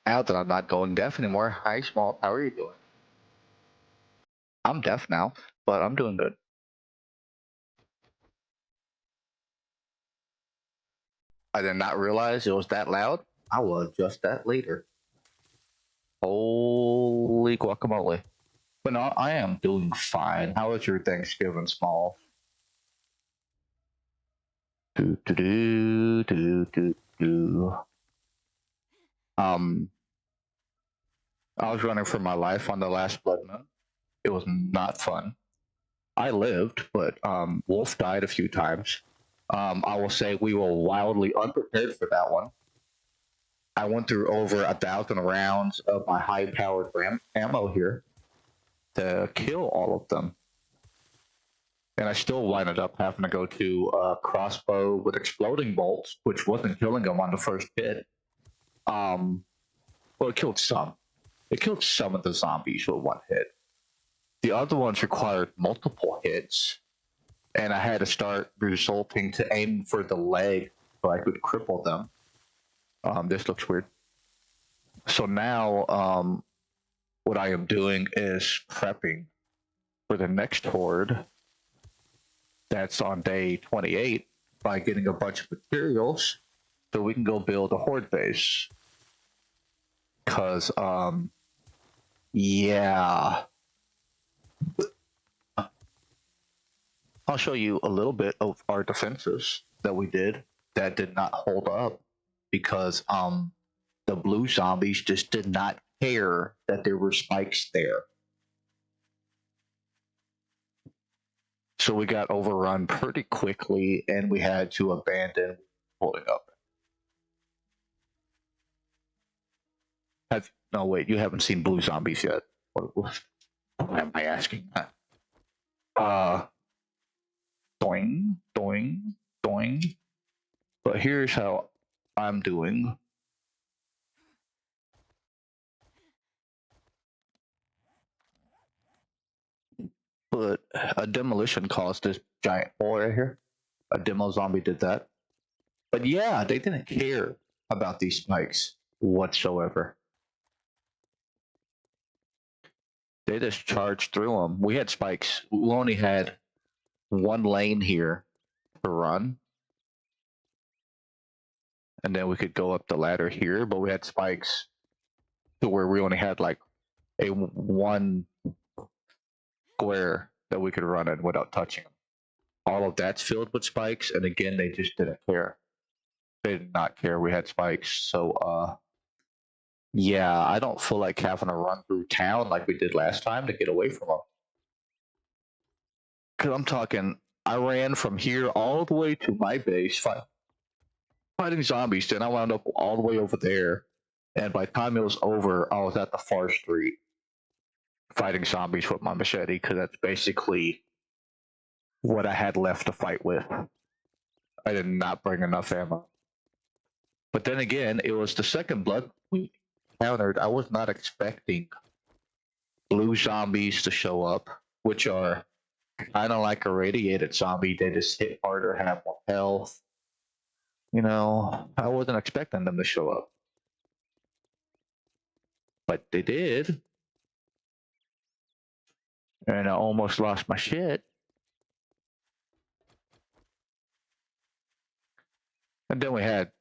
Now that I'm not going deaf anymore. Hi, Small. How are you doing? I'm deaf now, but I'm doing good. I did not realize it was that loud. I was just that later. Holy guacamole. But no, I am doing fine. How was your Thanksgiving, Small? Do, do, do, do, do, do. Um, I was running for my life on the last Blood Moon. It was not fun. I lived, but Wolf died a few times. I will say we were wildly unprepared for that one. I went through over 1,000 rounds of my high-powered ammo here to kill all of them, and I still winded up having to go to a crossbow with exploding bolts, which wasn't killing them on the first hit. Well, it killed some. It killed some of the zombies with one hit. The other ones required multiple hits, and I had to start resorting to aim for the leg so I could cripple them. This looks weird. So now, what I am doing is prepping for the next horde that's on day 28 by getting a bunch of materials so we can go build a horde base. Because, yeah. I'll show you a little bit of our defenses that we did that did not hold up because the blue zombies just did not care that there were spikes there. So we got overrun pretty quickly and we had to abandon holding up. No, wait, you haven't seen blue zombies yet. Why am I asking that? Doing, doing, doing. But here's how I'm doing. But a demolition caused this giant hole right here. A demo zombie did that. But yeah, they didn't care about these spikes whatsoever. They just charged through them. We had spikes. We only had one lane here to run. And then we could go up the ladder here, but we had spikes to where we only had like a one square that we could run in without touching them. All of that's filled with spikes, and again, they just didn't care. They did not care we had spikes. So, yeah, I don't feel like having to run through town like we did last time to get away from them. Because I'm talking, I ran from here all the way to my base fighting zombies, then I wound up all the way over there. And by the time it was over, I was at the far street fighting zombies with my machete because that's basically what I had left to fight with. I did not bring enough ammo. But then again, it was the second blood we encountered. I was not expecting blue zombies to show up, which are kind of like a radiated zombie. They just hit harder, have more health. You know, I wasn't expecting them to show up. But they did. And I almost lost my shit. And then we had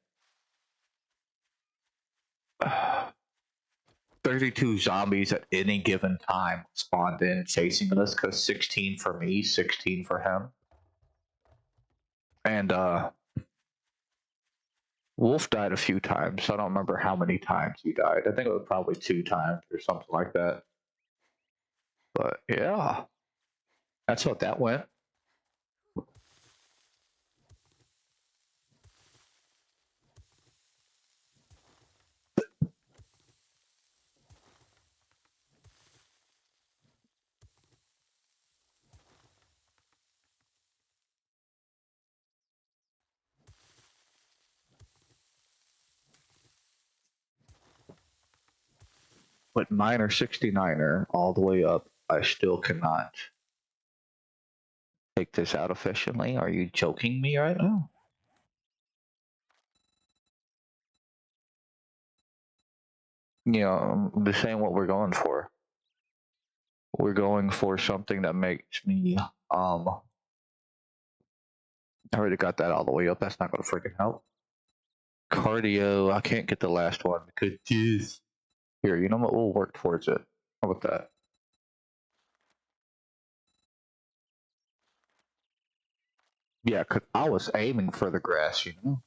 32 zombies at any given time spawned in chasing us because 16 for me, 16 for him. And Wolf died a few times. I don't remember how many times he died. I think it was probably 2 times or something like that. But yeah, that's how that went. But miner 69er all the way up, I still cannot take this out efficiently. Are you joking me right now? You know, this ain't what we're going for. We're going for something that makes me, I already got that all the way up. That's not going to freaking help. Cardio, I can't get the last one because, jeez. Here, you know what? We'll work towards it. How about that? Yeah, cause I was aiming for the grass, you know?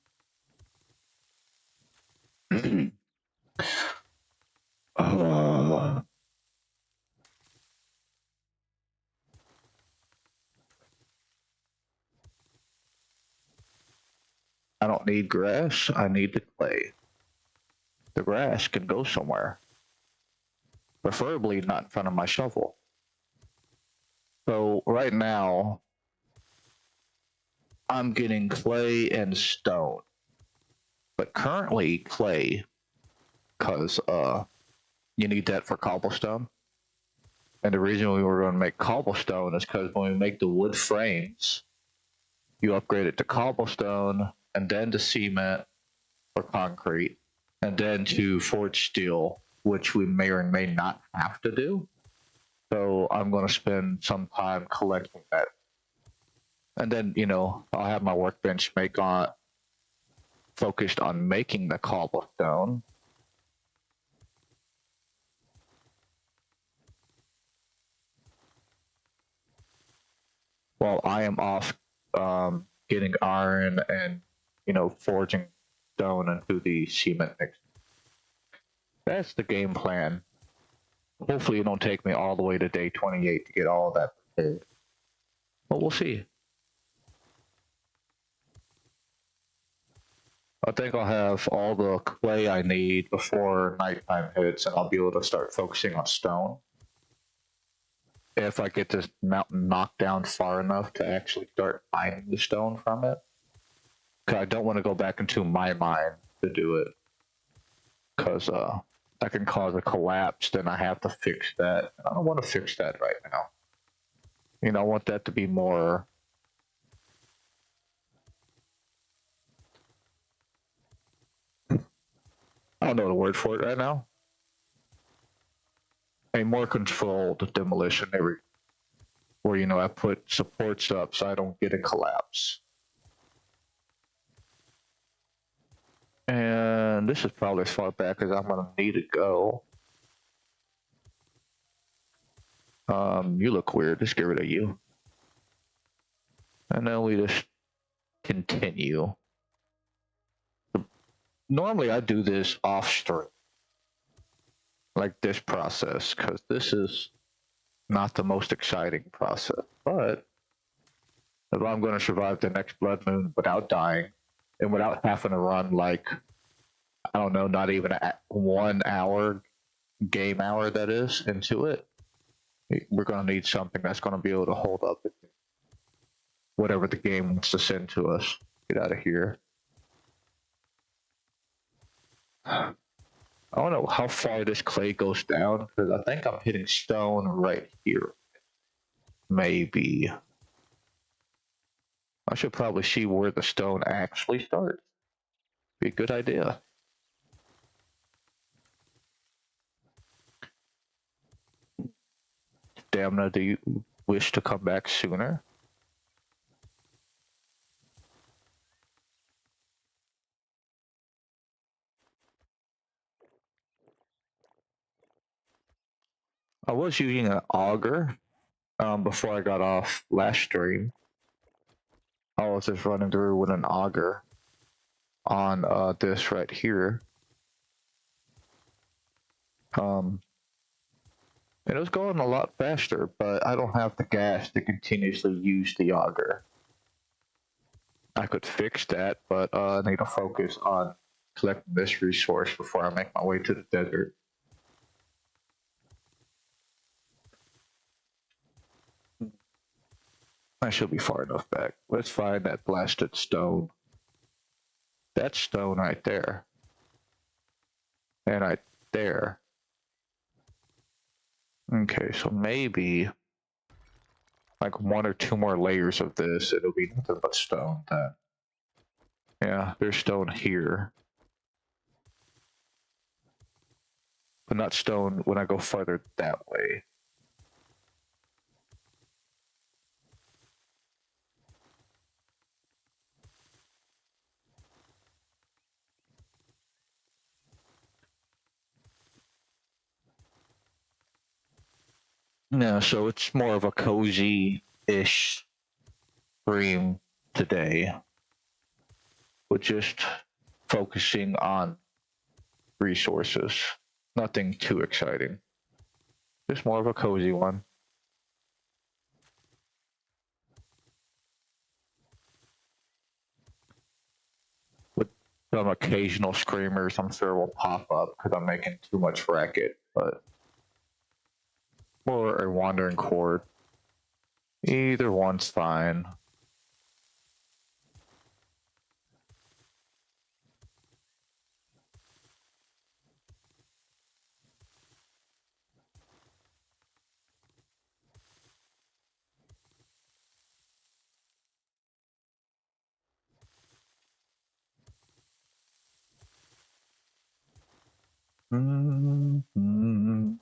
uh, I don't need grass. I need the clay. The grass can go somewhere. Preferably not in front of my shovel. So right now, I'm getting clay and stone. But currently clay, because you need that for cobblestone. And the reason we were going to make cobblestone is because when we make the wood frames, you upgrade it to cobblestone and then to cement or concrete, and then to forge steel, which we may or may not have to do. So I'm going to spend some time collecting that. And then, you know, I'll have my workbench focused on making the cobblestone. While I am off getting iron and, you know, forging stone into the cement mix. That's the game plan. Hopefully it don't take me all the way to day 28 to get all of that prepared. But we'll see. I think I'll have all the clay I need before nighttime hits, and I'll be able to start focusing on stone. If I get this mountain knocked down far enough to actually start mining the stone from it. Because I don't want to go back into my mine to do it. Because that can cause a collapse, then I have to fix that. I don't want to fix that right now. You know, I want that to be more... I don't know the word for it right now. A more controlled demolition, where, you know, I put supports up so I don't get a collapse. And this is probably as far back as I'm gonna need to go. You look weird. Let's get rid of you. And then we just continue. Normally I do this off stream, like this process, because this is not the most exciting process. But if I'm going to survive the next blood moon without dying and without having to run like, I don't know, not even a 1 hour game hour that is into it, we're going to need something that's going to be able to hold up whatever the game wants to send to us. Get out of here. I don't know how far this clay goes down, because I think I'm hitting stone right here. Maybe. I should probably see where the stone actually starts. Be a good idea. Damna, do you wish to come back sooner? I was using an auger before I got off last stream. I was just running through with an auger on this right here. And it was going a lot faster, but I don't have the gas to continuously use the auger. I could fix that, but I need to focus on collecting this resource before I make my way to the desert. I should be far enough back. Let's find that blasted stone. That stone right there. And right there. Okay, so maybe like 1 or 2 more layers of this, it'll be nothing but stone then. Yeah, there's stone here. But not stone when I go farther that way. Yeah, so it's more of a cozy-ish stream today. With just focusing on resources. Nothing too exciting. Just more of a cozy one. With some occasional screamers I'm sure will pop up because I'm making too much racket, but or a wandering chord. Either one's fine. Mm-hmm.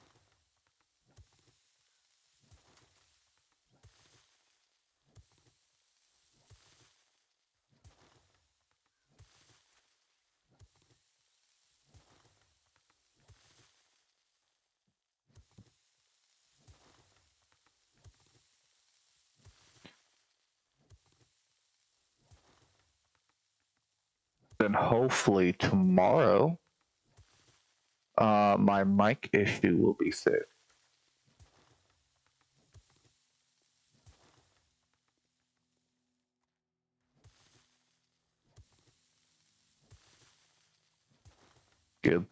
Then hopefully tomorrow, my mic issue will be fixed. Good.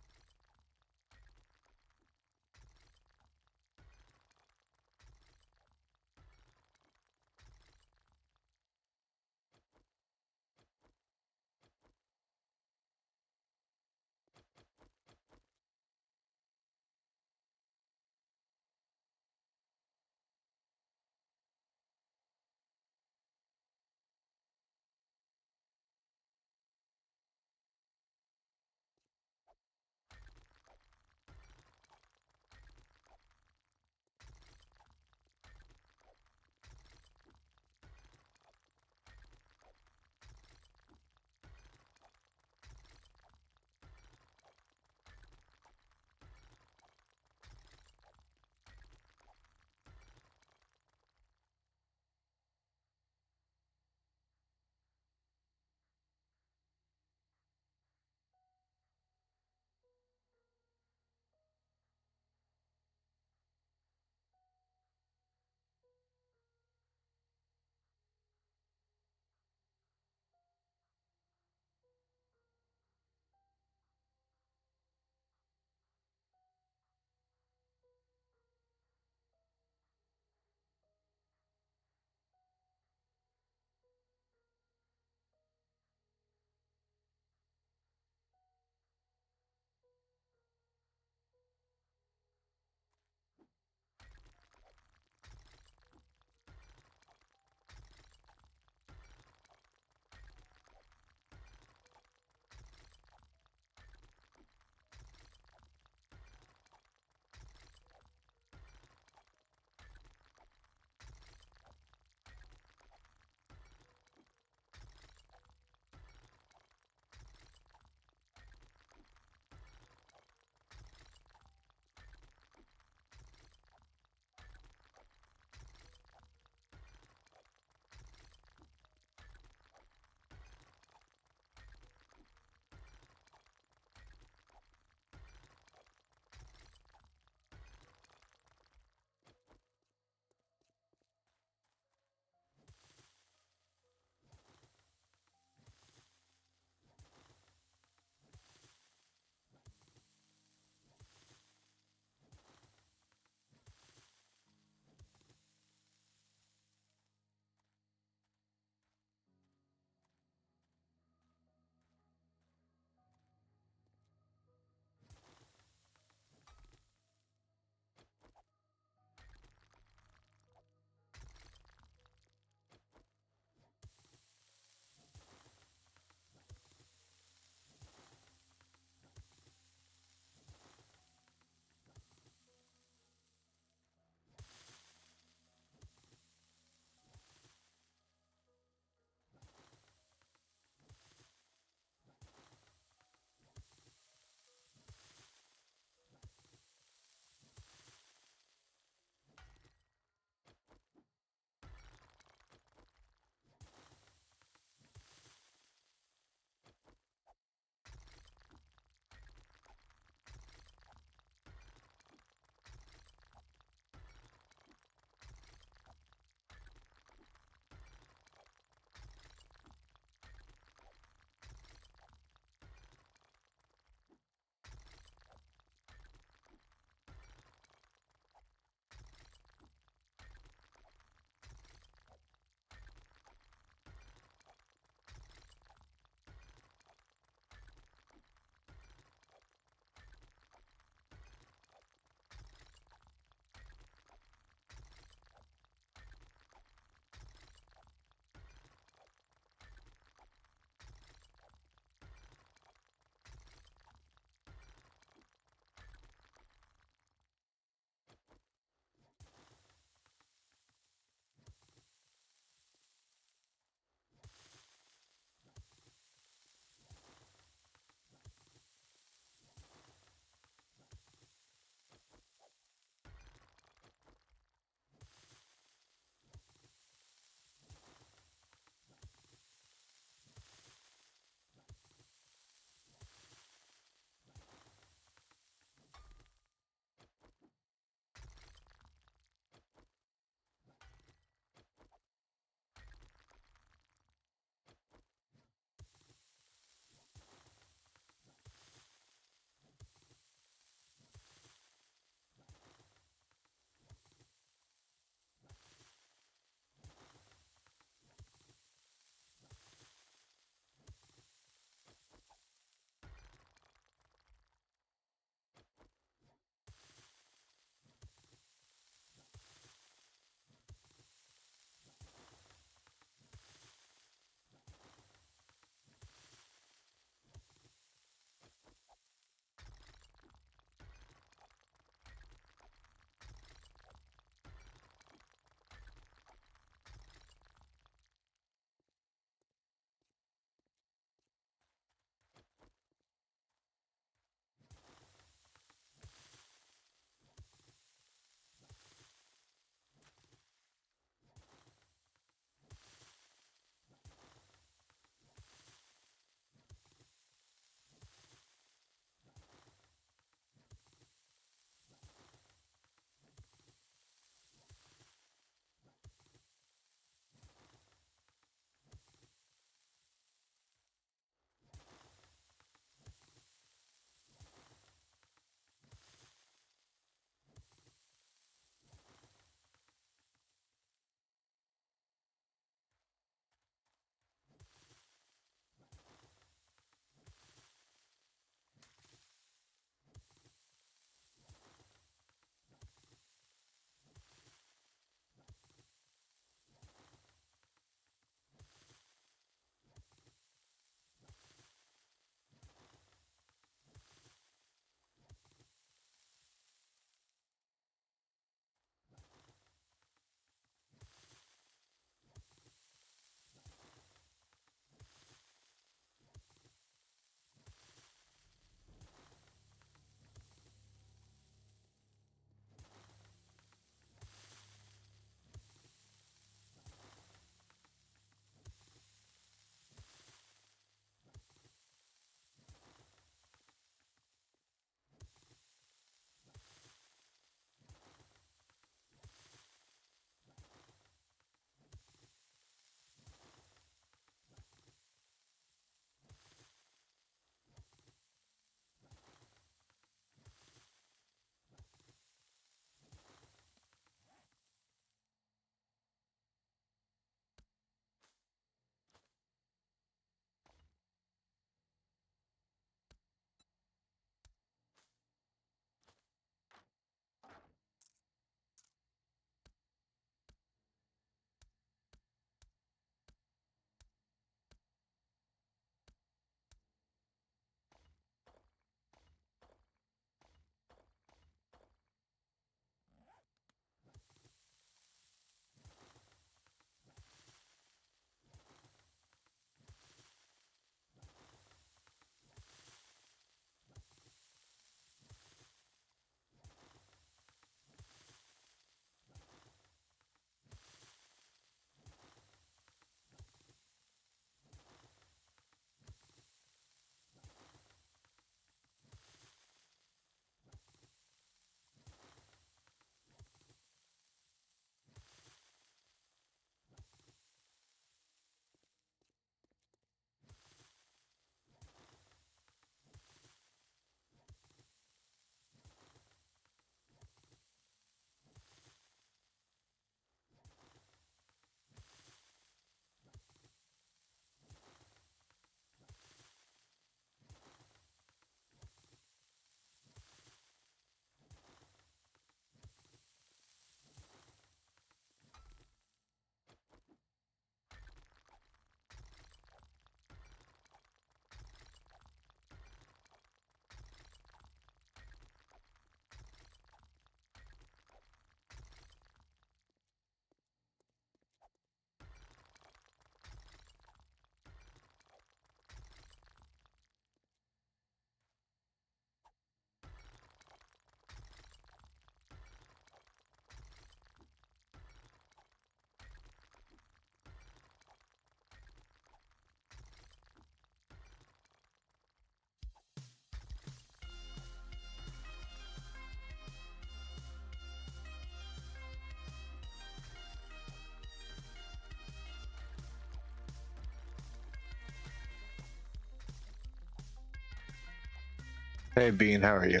Hey Bean, how are you?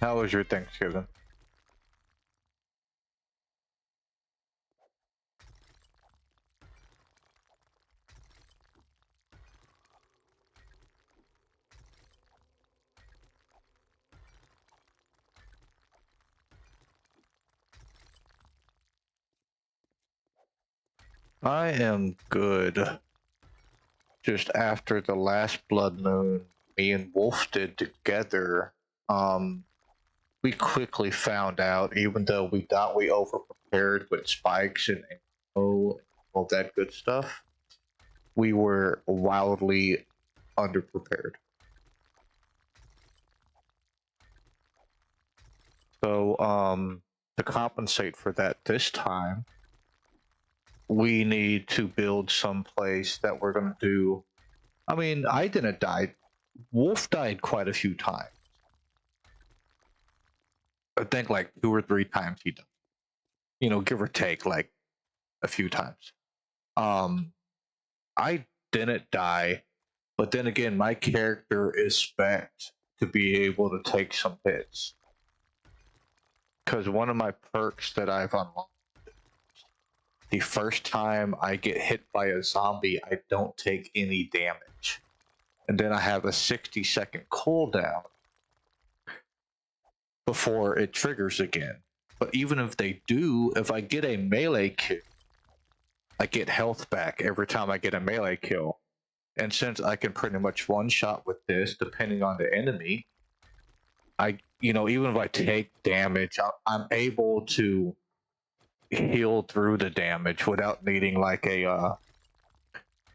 How was your Thanksgiving? I am good. Just after the last blood moon me and Wolf did together, we quickly found out, even though we thought we overprepared with spikes and ammo and all that good stuff, we were wildly underprepared. So, to compensate for that this time, we need to build some place that we're gonna do. I mean, I didn't die. Wolf died quite a few times. I think like 2 or 3 times he died. You know, give or take like a few times. I didn't die, but then again, my character is spec to be able to take some hits. Because one of my perks that I've unlocked, the first time I get hit by a zombie, I don't take any damage. And then I have a 60-second cooldown before it triggers again. But even if they do, if I get a melee kill, I get health back every time I get a melee kill. And since I can pretty much one-shot with this, depending on the enemy, even if I take damage, I'm able to heal through the damage without needing like a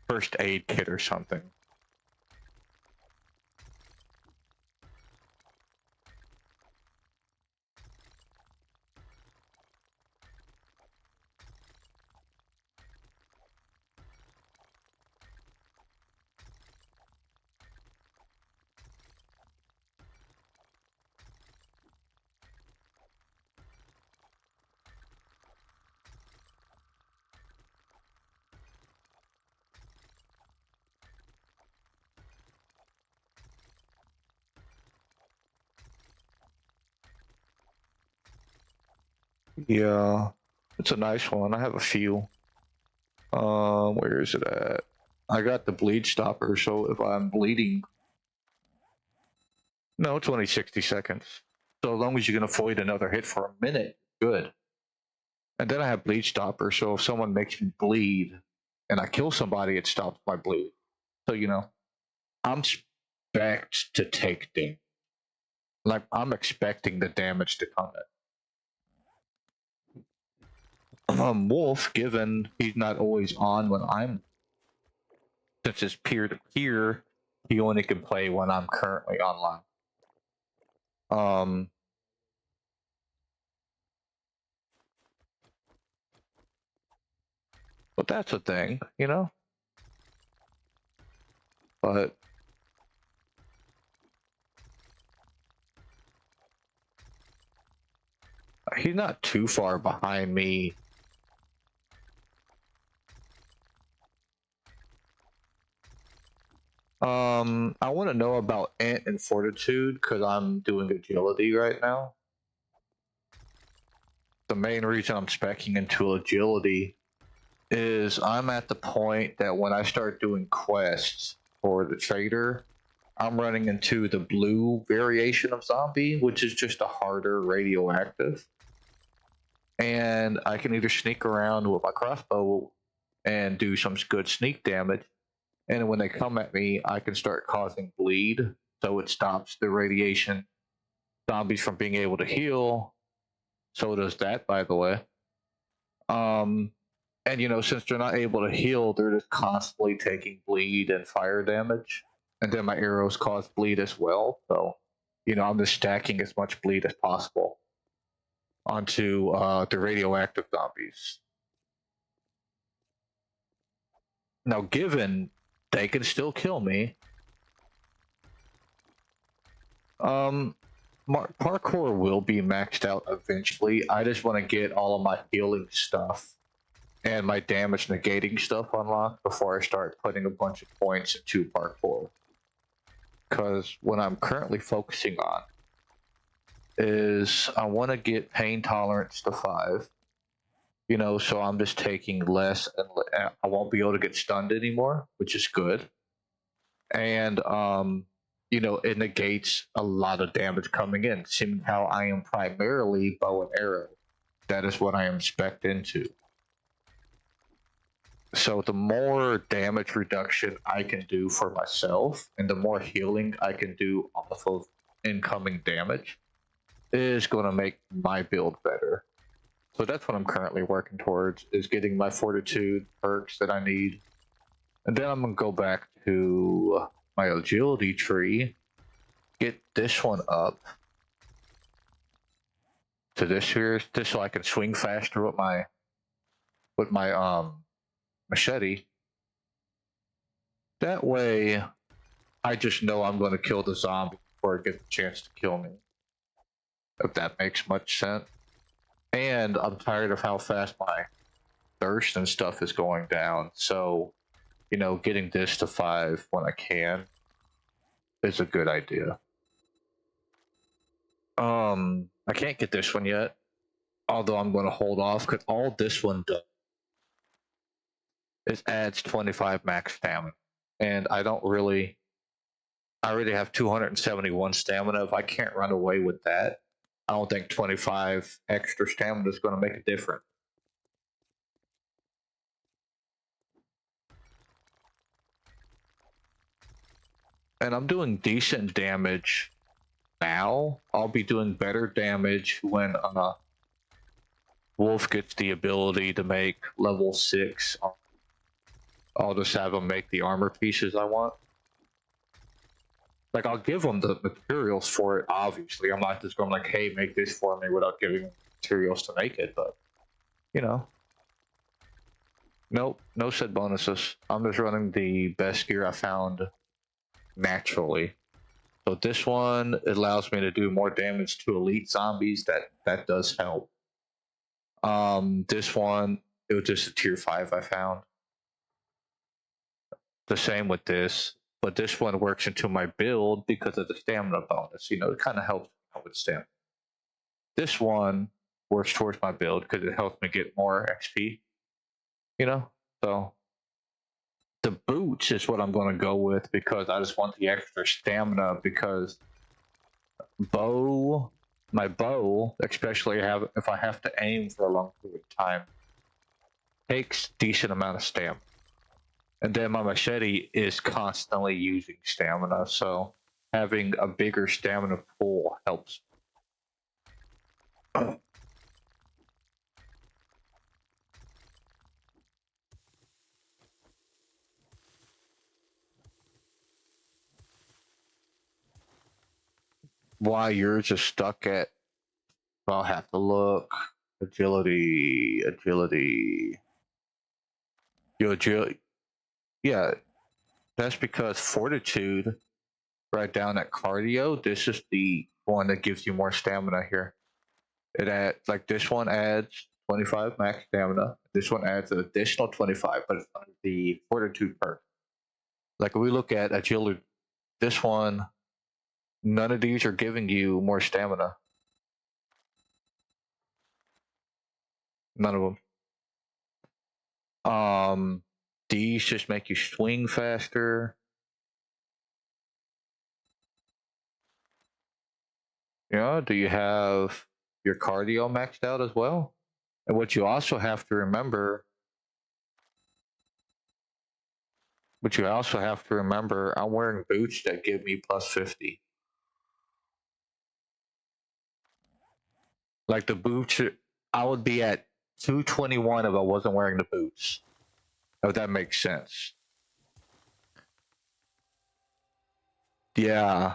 first aid kit or something. Yeah, it's a nice one. I have a few. Where is it at? I got the bleed stopper, so if I'm bleeding, no, it's only 60 seconds. So as long as you can avoid another hit for a minute, good. And then I have bleed stopper, so if someone makes me bleed and I kill somebody, it stops my bleed. So I'm expect to take damage. Like I'm expecting the damage to come in. Wolf, given he's not always on when I'm, since it's peer to peer, he only can play when I'm currently online. But that's a thing, you know. But he's not too far behind me. I want to know about Ant and Fortitude because I'm doing agility right now. The main reason I'm specking into agility is I'm at the point that when I start doing quests for the trader, I'm running into the blue variation of zombie, which is just a harder radioactive. And I can either sneak around with my crossbow and do some good sneak damage, and when they come at me, I can start causing bleed, so it stops the radiation zombies from being able to heal. So does that, by the way. And since they're not able to heal, they're just constantly taking bleed and fire damage. And then my arrows cause bleed as well. So, I'm just stacking as much bleed as possible onto the radioactive zombies. Now, given they can still kill me, parkour will be maxed out eventually. I just want to get all of my healing stuff and my damage negating stuff unlocked before I start putting a bunch of points into parkour. because what I'm currently focusing on is I want to get pain tolerance to 5. You know, so I'm just taking less, and I won't be able to get stunned anymore, which is good. And you know, it negates a lot of damage coming in. Seeing how I am primarily bow and arrow, that is what I am spec'd into. So the more damage reduction I can do for myself, and the more healing I can do off of incoming damage, is going to make my build better. So that's what I'm currently working towards, is getting my fortitude perks that I need. And then I'm going to go back to my agility tree, get this one up to this here, just so I can swing faster with my machete. That way, I just know I'm going to kill the zombie before it gets a chance to kill me. If that makes much sense. And I'm tired of how fast my thirst and stuff is going down, so, you know, getting this to 5 when I can is a good idea. I can't get this one yet, although I'm going to hold off, because all this one does is adds 25 max stamina, and I already have 271 stamina. If I can't run away with that, I don't think 25 extra stamina is going to make a difference. And I'm doing decent damage now. I'll be doing better damage when Wolf gets the ability to make level 6. I'll just have him make the armor pieces I want. Like, I'll give him the materials for it, obviously. I'm not just going like, hey, make this for me without giving him materials to make it, but, you know. Nope, no said bonuses. I'm just running the best gear I found naturally. So this one, it allows me to do more damage to elite zombies. That does help. This one, it was just a tier 5 I found. The same with this, but this one works into my build because of the stamina bonus. You know, it kind of helps out with stamina. This one works towards my build because it helps me get more XP. You know, so the boots is what I'm going to go with because I just want the extra stamina. Because my bow, especially if I have to aim for a long period of time, takes decent amount of stamina. And then my machete is constantly using stamina, so having a bigger stamina pool helps. Why yours is stuck at, I'll have to look. Agility. Your agility. Yeah, that's because fortitude, right down at cardio, this is the one that gives you more stamina here. It adds, like, this one adds 25 max stamina. This one adds an additional 25, but it's under the fortitude perk. Like, if we look at agility, this one, none of these are giving you more stamina. None of them. These just make you swing faster. Yeah, do you have your cardio maxed out as well? And what you also have to remember, I'm wearing boots that give me plus 50. Like, the boots, I would be at 221 if I wasn't wearing the boots. If that makes sense. Yeah,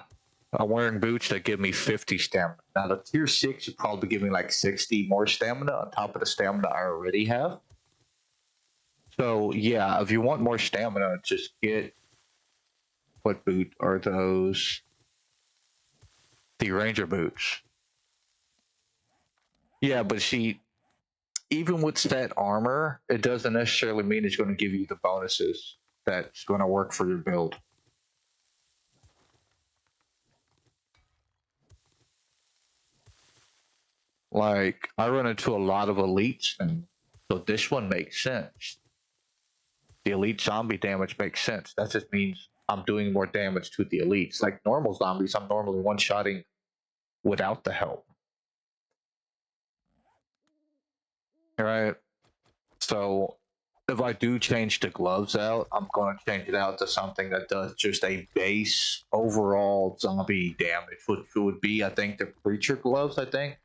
I'm wearing boots that give me 50 stamina. Now, the tier 6 would probably give me like 60 more stamina on top of the stamina I already have. So, yeah, if you want more stamina, just get, what boot are those? The Ranger boots. Yeah, but see, even with set armor, it doesn't necessarily mean it's going to give you the bonuses that's going to work for your build. Like, I run into a lot of elites, and so this one makes sense. The elite zombie damage makes sense. That just means I'm doing more damage to the elites. Like normal zombies, I'm normally one-shotting without the help. Right? So if I do change the gloves out, I'm going to change it out to something that does just a base overall zombie damage, which would be, I think, the creature gloves, I think,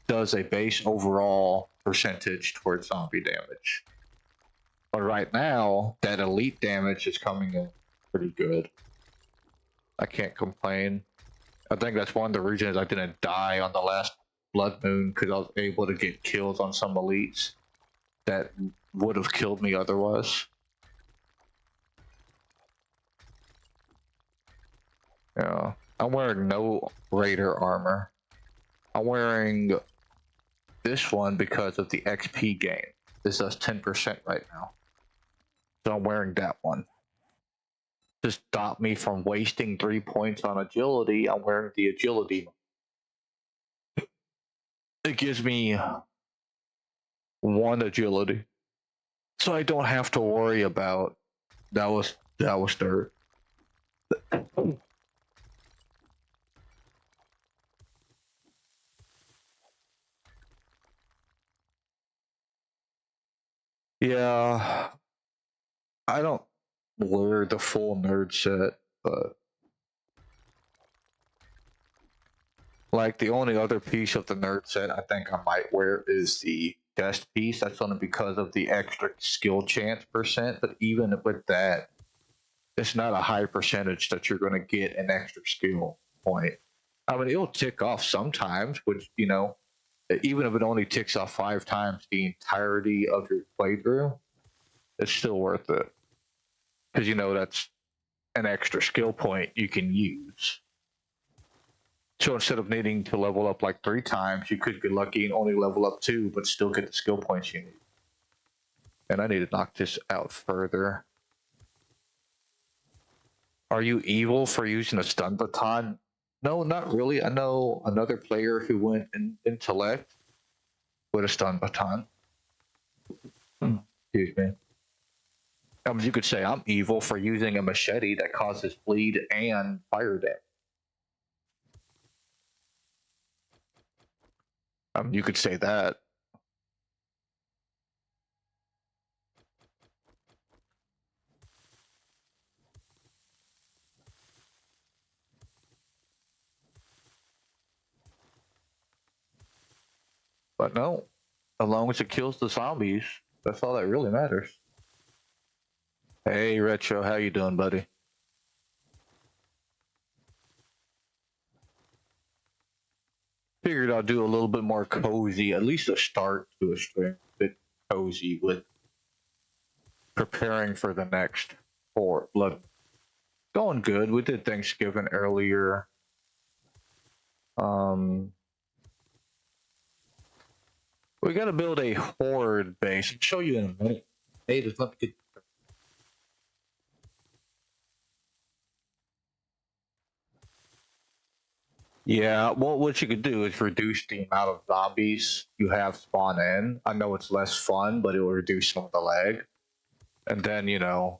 does a base overall percentage towards zombie damage. But right now, that elite damage is coming in pretty good. I can't complain. I think that's one of the reasons I didn't die on the last Blood Moon, because I was able to get kills on some elites that would have killed me otherwise. Yeah, I'm wearing no Raider armor. I'm wearing this one because of the XP gain. This does 10% right now. So I'm wearing that one. To stop me from wasting 3 points on agility, I'm wearing the agility. It gives me 1 agility. So I don't have to worry about that was third. Yeah, I don't wear the full nerd set, but like the only other piece of the nerd set I think I might wear is the guest piece. That's only because of the extra skill chance percent, but even with that, it's not a high percentage that you're going to get an extra skill point. I mean, it'll tick off sometimes, which, you know, even if it only ticks off 5 times the entirety of your playthrough, it's still worth it. Because, you know, that's an extra skill point you can use. So instead of needing to level up like 3 times, you could get lucky and only level up 2, but still get the skill points you need. And I need to knock this out further. Are you evil for using a stun baton? No, not really. I know another player who went in intellect with a stun baton. Excuse me. You could say I'm evil for using a machete that causes bleed and fire damage. You could say that. But no, as long as it kills the zombies, that's all that really matters. Hey, Retro, how you doing, buddy? Figured I'll do a little bit more cozy, at least a start to a stream, a bit cozy with preparing for the next 4 blood. Going good. We did Thanksgiving earlier. We gotta build a horde base. I'll show you in a minute. Hey, just let me get. Yeah, well, what you could do is reduce the amount of zombies you have spawn in. I know it's less fun, but it will reduce some of the lag. And then, you know,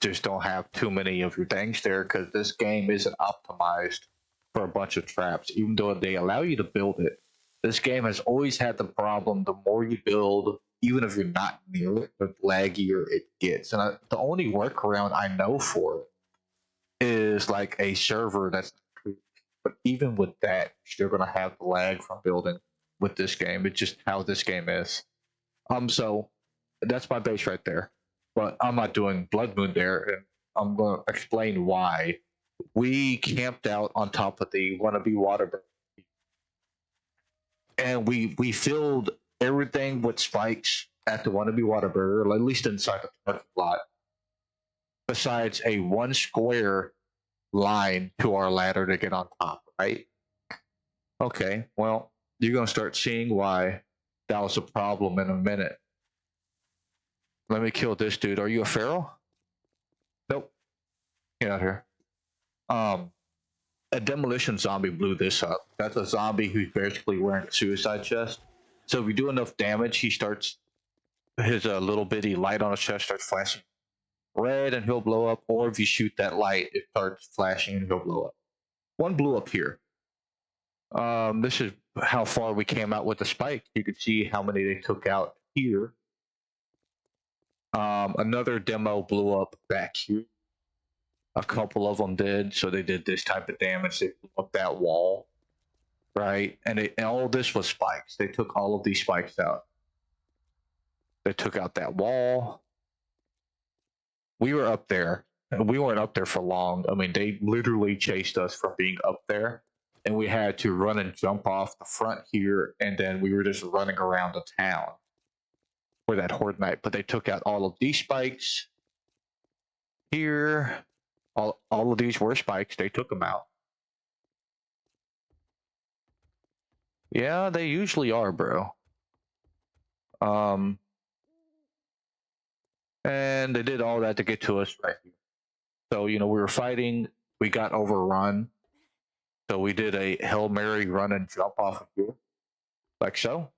just don't have too many of your things there, because this game isn't optimized for a bunch of traps, even though they allow you to build it. This game has always had the problem, the more you build, even if you're not near it, the laggier it gets. And the only workaround I know for it is like a server that's, but even with that, you're going to have lag from building with this game. It's just how this game is. So that's my base right there. But I'm not doing Blood Moon there, and I'm going to explain why. We camped out on top of the wannabe water, and we filled everything with spikes at the wannabe Whataburger, or at least inside the parking lot. Besides a 1 square line to our ladder to get on top, right? Okay, well, you're gonna start seeing why that was a problem in a minute. Let me kill this dude. Are you a feral? Nope. Get out here. a demolition zombie blew this up. That's a zombie who's basically wearing a suicide chest. So if you do enough damage, he starts his little bitty light on his chest starts flashing red, and he'll blow up. Or if you shoot that light, it starts flashing and he'll blow up. One blew up here. This is how far we came out with the spike. You can see how many they took out here. Another demo blew up back here. A couple of them did, so they did this type of damage. They blew up that wall, right? And all this was spikes. They took all of these spikes out. They took out that wall. We were up there, and we weren't up there for long. I mean, they literally chased us from being up there, and we had to run and jump off the front here, and then we were just running around the town for that Horde night. But they took out all of these spikes here. All of these were spikes. They took them out. Yeah, they usually are, bro. And they did all that to get to us right here. So, you know, we were fighting. We got overrun. So we did a Hail Mary run and jump off of here. Like so.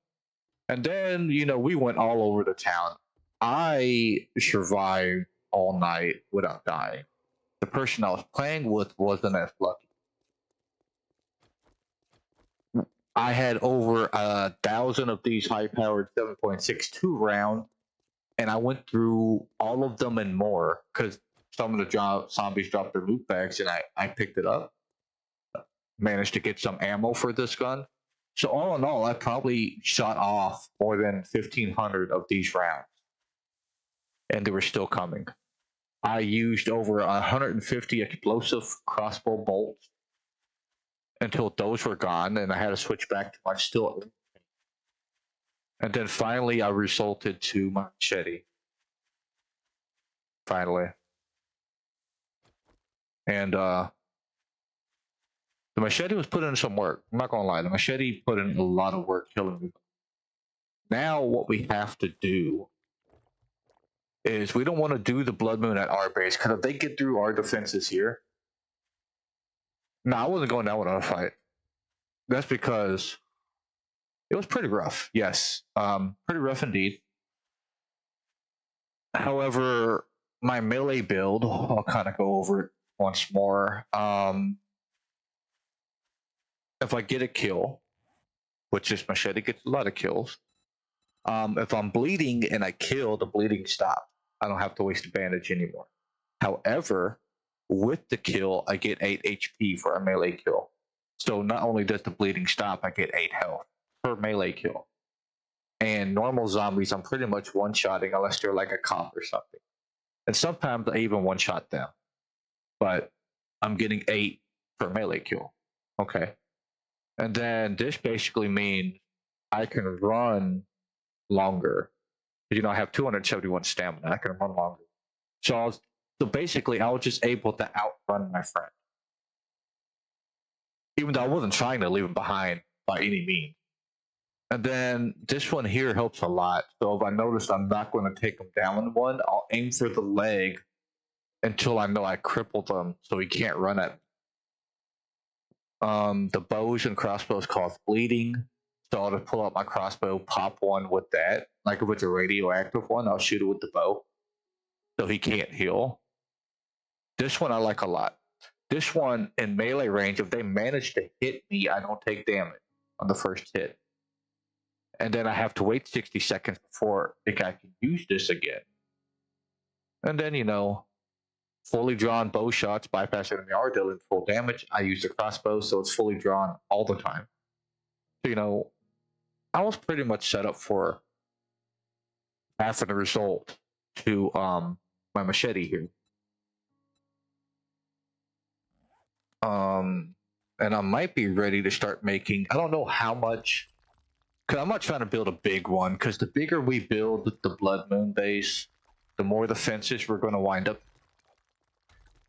And then, you know, we went all over the town. I survived all night without dying. The person I was playing with wasn't as lucky. I had over 1,000 of these high-powered 7.62 rounds, and I went through all of them and more because some of the zombies dropped their loot bags, and I picked it up. Managed to get some ammo for this gun. So all in all, I probably shot off more than 1,500 of these rounds, and they were still coming. I used over 150 explosive crossbow bolts until those were gone, and I had to switch back to my still. And then finally, I resorted to my machete. Finally. And the machete was put in some work. I'm not gonna lie, the machete put in a lot of work killing me. Now what we have to do is we don't want to do the Blood Moon at our base, because if they get through our defenses here. No, I wasn't going down with a fight. That's because it was pretty rough. Yes, pretty rough indeed. However, my melee build, I'll kind of go over it once more. If I get a kill, which is machete gets a lot of kills. If I'm bleeding and I kill, the bleeding stops. I don't have to waste a bandage anymore. However, with the kill, I get 8 HP for a melee kill. So not only does the bleeding stop, I get 8 health per melee kill. And normal zombies, I'm pretty much one-shotting unless they're like a cop or something. And sometimes I even one-shot them. But I'm getting 8 per melee kill. Okay. And then this basically means I can run longer. You know, I have 271 stamina. I can run longer. So basically, I was just able to outrun my friend. Even though I wasn't trying to leave him behind by any means. And then this one here helps a lot. So if I notice I'm not going to take him down in one, I'll aim for the leg until I know I crippled him so he can't run at me. The bows and crossbows cause bleeding. So I'll just pull out my crossbow, pop one with that. Like if it's a radioactive one, I'll shoot it with the bow. So he can't heal. This one I like a lot. This one in melee range, if they manage to hit me, I don't take damage on the first hit. And then I have to wait 60 seconds before I can use this again. And then, you know, fully drawn bow shots bypass enemy are dealing full damage. I use the crossbow, so it's fully drawn all the time. So, you know, I was pretty much set up for half of the result to my machete here. And I might be ready to start making, I don't know how much, because I'm not trying to build a big one, because the bigger we build the Blood Moon base, the more the fences we're going to wind up,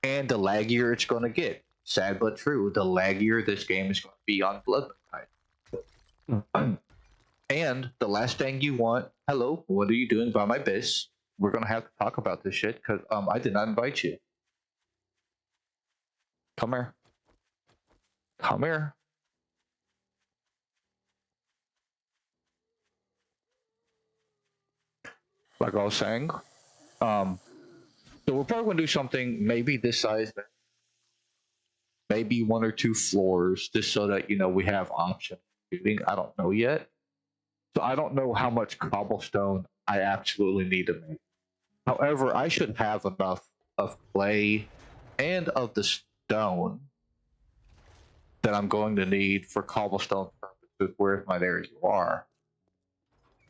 and the laggier it's going to get. Sad but true, the laggier this game is going to be on Blood Moon. And the last thing you want, hello, what are you doing by my base? We're going to have to talk about this shit, because I did not invite you. Come here. Come here. Like I was saying. So we're probably gonna do something maybe this size, maybe 1 or 2 floors, just so that we have options shooting. I don't know yet. So I don't know how much cobblestone I absolutely need to make. However, I should have enough of clay and of the stone that I'm going to need for cobblestone purposes. Where's my there you are?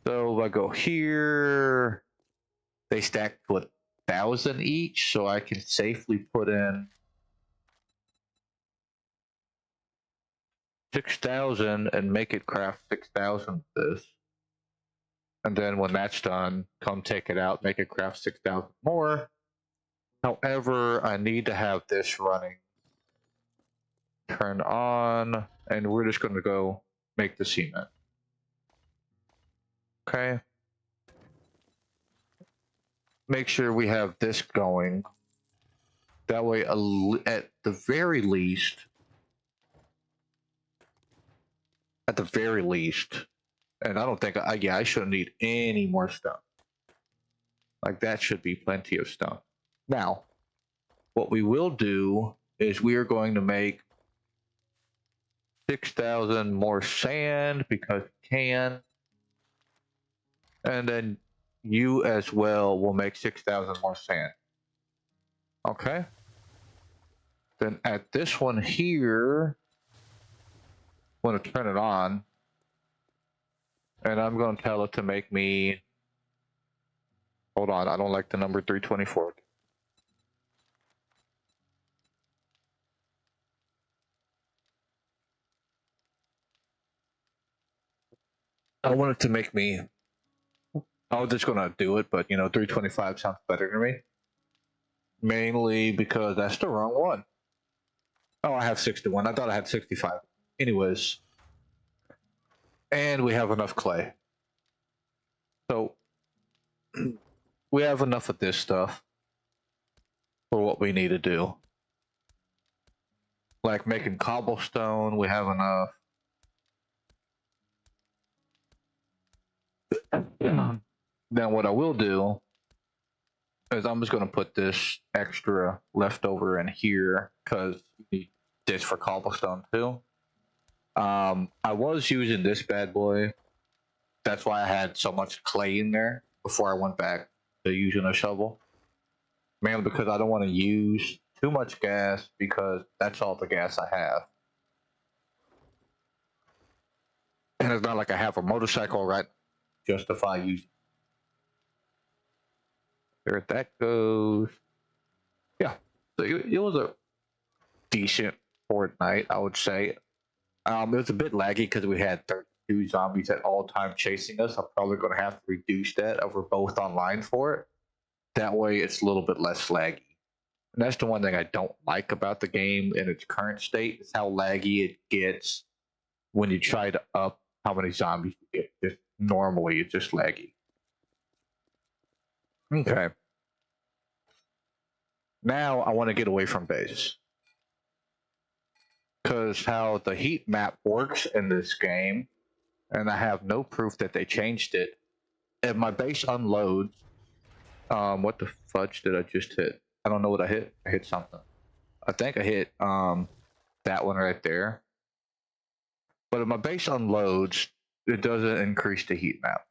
So if I go here, they stack to 1,000 each, so I can safely put in 6,000 and make it craft 6,000 of this. And then when that's done, come take it out, make it craft 6,000 more. However, I need to have this running. Turn on, and we're just going to go make the cement. Okay. Make sure we have this going. That way, at the very least, and I don't think, I shouldn't need any more stone. Like, that should be plenty of stone. Now, what we will do is we are going to make 6,000 more sand because we can. And then you as well will make 6,000 more sand. Okay. Then at this one here, I'm going to turn it on. And I'm going to tell it to make me... Hold on, I don't like the number 324. I want it to make me... I was just going to do it, but 325 sounds better to me. Mainly because that's the wrong one. Oh, I have 61. I thought I had 65. Anyways. And we have enough clay. So, we have enough of this stuff for what we need to do. Like making cobblestone, we have enough. Then what I will do is I'm just going to put this extra leftover in here because you need this for cobblestone too. I was using this bad boy. That's why I had so much clay in there before I went back to using a shovel. Mainly because I don't want to use too much gas because that's all the gas I have. And it's not like I have a motorcycle right justify using. There that goes. Yeah, so it was a decent Fortnite, I would say. It was a bit laggy because we had 32 zombies at all time chasing us. I'm probably going to have to reduce that over both online for it. That way it's a little bit less laggy. And that's the one thing I don't like about the game in its current state is how laggy it gets when you try to up how many zombies you get. Just normally it's just laggy. Okay. Now I want to get away from base. Because how the heat map works in this game, and I have no proof that they changed it. If my base unloads, what the fudge did I just hit? I don't know what I hit. I hit something. I think I hit that one right there. But if my base unloads, it doesn't increase the heat map.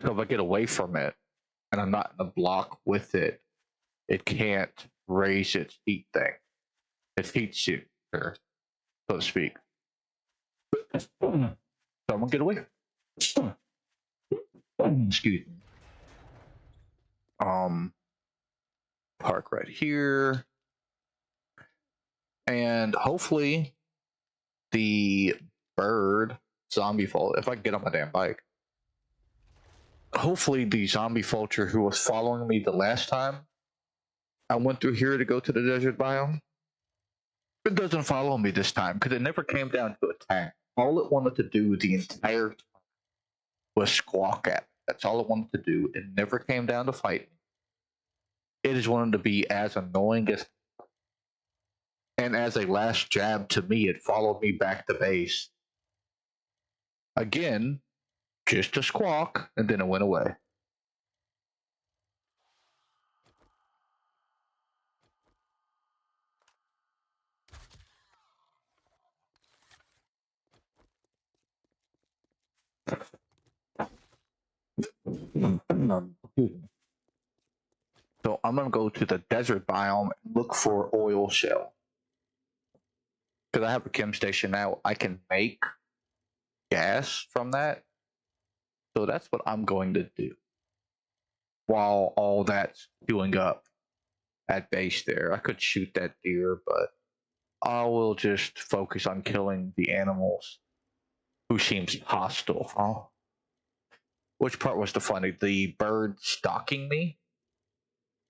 So if I get away from it and I'm not in a block with it, it can't raise its heat thing. Its heat shifter, so to speak. So I'm gonna get away. Excuse me. Park right here. And hopefully the bird zombie vulture, if I can get on my damn bike, hopefully the zombie vulture who was following me the last time I went through here to go to the desert biome, it doesn't follow me this time because it never came down to attack. All it wanted to do the entire time was squawk at me. That's all it wanted to do. It never came down to fight me. It just wanted to be as annoying as. And as a last jab to me, it followed me back to base. Again, just a squawk, and then it went away. So I'm gonna go to the desert biome and look for oil shell. Because I have a chem station now, I can make gas from that. So that's what I'm going to do. While all that's doing up at base there. I could shoot that deer, but I will just focus on killing the animals who seems hostile. Oh. Which part was the funny? The bird stalking me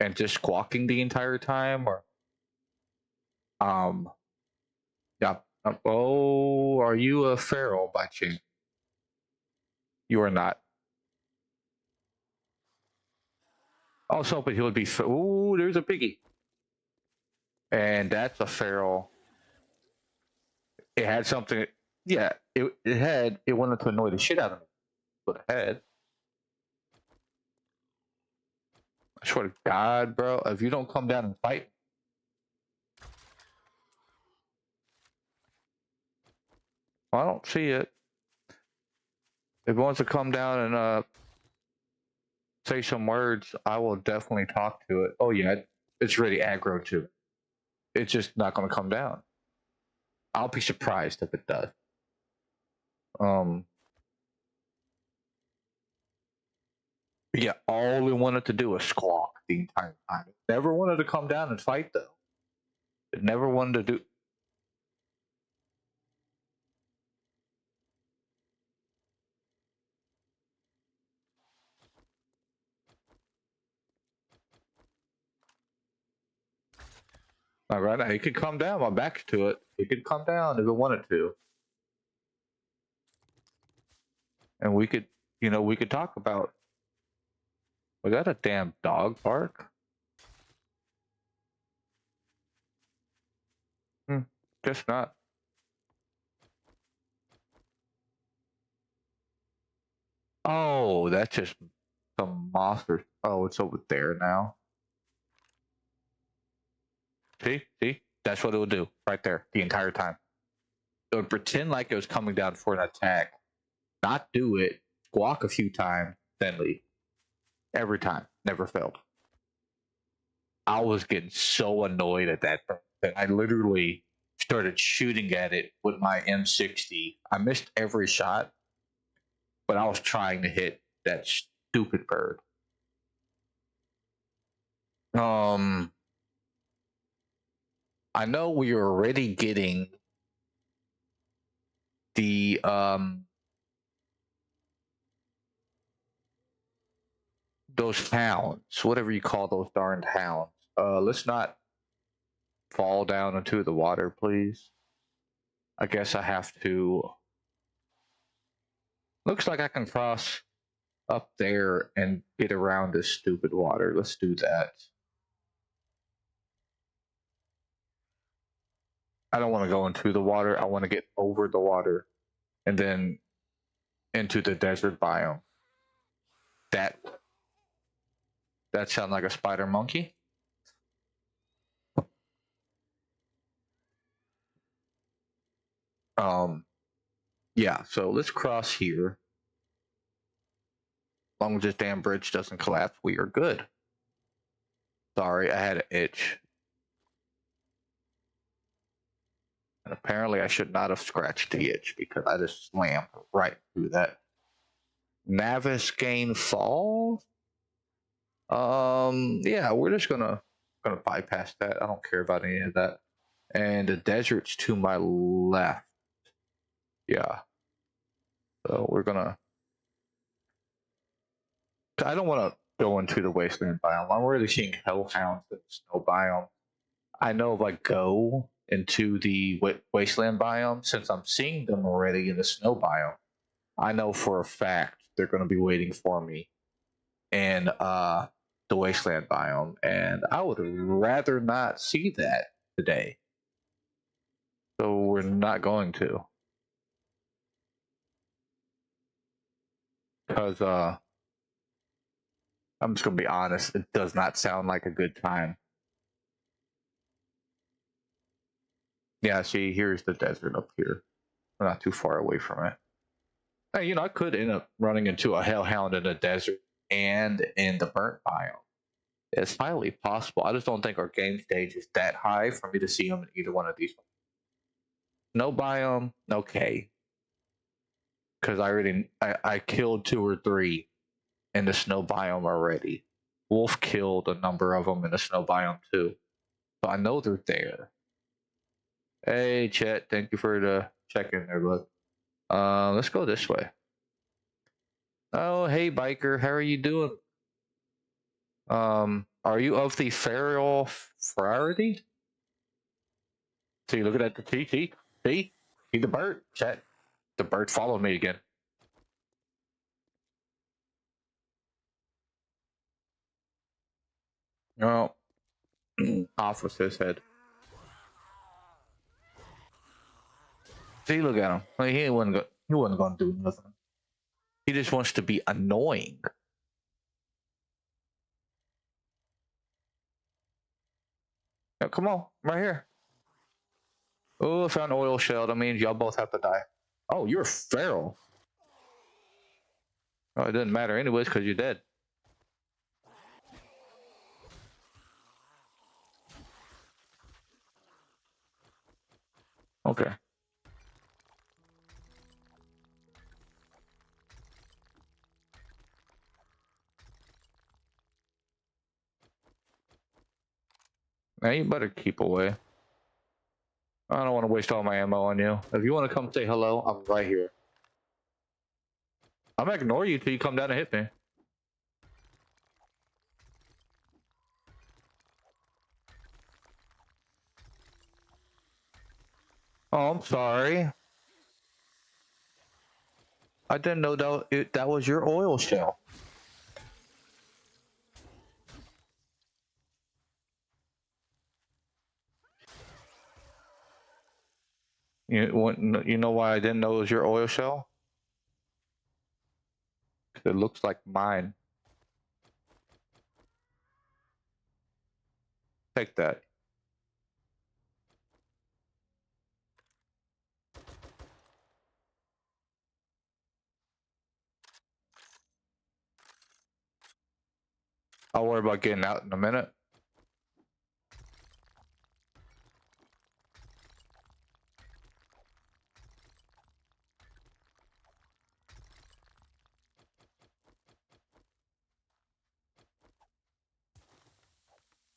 and just squawking the entire time, or yeah. Oh, are you a feral by chance? You are not. I was hoping he would be. Ooh, there's a piggy, and that's a feral. It had something. Yeah, it wanted to annoy the shit out of me. But it had. I swear to God, bro, if you don't come down and fight, well, I don't see it. If it wants to come down and say some words, I will definitely talk to it. Oh yeah, it's really aggro too. It's just not going to come down. I'll be surprised if it does. Yeah, all we wanted to do was squawk the entire time. It never wanted to come down and fight though. It never wanted to do. All right, now it could come down. My back's to it. It could come down if it wanted to, and we could, we could talk about. Was that a damn dog bark? Guess not. Oh, that's just some monster. Oh, it's over there now. See? That's what it would do right there the entire time. It would pretend like it was coming down for an attack, not do it, squawk a few times, then leave. Every time. Never failed. I was getting so annoyed at that that I literally started shooting at it with my M60. I missed every shot, but I was trying to hit that stupid bird. I know we are already getting the those hounds, whatever you call those darned hounds. Let's not fall down into the water, please. I guess I have to. Looks like I can cross up there and get around this stupid water. Let's do that. I don't want to go into the water. I want to get over the water and then into the desert biome. That sounds like a spider monkey. Yeah, so let's cross here. As long as this damn bridge doesn't collapse, we are good. Sorry, I had an itch. And apparently I should not have scratched the itch because I just slammed right through that. Naviscane Falls? Yeah, we're just gonna bypass that. I don't care about any of that. And the desert's to my left. Yeah. So we're gonna. I don't want to go into the wasteland biome. I'm already seeing hellhounds in the snow biome. I know if I go into the wasteland biome, since I'm seeing them already in the snow biome, I know for a fact they're going to be waiting for me in the wasteland biome, and I would rather not see that today. So we're not going to. Because, I'm just gonna be honest, it does not sound like a good time. Yeah, see, here's the desert up here. We're not too far away from it. Hey, you know, I could end up running into a hellhound in the desert and in the burnt biome. It's highly possible. I just don't think our game stage is that high for me to see them in either one of these. No biome, okay. Because I killed 2 or 3 in the snow biome already. Wolf killed a number of them in the snow biome too. So I know they're there. Hey, Chet, thank you for the check-in there, bud. Let's go this way. Oh, hey, biker, how are you doing? Are you of the feral fraternity? See, looking at the TT. See the bird? Chat. The bird followed me again. Oh, off with his head. See, look at him. Like, he wasn't going to do nothing. He just wants to be annoying. Now, come on, right here. Oh, I found an oil shell. That means y'all both have to die. Oh, you're feral. Oh, it doesn't matter anyways because you're dead. Okay. Now you better keep away. I don't want to waste all my ammo on you. If you want to come say hello, I'm right here. I'm gonna ignore you till you come down and hit me. Oh, I'm sorry. I didn't know that was your oil shell. You know why I didn't know it was your oil shell? It looks like mine. Take that. I'll worry about getting out in a minute.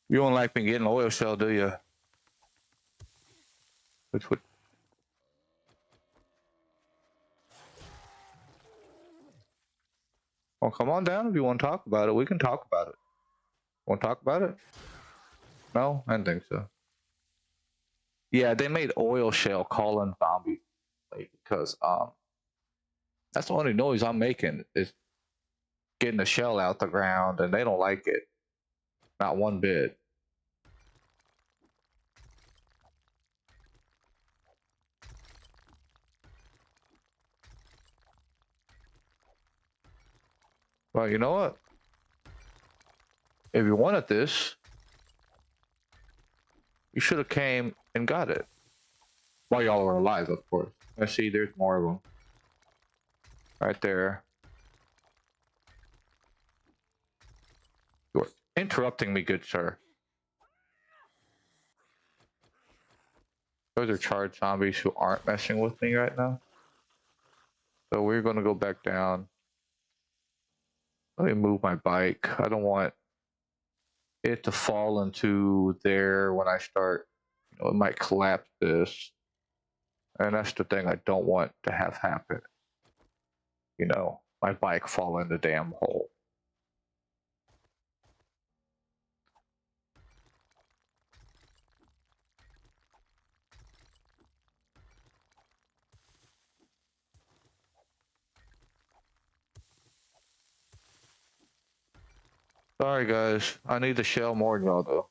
You don't like me getting oil shell, do you? Which would. Well, come on down if you want to talk about it. We can talk about it. Want to talk about it? No, I didn't think so. Yeah, they made oil shell calling zombies because that's the only noise I'm making is getting the shell out the ground, and they don't like it. Not one bit. Well, you know what? If you wanted this, you should have came and got it. While y'all were alive, of course. I see there's more of them. Right there. You're interrupting me, good sir. Those are charged zombies who aren't messing with me right now. So we're gonna go back down. Let me move my bike. I don't want it to fall into there when I start. You know, it might collapse this. And that's the thing I don't want to have happen. You know, my bike fall in the damn hole. Sorry guys, I need the shell more than y'all though.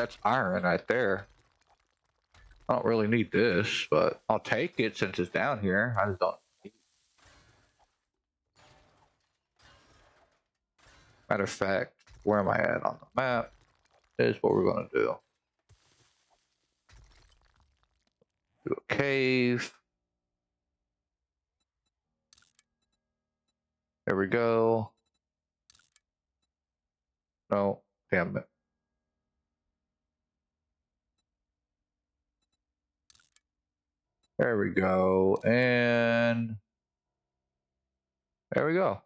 That's iron right there. I don't really need this, but I'll take it since it's down here. I just don't. Matter of fact, where am I at on the map? Is what we're gonna do. Do a cave. There we go. No, damn it. There we go. And there we go.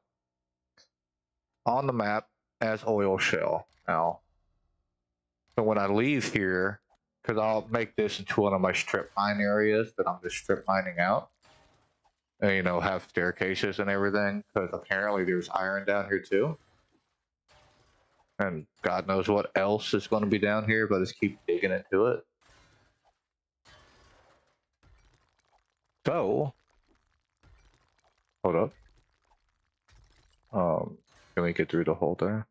On the map as oil shell now. So when I leave here, because I'll make this into one of my strip mine areas that I'm just strip mining out. And, you know, have staircases and everything, because apparently there's iron down here too. And God knows what else is going to be down here, but just keep digging into it. So, hold up. Can we get through the hole there?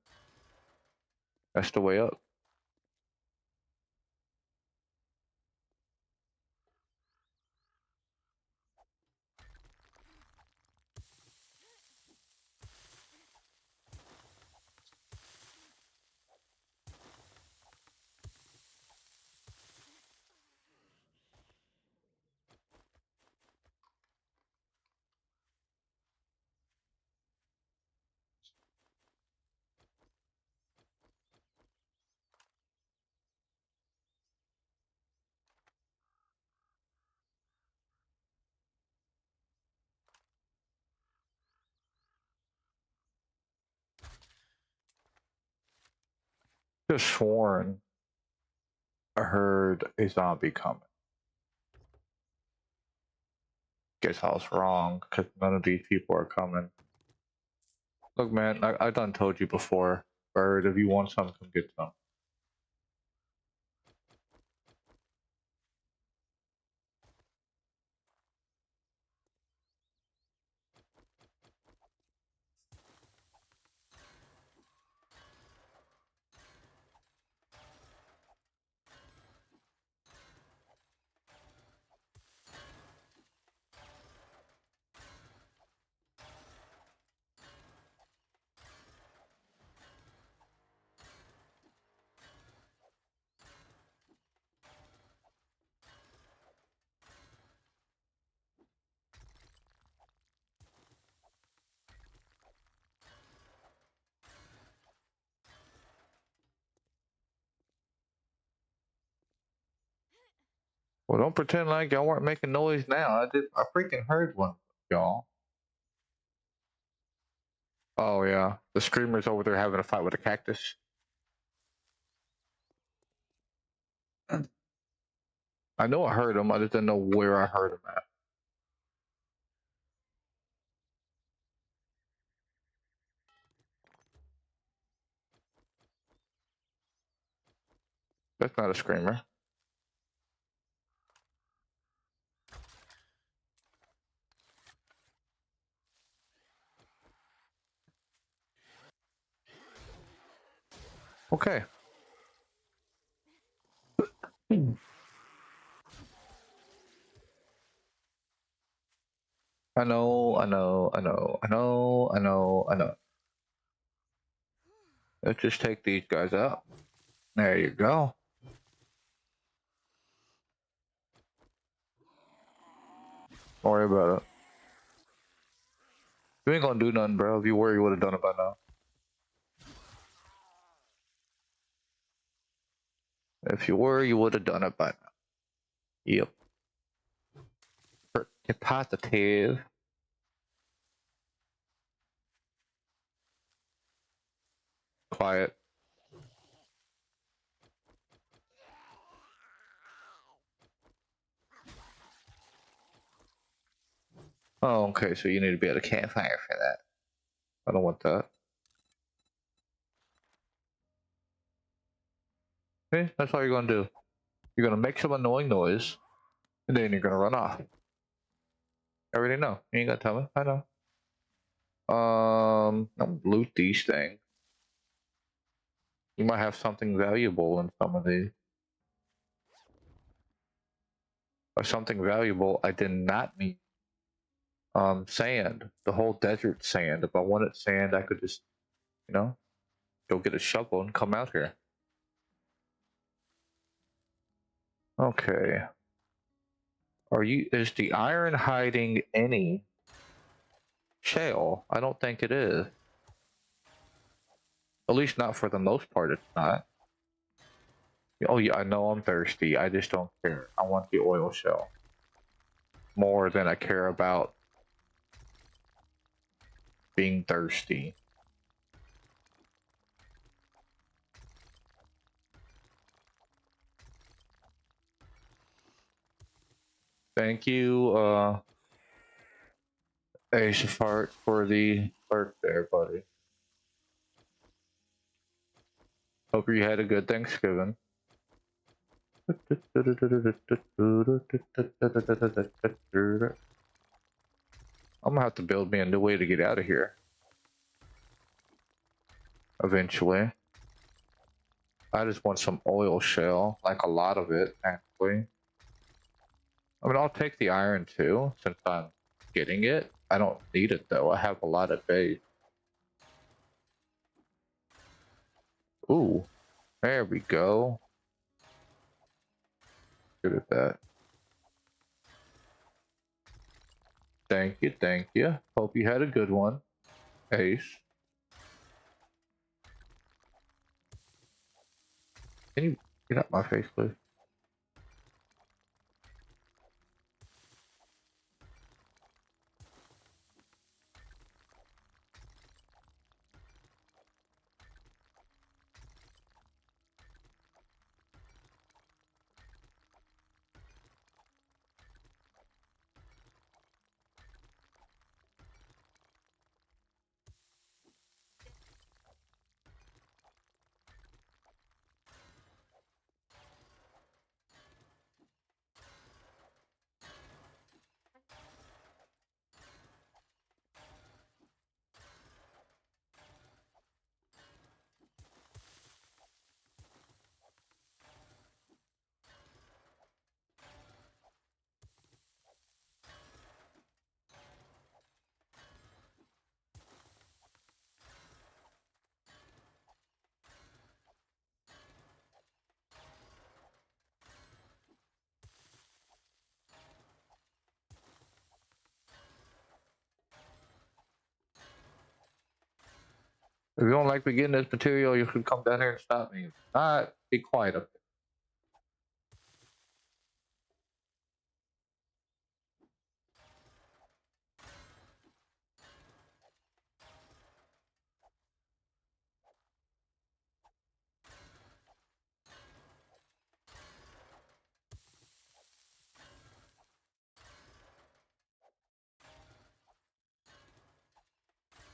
That's the way up. Just sworn I heard a zombie coming. Guess I was wrong, because none of these people are coming. Look, man, I done told you before, Bird, if you want some, come get some. Well, don't pretend like y'all weren't making noise now. I freaking heard one, y'all. Oh yeah, the screamer's over there having a fight with a cactus. I know I heard him, I just didn't know where I heard him at. That's not a screamer. Okay. I know. Let's just take these guys out. There you go. Don't worry about it. You ain't gonna do nothing, bro. If you were, you would have done it by now. If you were, you would have done it by now. Yep. You're positive. Quiet. Oh, okay, so you need to be at a campfire for that. I don't want that. Okay, that's all you're gonna do. You're gonna make some annoying noise, and then you're gonna run off. I already know. You ain't gotta tell me. I know. I'm loot these things. You might have something valuable in some of these. By something valuable, I did not mean sand. The whole desert sand. If I wanted sand, I could just, you know, go get a shovel and come out here. Okay. Is the iron hiding any shale? I don't think it is. At least not for the most part, it's not. Oh yeah, I know I'm thirsty. I just don't care. I want the oil shell. More than I care about being thirsty. Thank you, Aishafart, for the alert there, buddy. Hope you had a good Thanksgiving. I'm gonna have to build me a new way to get out of here. Eventually. I just want some oil shell, like a lot of it, actually. I mean, I'll take the iron too, since I'm getting it. I don't need it though, I have a lot of base. Ooh, there we go. Good at that. Thank you, thank you. Hope you had a good one, Ace. Can you get out my face, please? If you don't like me getting this material, you should come down here and stop me. If not, be quiet up there.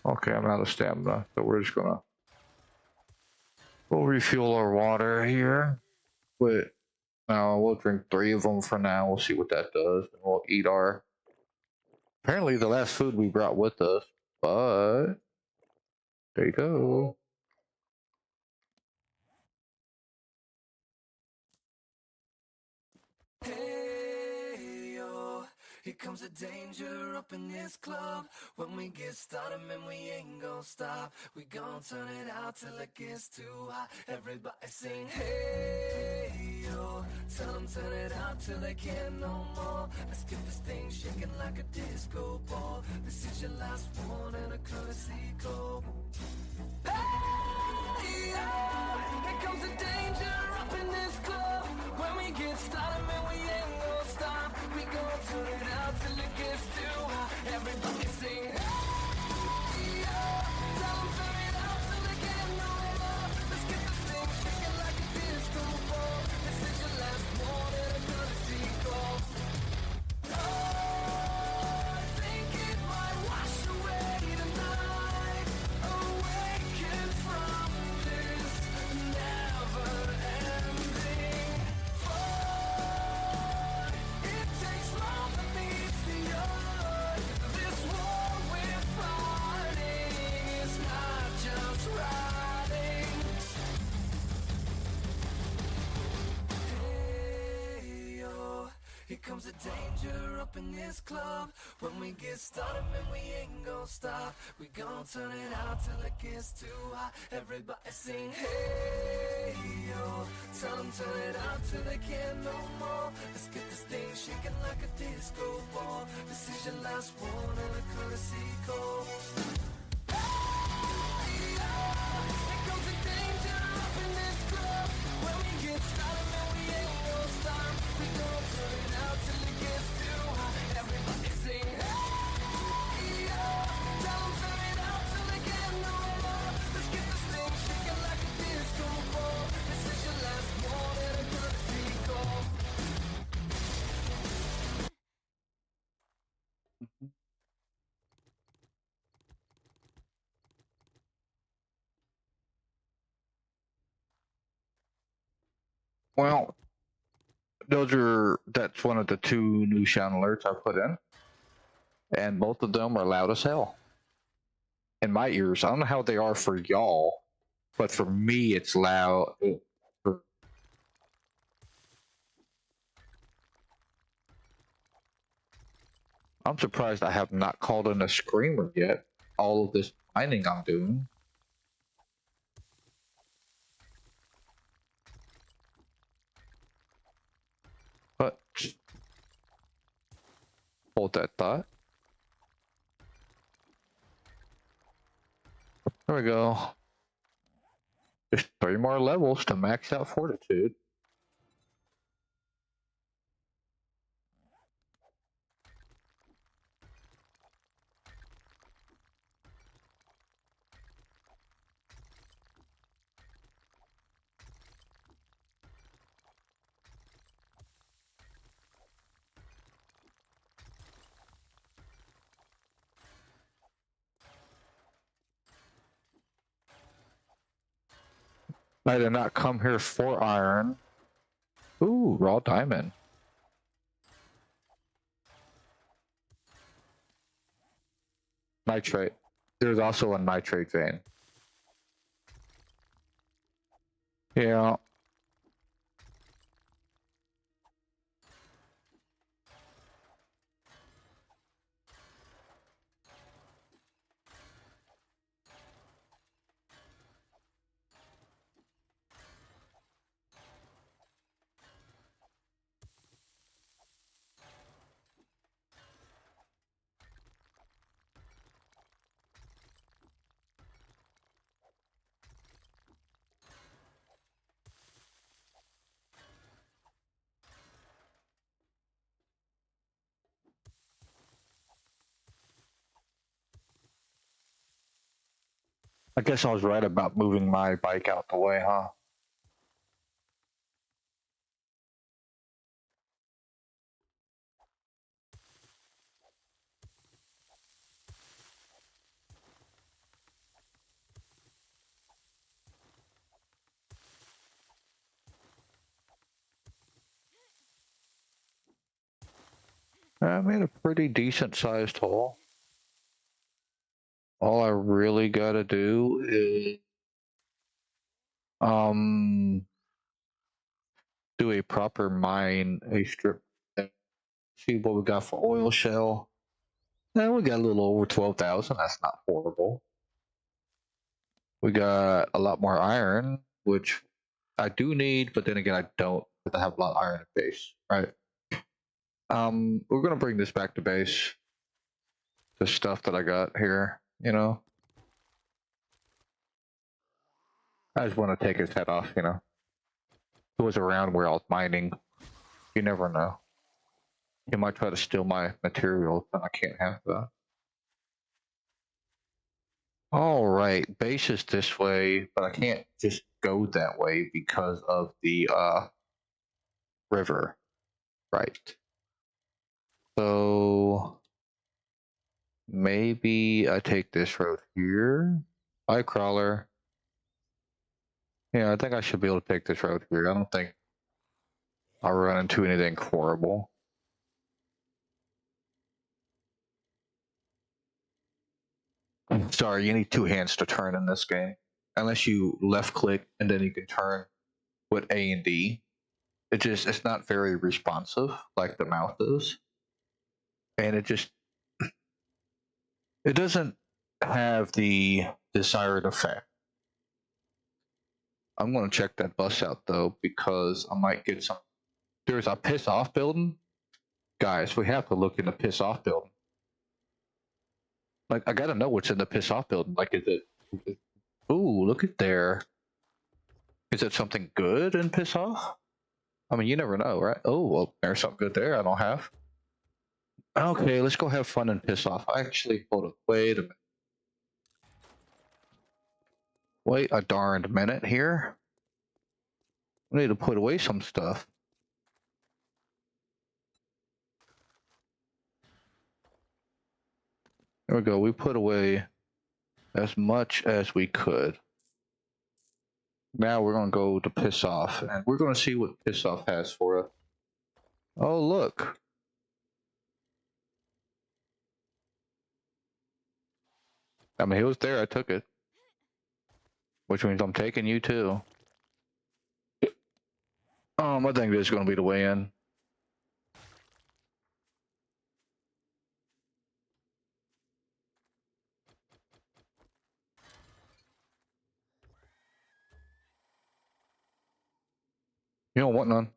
Okay, I'm out of stamina, so we're just gonna... We'll refuel our water here. But now we'll drink 3 of them for now. We'll see what that does. And we'll eat our... Apparently the last food we brought with us, but... There you go. Hey, yo, here comes the danger up in this club. When we get started, man, we ain't gon' stop. We gon' turn it out till it gets too hot. Everybody sing, hey, yo. Tell them turn it out till they can't no more. Let's get this thing shaking like a disco ball. This is your last one and a courtesy call. Hey, yo, here comes the danger up in this club. When we get started, man, we ain't gon' stop. We gon' turn it out till it gets too hot. Everybody sing, hey, yo. Tell them turn it out till they can't no more. Let's get this thing shaking like a disco ball. This is your last one and a courtesy call. Oh, I think it might wash away tonight. Awaken from this never Here comes the danger up in this club. When we get started, man, we ain't gon' stop. We gon' turn it out till it gets too hot. Everybody sing, hey, yo. Tell them turn it out till they can't no more. Let's get this thing shaking like a disco ball. This is your last one and a courtesy call. Hey, yo. Here comes the danger up in this club. When we get started, man, we ain't gon' stop. We gon' turn it out till it gets too hot. Everybody sing, hey, yo. Tell them turn it out till they can't no more. Let's get this thing shaking like a disco ball. This is your last one and a courtesy call. Well, that's one of the 2 new sound alerts I put in. And both of them are loud as hell. In my ears. I don't know how they are for y'all, but for me it's loud. I'm surprised I have not called in a screamer yet. All of this mining I'm doing. But hold that thought. There we go. Just 3 more levels to max out fortitude. I did not come here for iron. Ooh, raw diamond. Nitrate. There's also a nitrate vein. Yeah. I guess I was right about moving my bike out the way, huh? I made a pretty decent sized hole. All I really gotta do is do a proper mine, a strip, see what we got for oil shell. And we got a little over 12,000. That's not horrible. We got a lot more iron, which I do need, but then again, I don't, because I have a lot of iron at base, right? We're gonna bring this back to base. The stuff that I got here, you know. I just want to take his head off, you know. If it was around where I was mining, you never know. He might try to steal my material, and I can't have that. Alright, base is this way, but I can't just go that way because of the river. Right. So maybe I take this road here. Hi, crawler. Yeah, I think I should be able to take this road here. I don't think I'll run into anything horrible. Sorry, you need 2 hands to turn in this game. Unless you left click and then you can turn with A and D. it's not very responsive like the mouth is, and it doesn't have the desired effect. I'm gonna check that bus out though because I might get some. There's a piss off building, guys. We have to look in the piss off building. Like I gotta know what's in the piss off building. Like is it ooh, look at there. Is it something good in piss off? I mean, you never know, right? Oh, well, there's something good there I don't have. Okay, let's go have fun and piss off. Actually, hold up. Wait a minute. Wait a darned minute here. I need to put away some stuff. There we go. We put away as much as we could. Now we're going to go to piss off, and we're going to see what piss off has for us. Oh, look. I mean, he was there. I took it. Which means I'm taking you too. I think this is going to be the way in. You don't want none.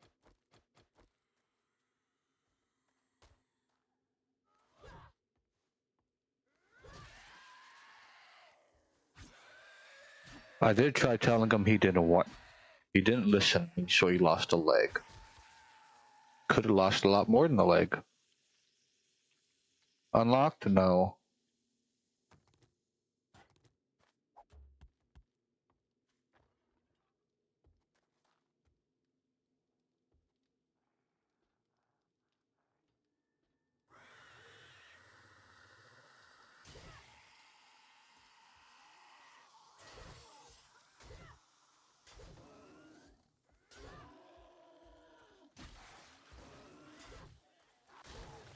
I did try telling him he didn't want. He didn't listen, so he lost a leg. Could have lost a lot more than a leg. Unlocked? No.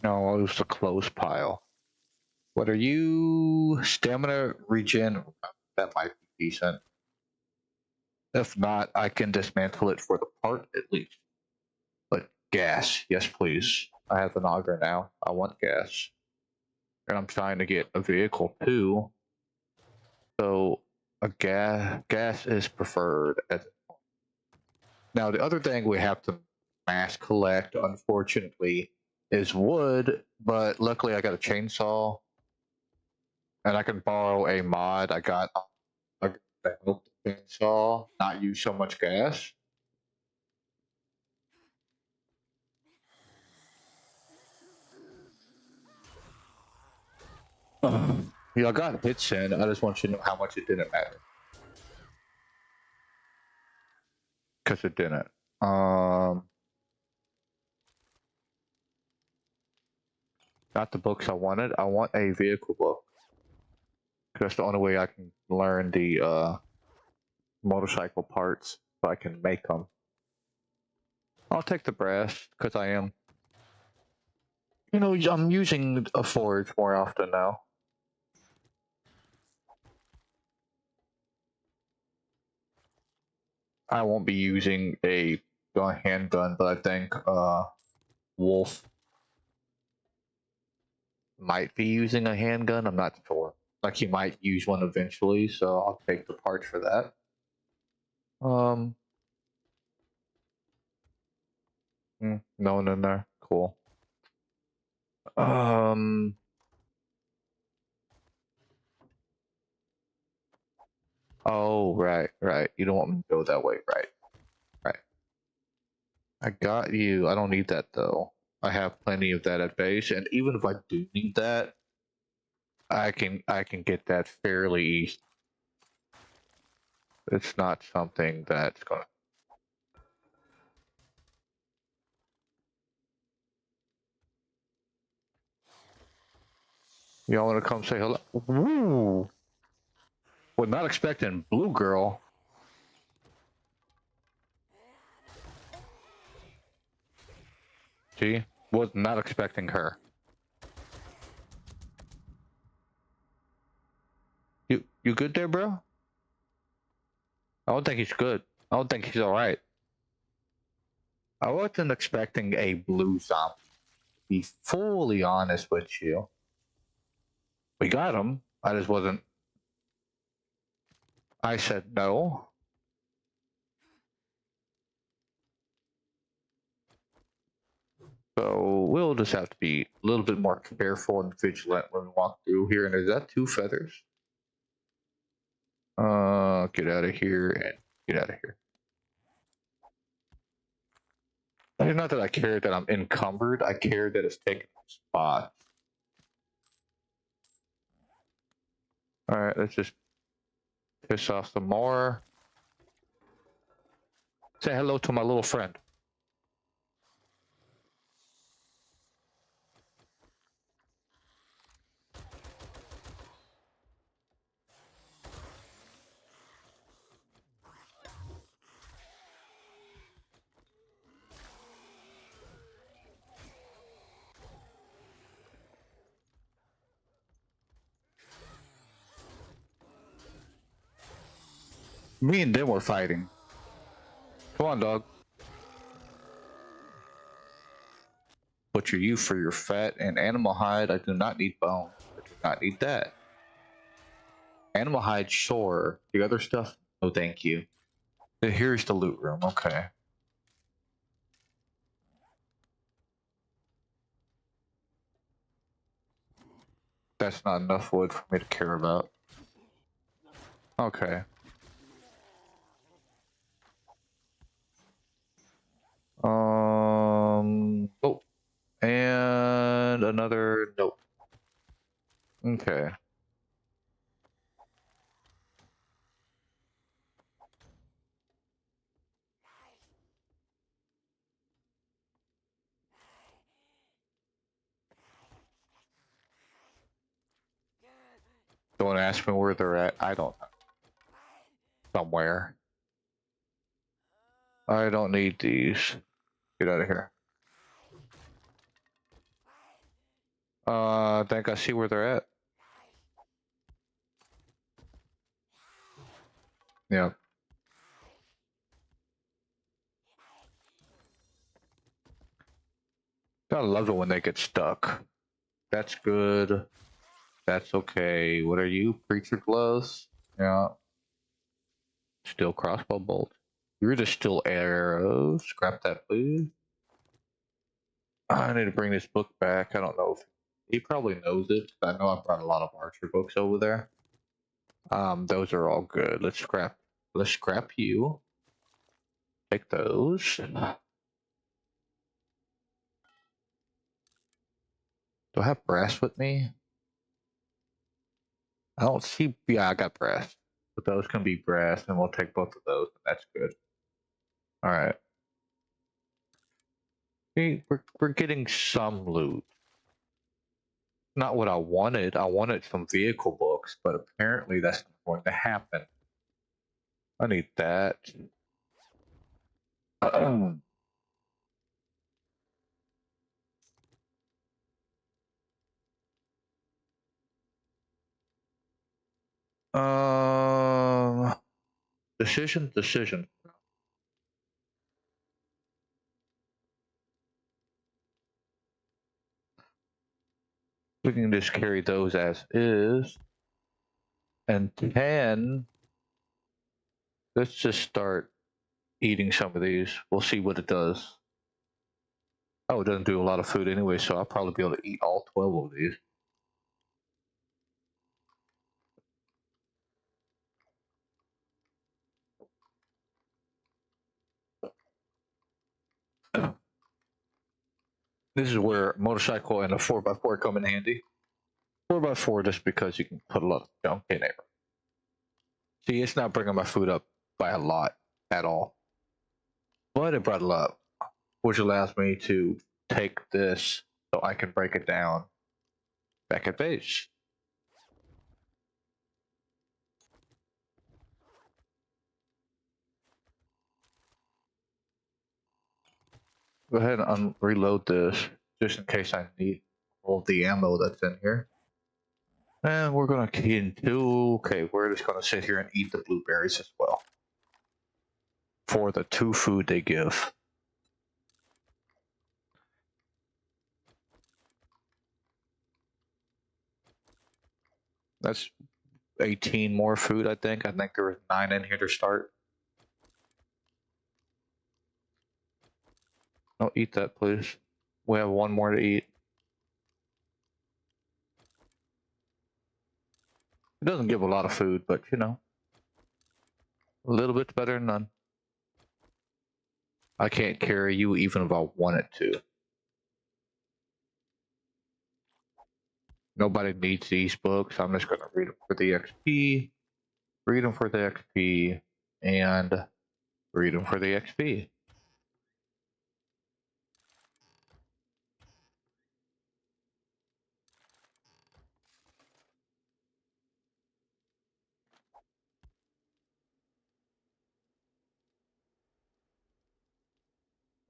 No, it was the clothes pile. What are you? Stamina regen? That might be decent. If not, I can dismantle it for the part at least. But gas, yes please. I have an auger now. I want gas. And I'm trying to get a vehicle too. So a gas is preferred. Now the other thing we have to mass collect, unfortunately, is wood, but luckily I got a chainsaw. And I can borrow a mod. I got a chainsaw, not use so much gas. Yeah, I got hits in. I just want you to know how much it didn't matter. Because it didn't. Not the books I wanted. I want a vehicle book. That's the only way I can learn the motorcycle parts so I can make them. I'll take the brass because I am. You know, I'm using a forge more often now. I won't be using a handgun, but I think Wolf might be using a handgun. I'm not sure. Like he might use one eventually, so I'll take the parts for that. No one in there. Cool. Oh, right. You don't want me to go that way, right? I got you. I don't need that though. I have plenty of that at base, and even if I do need that, I can get that fairly easy. It's not something that's gonna. Y'all wanna come say hello? Woo! Was not expecting Blue Girl. See? Was not expecting her. You good there, bro? I don't think he's good. I don't think he's alright. I wasn't expecting a blue zombie. To be fully honest with you, we got him. I just wasn't. I said no. So we'll just have to be a little bit more careful and vigilant when we walk through here. And is that 2 feathers? Get out of here and get out of here. It's not that I care that I'm encumbered. I care that it's taking spot. All right, let's just piss off some more. Say hello to my little friend. Me and them were fighting. Come on, dog. Butcher you for your fat and animal hide. I do not need bone. I do not need that. Animal hide, sure. The other stuff, no thank you. Here's the loot room, okay. That's not enough wood for me to care about. Okay. Oh. And another note. Okay. Don't ask me where they're at. I don't know. Somewhere. I don't need these. Get out of here. I think I see where they're at. Yep. Gotta love it when they get stuck. That's good. That's okay. What are you? Preacher gloves? Yeah. Still crossbow bolt. You're just still arrows. Scrap that, please. I need to bring this book back. I don't know if he probably knows it. I know I brought a lot of Archer books over there. Those are all good. Let's scrap you. Take those. Do I have brass with me? I don't see. Yeah, I got brass. But those can be brass, and we'll take both of those. That's good. All right. We're getting some loot. Not what I wanted. I wanted some vehicle books, but apparently that's not going to happen. I need that. Decision. We can just carry those as is. And 10. Let's just start eating some of these. We'll see what it does. Oh, it doesn't do a lot of food anyway, so I'll probably be able to eat all 12 of these. This is where motorcycle and a 4x4 come in handy. 4x4 just because you can put a lot of junk in it. See, it's not bringing my food up by a lot at all. But it brought it up, which allows me to take this so I can break it down back at base. Go ahead and reload this just in case I need all the ammo that's in here. And we're gonna key into, okay, we're just gonna sit here and eat the blueberries as well. For the 2 food they give. That's 18 more food, I think. I think there was 9 in here to start. No, eat that, please. We have 1 more to eat. It doesn't give a lot of food, but you know, a little bit better than none. I can't carry you even if I wanted to. Nobody needs these books. I'm just going to read them for the XP, read them for the XP, and read them for the XP.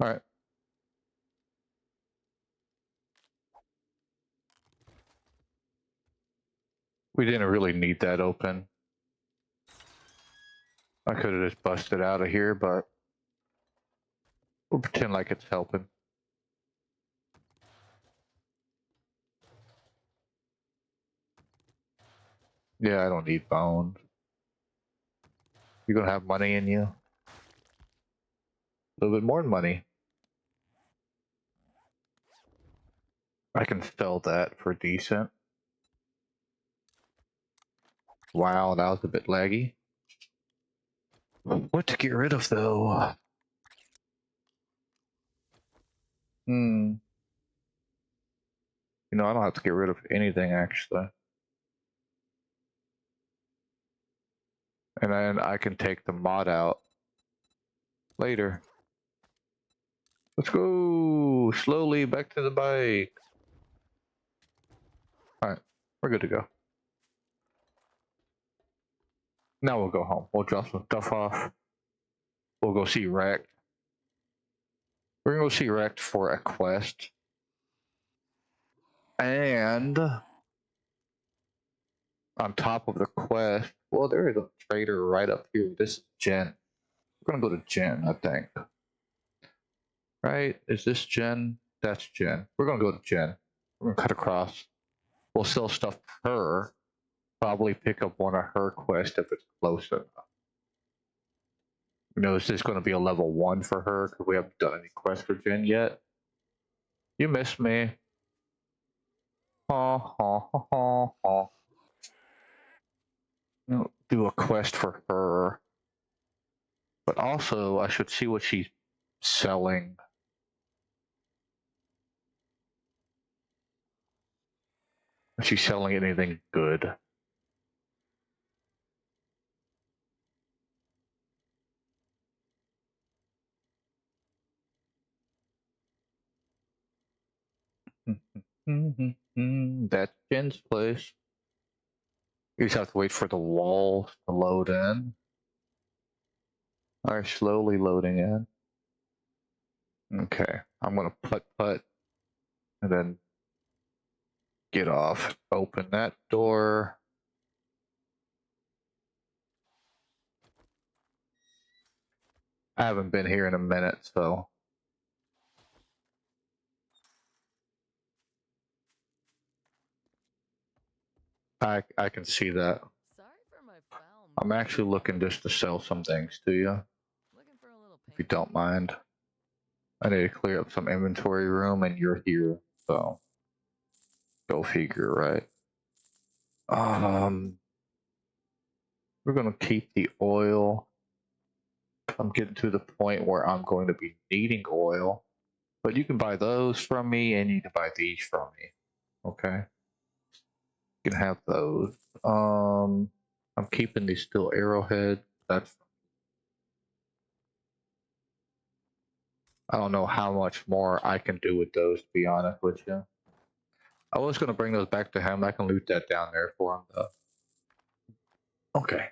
All right. We didn't really need that open. I could have just busted out of here, but we'll pretend like it's helping. Yeah, I don't need bones. You're gonna have money in you. A little bit more money. I can sell that for decent. Wow, that was a bit laggy. What to get rid of though? You know, I don't have to get rid of anything actually. And then I can take the mod out later. Let's go slowly back to the bike. Alright, we're good to go. Now we'll go home. We'll drop some stuff off. We'll go see Rekt. We're gonna go see Rekt for a quest. And on top of the quest, well, there is a trader right up here. This is Jen. We're gonna go to Jen, I think. Right? Is this Jen? That's Jen. We're gonna go to Jen. We're gonna cut across. We'll sell stuff to her. Probably pick up one of her quests if it's close enough. You know, is this going to be a level 1 for her? Because we haven't done any quests for Jen yet. You miss me. Do a quest for her. But also, I should see what she's selling. Is she selling anything good? That's Jen's place. You just have to wait for the walls to load in. Alright, slowly loading in. Okay, I'm gonna putt and then get off. Open that door. I haven't been here in a minute, so I can see that. I'm actually looking just to sell some things to you, if you don't mind. I need to clear up some inventory room, and you're here, so go figure, right? We're gonna keep the oil. I'm getting to the point where I'm going to be needing oil, but you can buy those from me, and you can buy these from me. Okay, you can have those. I'm keeping these steel arrowheads. That's. I don't know how much more I can do with those, to be honest with you. I was going to bring those back to him. I can loot that down there for him, though. Okay.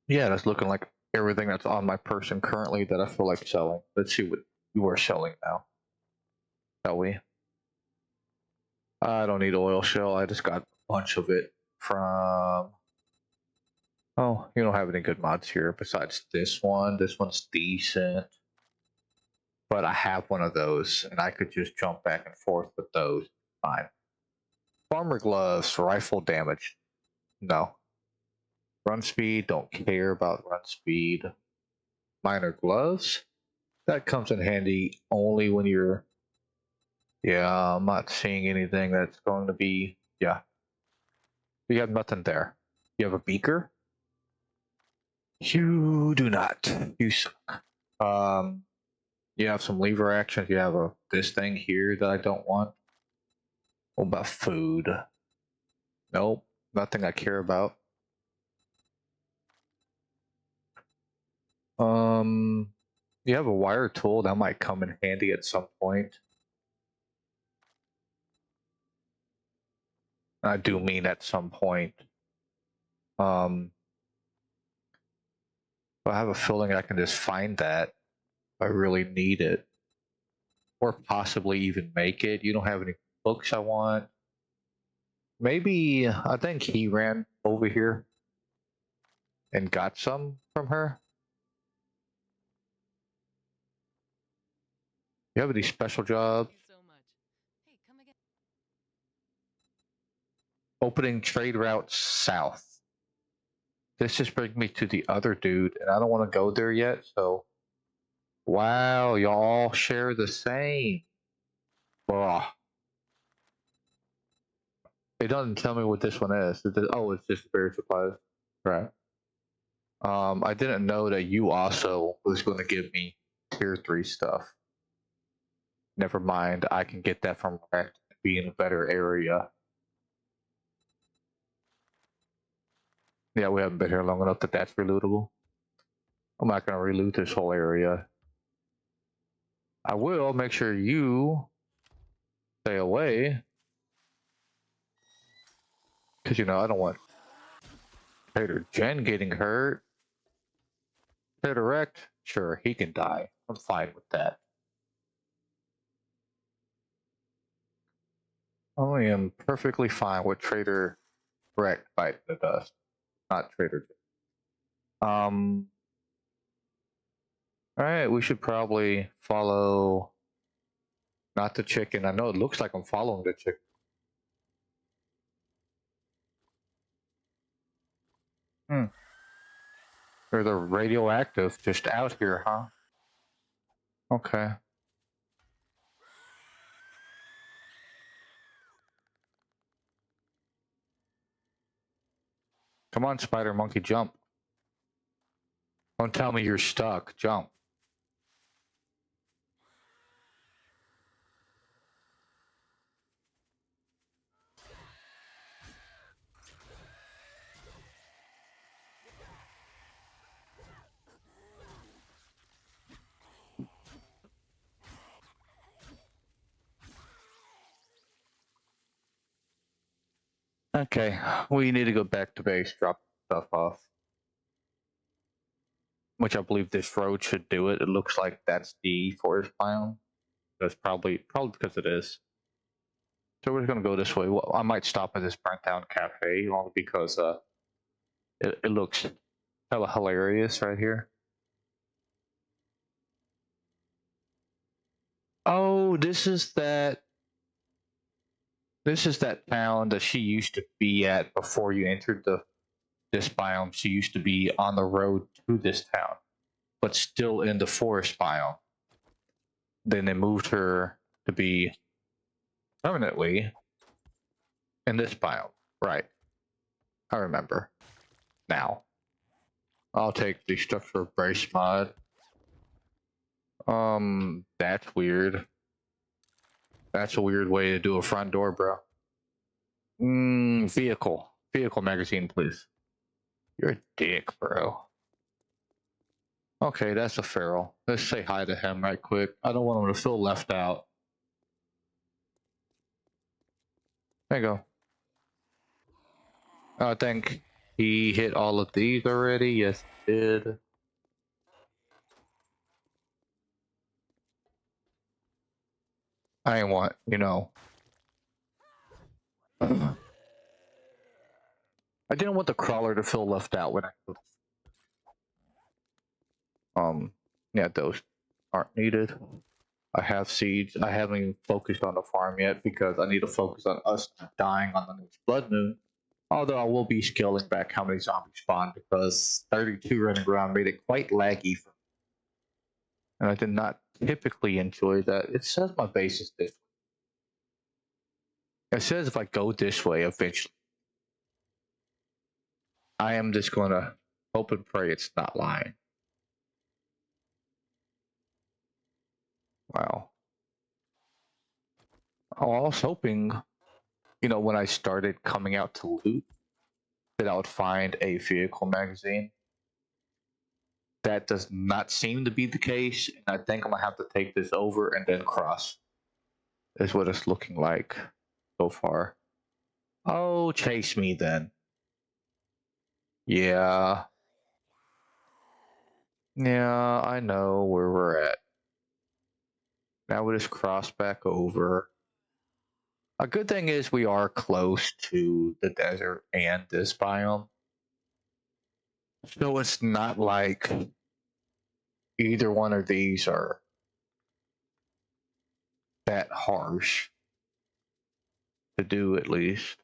Yeah, that's looking like everything that's on my person currently that I feel like selling. Let's see what you are selling now. Shall we? I don't need oil shell. I just got a bunch of it from... Oh, you don't have any good mods here besides this one. This one's decent. But I have one of those, and I could just jump back and forth with those. Fine. Farmer gloves, rifle damage. No. Run speed, don't care about run speed. Minor gloves, that comes in handy only when you're. Yeah, I'm not seeing anything that's going to be. Yeah. You have nothing there. You have a beaker? You do not. You suck. You have some lever actions. You have this thing here that I don't want. What about food? Nope, nothing I care about. You have a wire tool that might come in handy at some point. I do mean at some point. I have a feeling I can just find that if I really need it. Or possibly even make it. You don't have any books I want. Maybe, I think he ran over here and got some from her. You have any special jobs? Thank you so much. Hey, come again. Opening trade routes south. This just brings me to the other dude, and I don't want to go there yet, so. Wow, y'all share the same. Ugh. It doesn't tell me what this one is. Oh, it's just spirit supplies. Right. I didn't know that you also was going to give me tier 3 stuff. Never mind, I can get that from Rect and be in a better area. Yeah, we haven't been here long enough that that's relootable. I'm not going to reloot this whole area. I will make sure you stay away. Because, you know, I don't want Trader Jen getting hurt. Trader Rect, sure, he can die. I'm fine with that. I am perfectly fine with Trader Rect biting the dust, not Trader Jen. Alright, we should probably follow, not the chicken. I know it looks like I'm following the chicken. Or the radioactive just out here, huh? Okay. Come on, spider monkey, jump. Don't tell me you're stuck. Jump. Okay, we need to go back to base, drop stuff off. Which I believe this road should do it. It looks like that's the forest biome. That's probably because it is. So we're just gonna go this way. Well, I might stop at this burnt down cafe only because it looks hella hilarious right here. Oh, this is that town that she used to be at before you entered this biome. She used to be on the road to this town, but still in the forest biome. Then they moved her to be permanently in this biome. Right. I remember. Now. I'll take the structure brace mod. That's weird. That's a weird way to do a front door, bro. Vehicle. Vehicle magazine, please. You're a dick, bro. Okay, that's a feral. Let's say hi to him right quick. I don't want him to feel left out. There you go. I think he hit all of these already. Yes, he did. I didn't want, you know. I didn't want the crawler to feel left out when I yeah, those aren't needed. I have seeds. I haven't even focused on the farm yet because I need to focus on us dying on the next blood moon. Although I will be scaling back how many zombies spawn because 32 running around made it quite laggy for me. And I did not typically enjoy that. It says my base is this way. It says if I go this way eventually. I am just gonna hope and pray it's not lying. Wow. Oh, I was hoping, when I started coming out to loot, that I would find a vehicle magazine. That does not seem to be the case, and I think I'm gonna have to take this over and then cross. Is what it's looking like so far. Oh, chase me then. Yeah. Yeah, I know where we're at. Now we just cross back over. A good thing is we are close to the desert and this biome. So it's not like either one of these are that harsh to do, at least.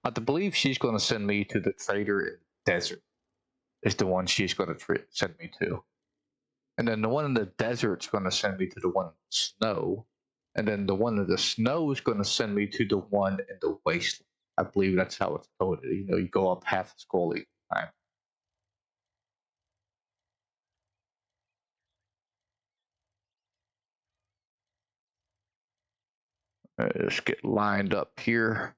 I believe she's going to send me to the trader in the desert. Is the one she's going to send me to. And then the one in the desert's going to send me to the one in the snow. And then the one in the snow is going to send me to the one in the wasteland. I believe that's how it's coded. You go up half the scroll each time. Just get lined up here.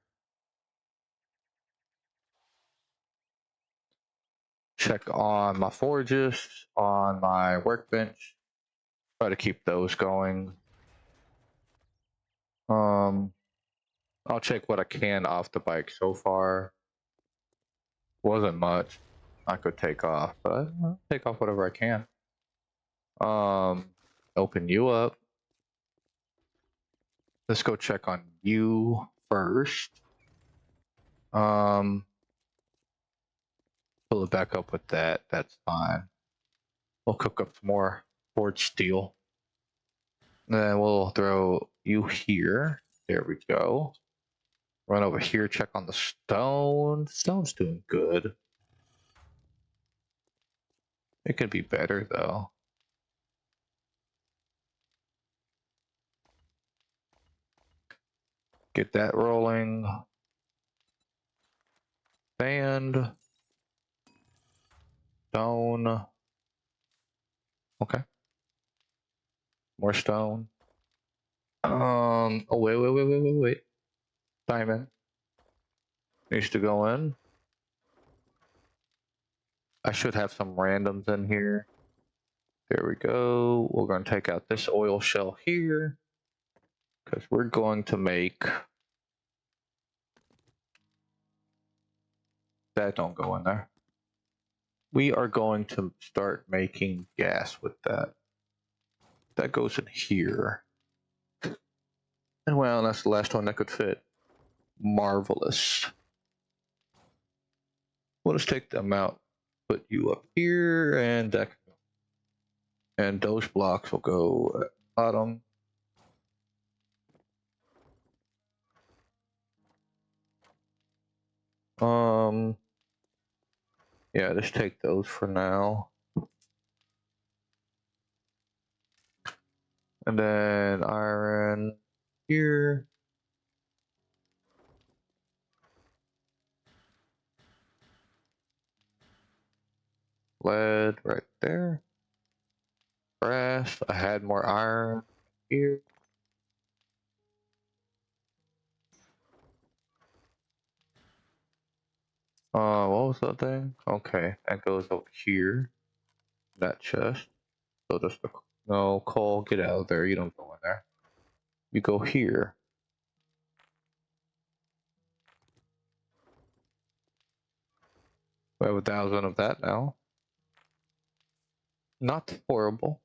Check on my forges, on my workbench. Try to keep those going. I'll check what I can off the bike so far. Wasn't much I could take off, but I'll take off whatever I can. Open you up. Let's go check on you first. Pull it back up with that. That's fine. We'll cook up some more forged steel. Then we'll throw you here. There we go. Run over here, check on the stone. Stone's doing good. It could be better though. Get that rolling. Sand. Stone. Okay. More stone. Oh wait. Diamond. Needs to go in. I should have some randoms in here. There we go. We're going to take out this oil shell here. Because we're going to make... That don't go in there. We are going to start making gas with that. That goes in here. And well, that's the last one that could fit. Marvelous. We'll just take them out. Put you up here, and that can go. And those blocks will go at the bottom. Yeah, just take those for now. And then iron here. Lead right there. Brass. I had more iron here. What was that thing? Okay, that goes over here. That chest. So just no, Cole, get out of there. You don't go in there. You go here. We have 1,000 of that now. Not horrible.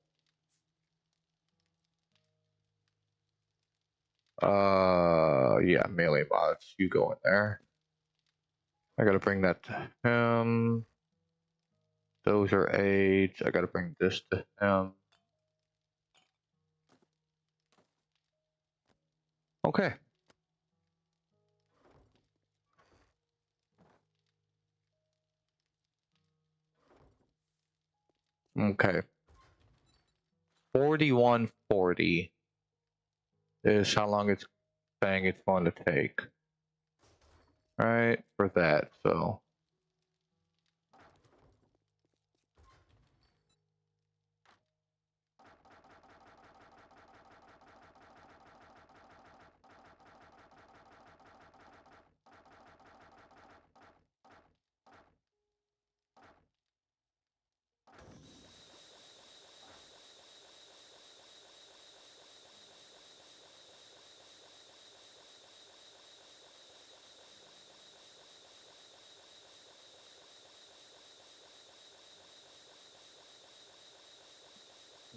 Yeah, melee mods. You go in there. I gotta bring that to him. Those are aids. I gotta bring this to him. Okay. Okay. 4140 is how long it's saying it's going to take. Right, for that, so.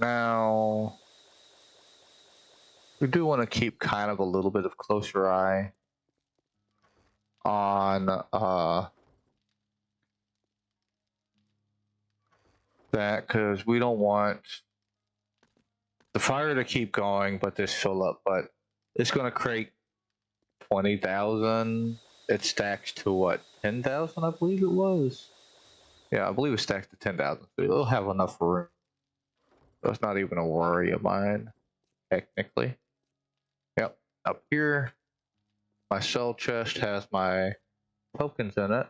Now, we do want to keep kind of a little bit of closer eye on that, because we don't want the fire to keep going, but this fill up. But it's going to create 20,000. It stacks to what, 10,000? I believe it was. Yeah, I believe it stacks to 10,000. So it'll have enough room. That's not even a worry of mine, technically. Yep, up here, my cell chest has my tokens in it.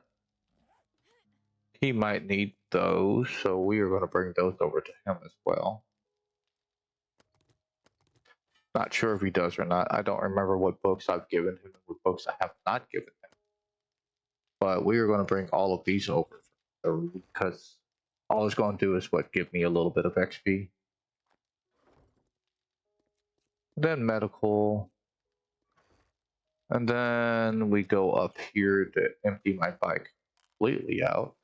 He might need those, so we are going to bring those over to him as well. Not sure if he does or not. I don't remember what books I've given him and what books I have not given him. But we are going to bring all of these over because all it's going to do is what, give me a little bit of XP. Then medical. And then we go up here to empty my bike completely out.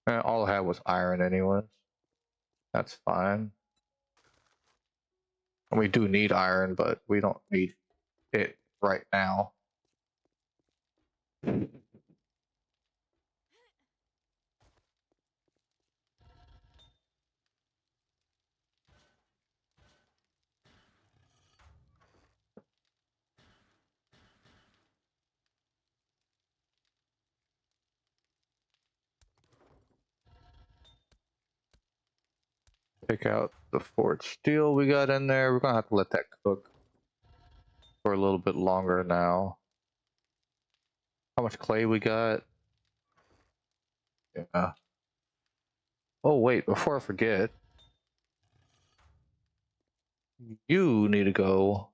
And all I had was iron anyways. That's fine. And we do need iron, but we don't need it right now. Take out the forged steel we got in there. We're gonna have to let that cook for a little bit longer now. How much clay we got? Yeah. Oh wait, before I forget, you need to go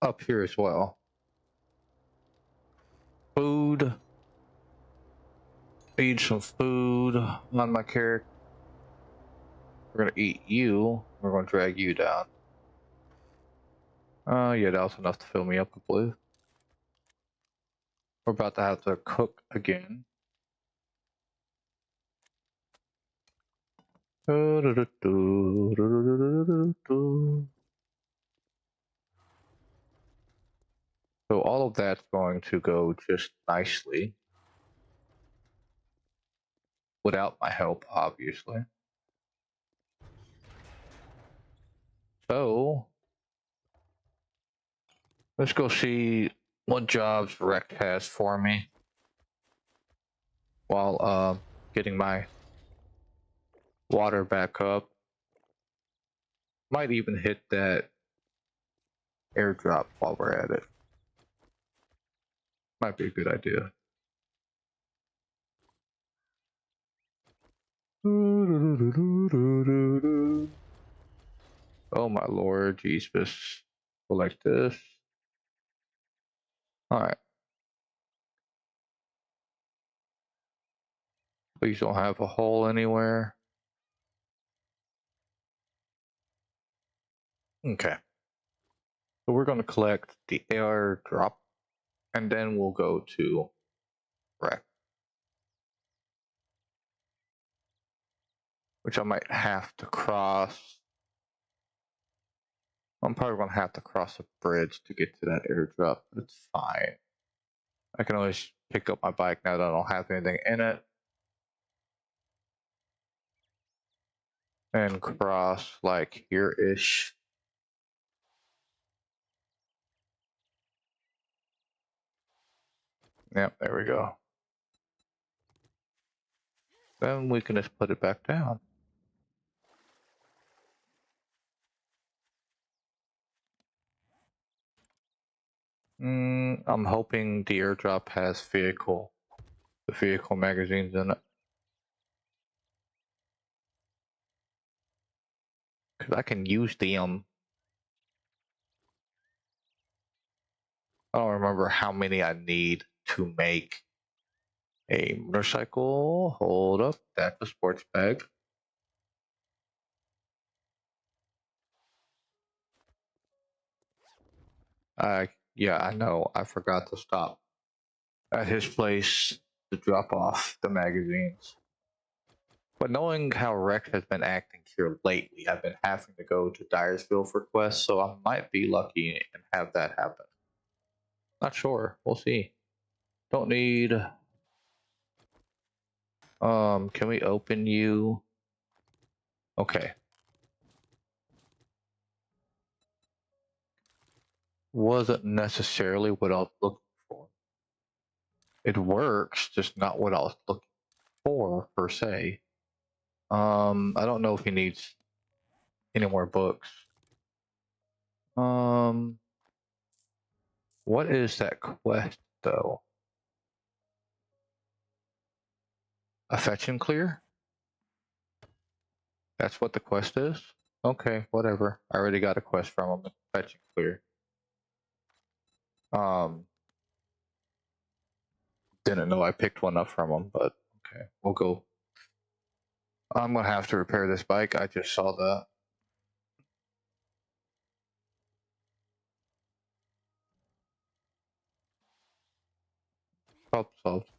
up here as well. Food. Feed some food on my character. We're gonna eat you. We're gonna drag you down. Yeah, that was enough to fill me up, I believe. We're about to have to cook again. So all of that's going to go just nicely. Without my help, obviously. So let's go see what jobs Rect has for me while getting my water back up. Might even hit that airdrop while we're at it. Might be a good idea. Oh my lord, Jesus. Go like this. Alright. Please don't have a hole anywhere. Okay. So we're going to collect the airdrop and then we'll go to Rect. Which I might have to cross. I'm probably going to have to cross a bridge to get to that airdrop, but it's fine. I can always pick up my bike now that I don't have anything in it. And cross like here-ish. Yep, there we go. Then we can just put it back down. I'm hoping the airdrop has the vehicle magazines in it. Because I can use them. I don't remember how many I need to make a motorcycle. Hold up, that's a sports bag. Yeah, I know. I forgot to stop at his place to drop off the magazines. But knowing how Rex has been acting here lately, I've been having to go to Dyersville for quests, so I might be lucky and have that happen. Not sure. We'll see. Don't need. Can we open you? Okay. Wasn't necessarily what I was looking for. It works, just not what I was looking for per se. I don't know if he needs any more books. What is that quest though? A fetch and clear? That's what the quest is? Okay, whatever. I already got a quest from him. Fetch and clear. Didn't know I picked one up from him, but okay, we'll go. I'm gonna have to repair this bike. I just saw that. Problem solved.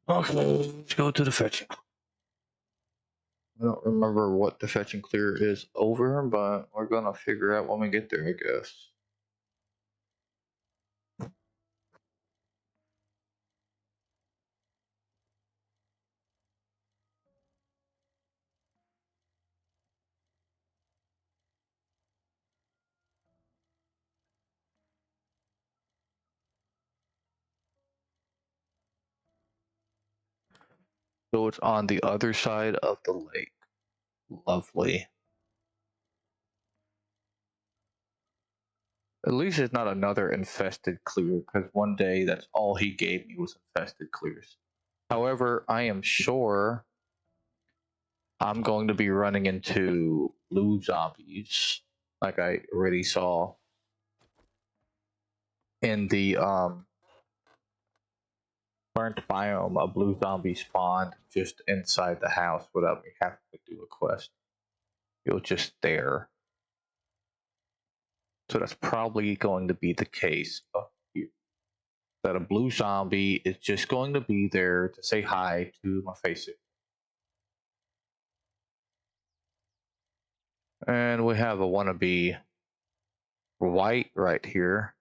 Okay, let's go to the fetching. I don't remember what the fetch and clear is over, but we're gonna figure out when we get there, I guess. So it's on the other side of the lake. Lovely. At least it's not another infested clear, because one day that's all he gave me was infested clears. However, I am sure I'm going to be running into blue zombies, like I already saw in the burnt biome. A blue zombie spawned just inside the house without me having to do a quest. It was just there. So that's probably going to be the case here. That a blue zombie is just going to be there to say hi to my face. And we have a wannabe white right here.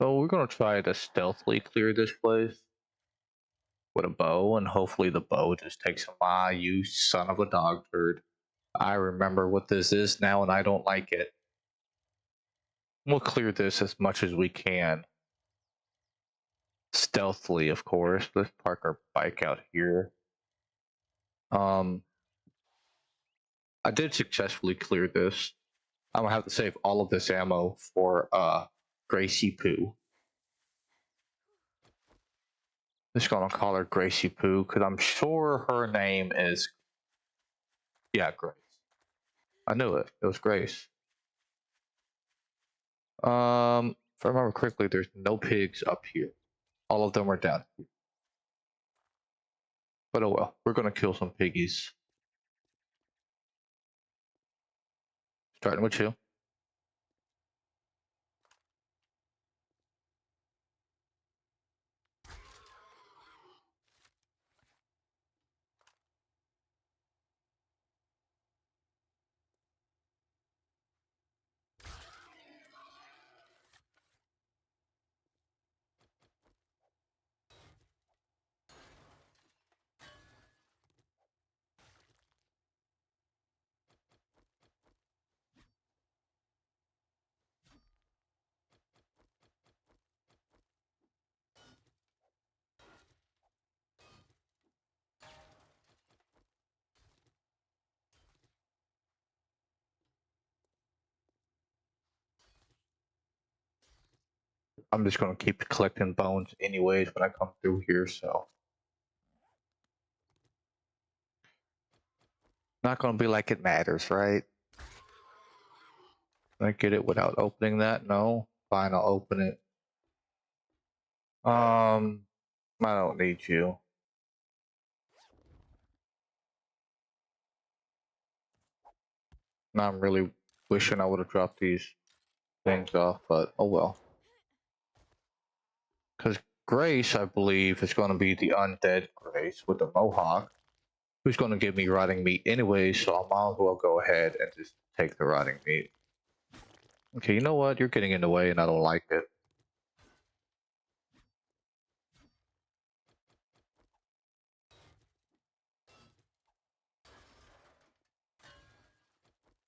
So we're going to try to stealthily clear this place with a bow, and hopefully the bow just takes him. Ah, you son of a dog turd. I remember what this is now and I don't like it. We'll clear this as much as we can. Stealthily, of course. Let's park our bike out here. I did successfully clear this. I'm gonna have to save all of this ammo for Gracie Poo. Just gonna call her Gracie Poo because I'm sure her name is, yeah, Grace. I knew it. It was Grace. If I remember correctly, there's no pigs up here. All of them are down here. But oh well, we're gonna kill some piggies. Starting with you. I'm just gonna keep collecting bones anyways when I come through here, so. Not gonna be like it matters, right? Can I get it without opening that? No? Fine, I'll open it. I don't need you. Now I'm really wishing I would have dropped these things off, but oh well. Because Grace, I believe, is going to be the undead Grace with the mohawk, who's going to give me rotting meat anyway, so I might as well go ahead and just take the rotting meat. Okay, you know what? You're getting in the way and I don't like it.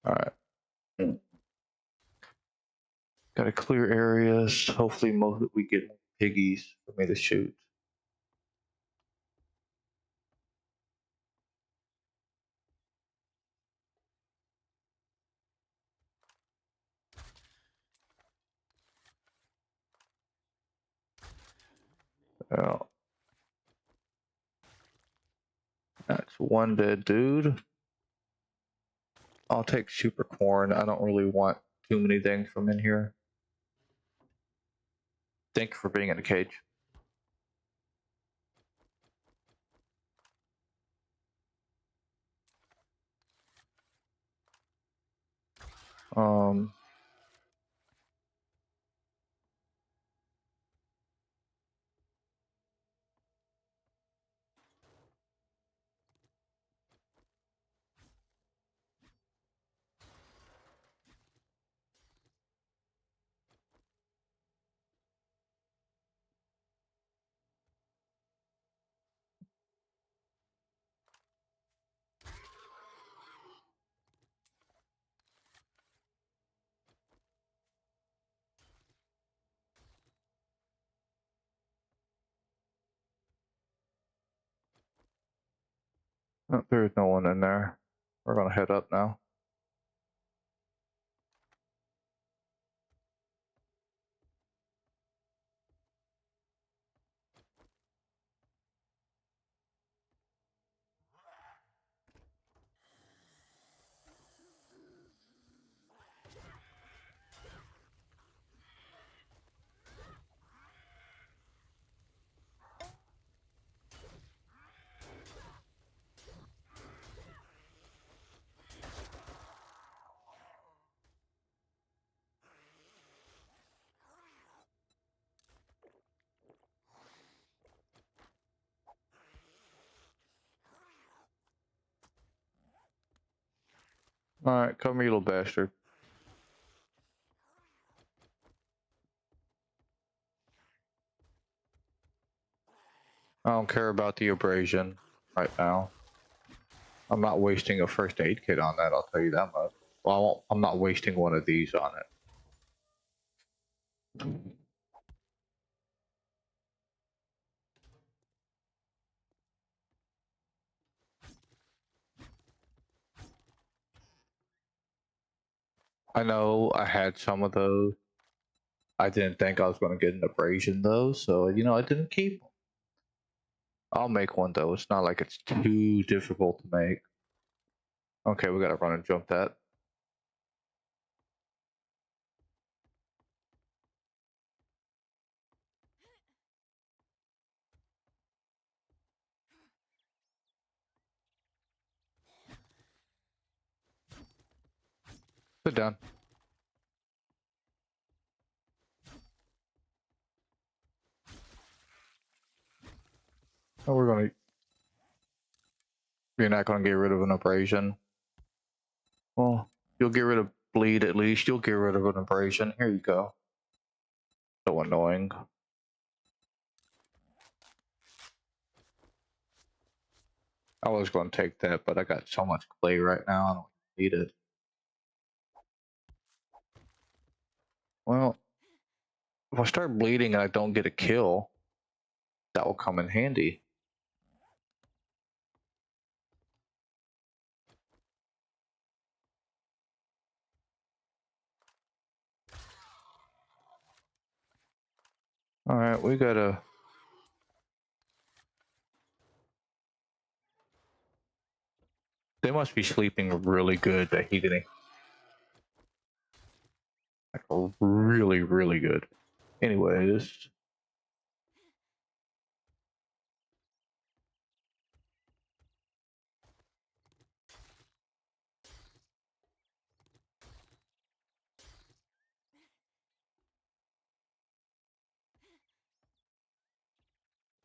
Alright. Gotta clear areas. Hopefully we get piggies for me to shoot. Yeah. That's one dead dude. I'll take super corn. I don't really want too many things from in here. Thank you for being in the cage. Um, there's no one in there. We're gonna head up now. Alright, come here, little bastard. I don't care about the abrasion right now. I'm not wasting a first aid kit on that, I'll tell you that much. Well, I'm not wasting one of these on it. I know I had some of those. I didn't think I was going to get an abrasion though, so you know, I didn't keep them. I'll make one though. It's not like it's too difficult to make. Okay, we gotta run and jump that. Sit down. Oh, you're not gonna get rid of an abrasion. Well, you'll get rid of bleed at least. You'll get rid of an abrasion. Here you go. So annoying. I was going to take that, but I got so much clay right now, I don't need it. Well, if I start bleeding and I don't get a kill, that will come in handy. Alright, we gotta... They must be sleeping really good that he didn't. Like, really, really good. Anyways.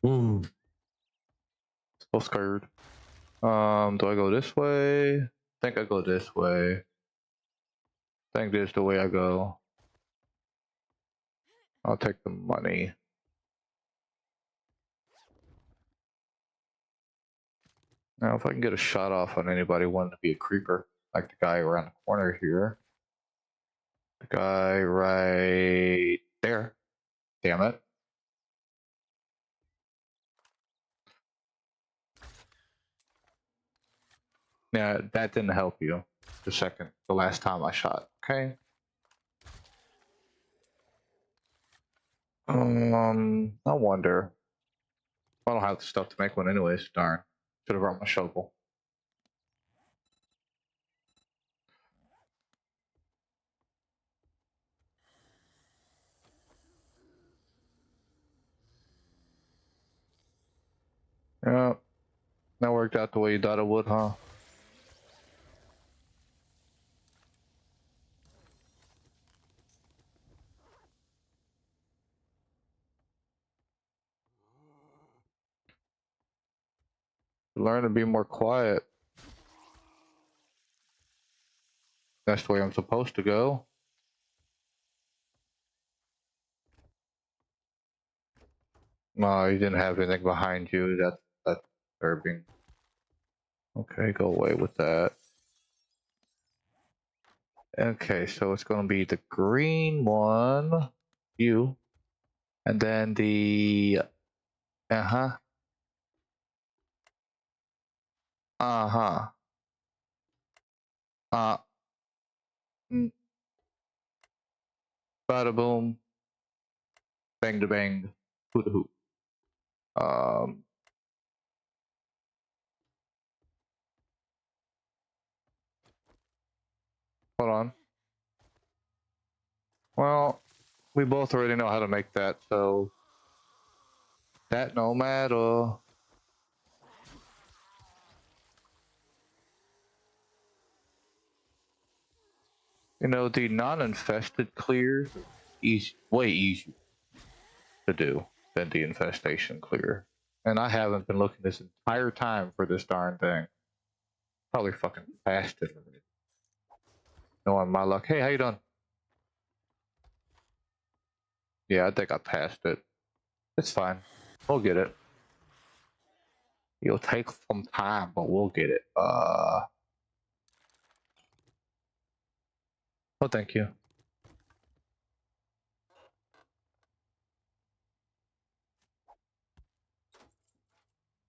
Ooh. So scared. Do I go this way? I think I go this way. I think this is the way I go. I'll take the money. Now, if I can get a shot off on anybody wanting to be a creeper, like the guy around the corner here. The guy right there. Damn it. Yeah, that didn't help you. The last time I shot. Okay. I wonder. I don't have the stuff to make one anyways. Darn. Should have brought my shovel. Yeah. That worked out the way you thought it would, huh? Learn to be more quiet. That's the way I'm supposed to go. No, you didn't have anything behind you. That's disturbing. Okay, go away with that. Okay, so it's gonna be the green one, you, and then the uh-huh. Uh-huh. Uh mm, bada boom, bang da bang, hoo da hoop. Um Hold on. Well, we both already know how to make that, so that no matter. You know, the non-infested clear is way easier to do than the infestation clear. And I haven't been looking this entire time for this darn thing. Probably fucking passed it already. Knowing my luck. Hey, how you doing? Yeah, I think I passed it. It's fine. We'll get it. It'll take some time, but we'll get it. Oh, thank you.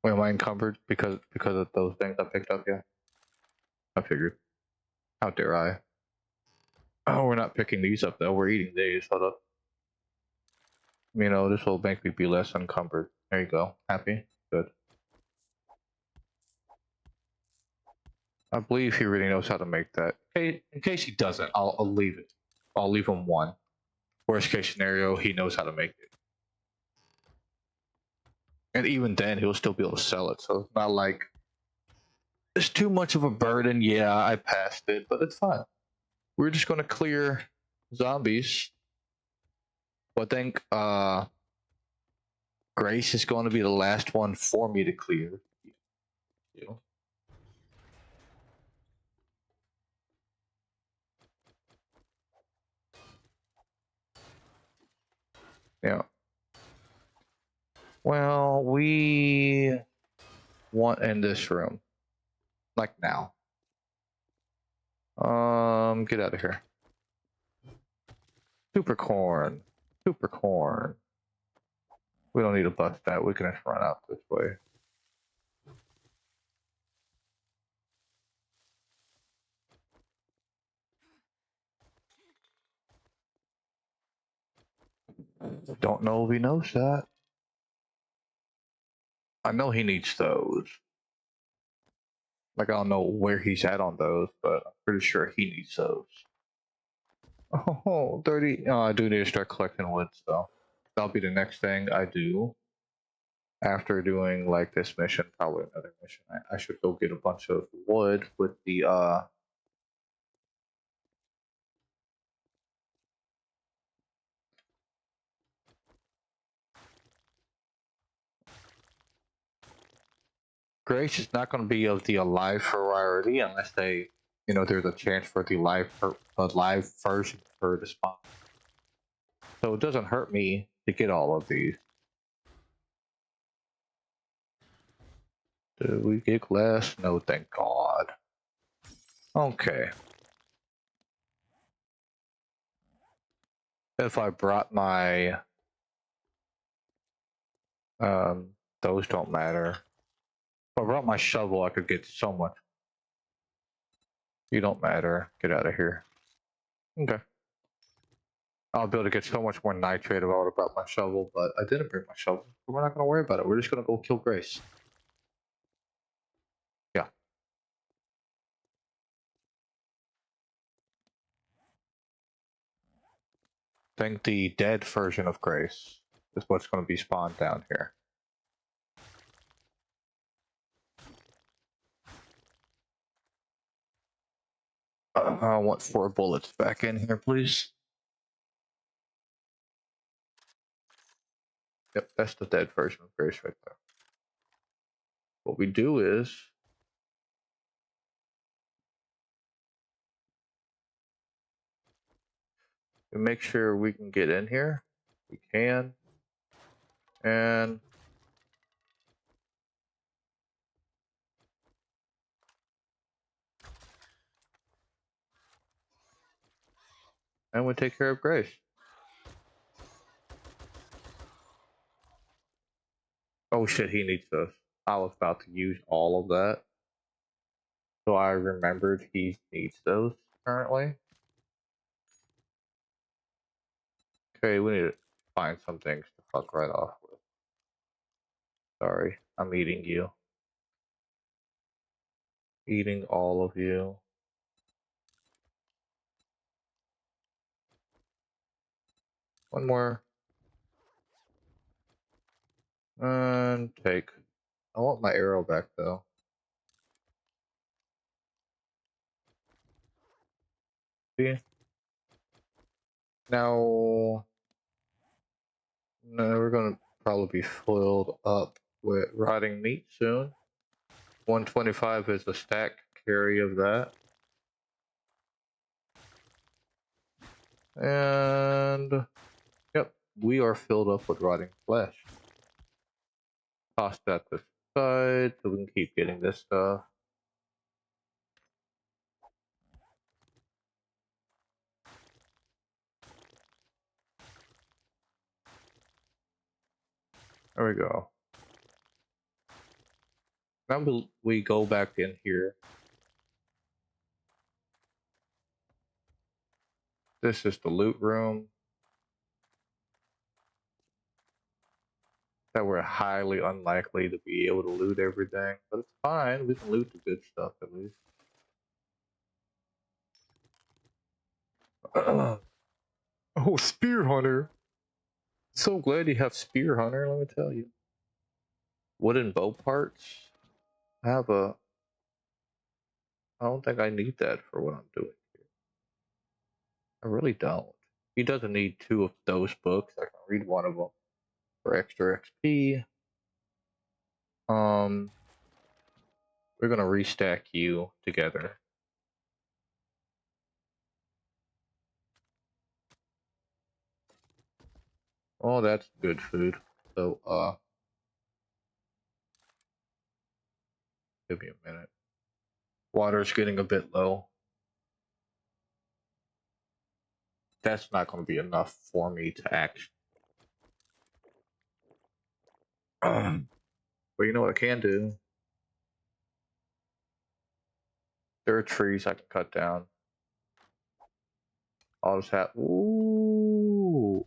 Wait, am I encumbered because of those things I picked up? Yeah, I figured. How dare I? Oh, we're not picking these up though. We're eating these. Hold up. You know, this will make me be less encumbered. There you go. Happy? Good. I believe he really knows how to make that. Hey, in case he doesn't, I'll leave it. I'll leave him one. Worst case scenario, he knows how to make it. And even then, he'll still be able to sell it. So it's not like it's too much of a burden. Yeah, I passed it, but it's fine. We're just gonna clear zombies. I think Grace is going to be the last one for me to clear. Yeah. Well, we want in this room. Like now. Get out of here. Super corn. Super corn. We don't need to bust that. We can just run out this way. Don't know if he knows that. I know he needs those. Like, I don't know where he's at on those, but I'm pretty sure he needs those. Oh, 30. Oh, I do need to start collecting wood, so that'll be the next thing I do. After doing, like, this mission, probably another mission, I should go get a bunch of wood with the, Grace is not going to be of the alive variety unless they, you know, there's a chance for the live version for the spawn. So it doesn't hurt me to get all of these. Did we get glass? No, thank God. Okay. If I brought my those don't matter. If I brought my shovel, I could get so much. You don't matter. Get out of here. Okay. I'll be able to get so much more nitrate if I would have brought my shovel, but I didn't bring my shovel. We're not gonna worry about it. We're just gonna go kill Grace. Yeah. I think the dead version of Grace is what's gonna be spawned down here. I want 4 bullets back in here, please. Yep, that's the dead version of Grace right there. What we do is we make sure we can get in here. We can. And we take care of Grace. Oh shit, he needs this. I was about to use all of that. So I remembered he needs those currently. Okay, we need to find some things to fuck right off with. Sorry, I'm eating you. Eating all of you. One more. And take. I want my arrow back though. See? Now, no, we're gonna probably be filled up with rotting meat soon. 125 is the stack carry of that. And yep, we are filled up with rotting flesh. Toss that to the side so we can keep getting this stuff. There we go. Now we go back in here. This is the loot room. That we're highly unlikely to be able to loot everything, but it's fine. We can loot the good stuff at least. Oh, Spear Hunter! So glad you have Spear Hunter, let me tell you. Wooden bow parts? I don't think I need that for what I'm doing here. I really don't. He doesn't need 2 of those books. I can read 1 of them for extra XP. We're gonna restack you together. Oh, that's good food. So, give me a minute. Water's getting a bit low. That's not going to be enough for me to actually. But you know what I can do? There are trees I can cut down. I'll just have. Ooh.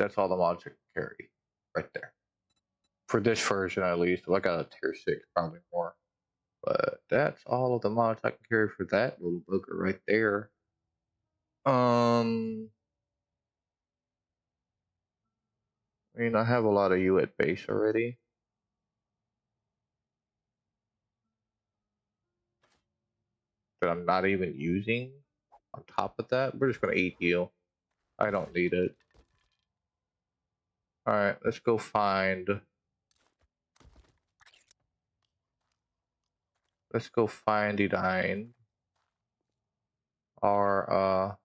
that's all the mods I can carry right there. For this version, at least. I got a tier 6, probably more. But that's all of the mods I can carry for that little booger right there. I mean, I have a lot of you at base already. That I'm not even using. On top of that, we're just gonna eat you. I don't need it. Alright, let's go find... Let's go find Edine. Our,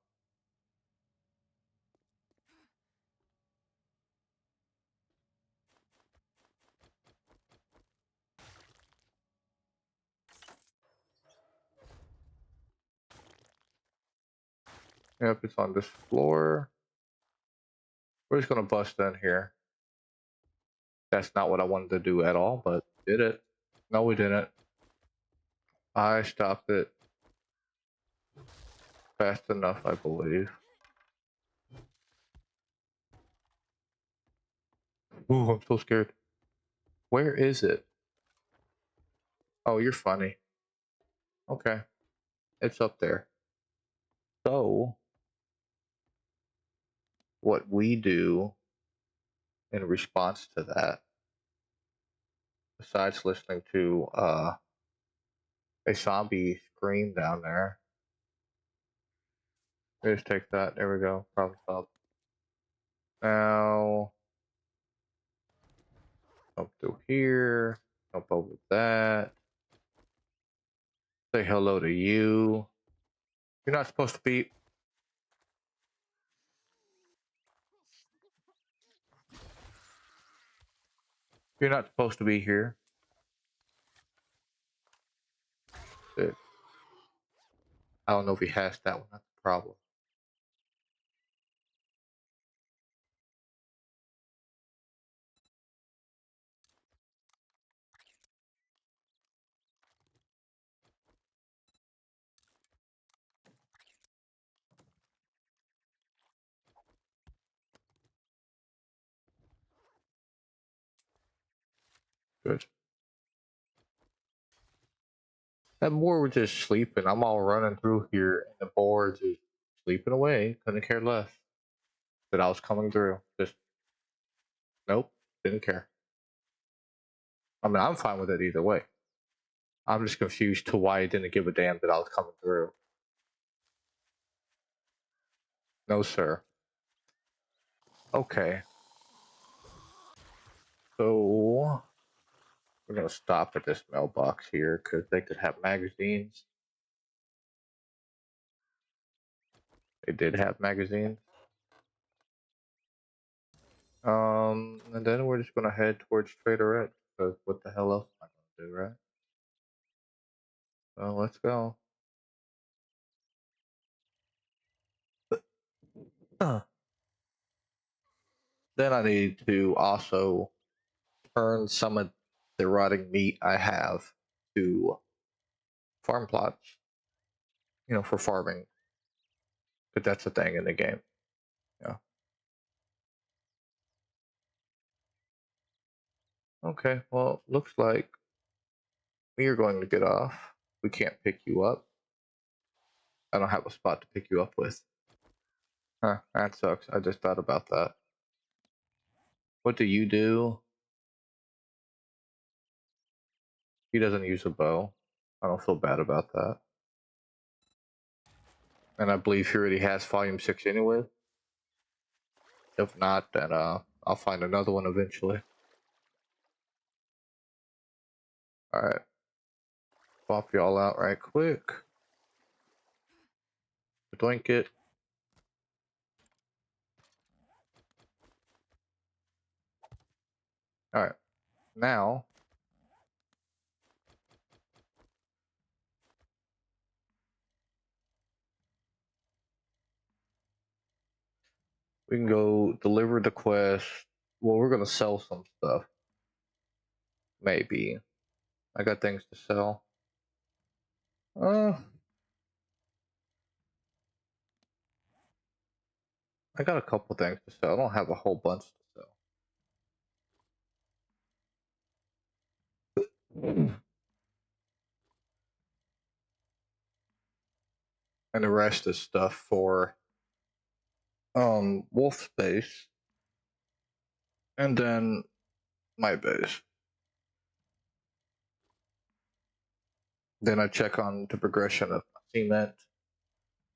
Yep, it's on this floor. We're just gonna bust in here. That's not what I wanted to do at all, but did it. No, we didn't. I stopped it fast enough, I believe. Ooh, I'm so scared. Where is it? Oh, you're funny. Okay. It's up there. So, what we do in response to that, besides listening to a zombie scream down there, we just take that. There we go. Problem solved. Now, jump through here, jump over that. Say hello to you. You're not supposed to be. You're not supposed to be here. I don't know if he has that one. That's the problem. Good. That boar was just sleeping. I'm all running through here, and the boar just sleeping away. Couldn't care less that I was coming through. Just nope, didn't care. I mean, I'm fine with it either way. I'm just confused to why it didn't give a damn that I was coming through. No, sir. Okay. So we're gonna stop at this mailbox here because they could have magazines. They did have magazines. And then we're just gonna head towards Trader X because what the hell else am I gonna do, right? So let's go. Then I need to also turn some of the rotting meat I have to farm plots, you know, for farming. But that's a thing in the game. Yeah. Okay, well, looks like we are going to get off. We can't pick you up. I don't have a spot to pick you up with. Huh, that sucks. I just thought about that. What do you do? He doesn't use a bow. I don't feel bad about that. And I believe he already has Volume 6 anyway. If not, then I'll find another one eventually. Alright. Swap y'all out right quick. Blanket. Alright. Now, we can go deliver the quest. Well, we're gonna sell some stuff. Maybe. I got things to sell. I got a couple things to sell. I don't have a whole bunch to sell. And the rest is stuff for Wolf's base. And then my base. Then I check on the progression of cement,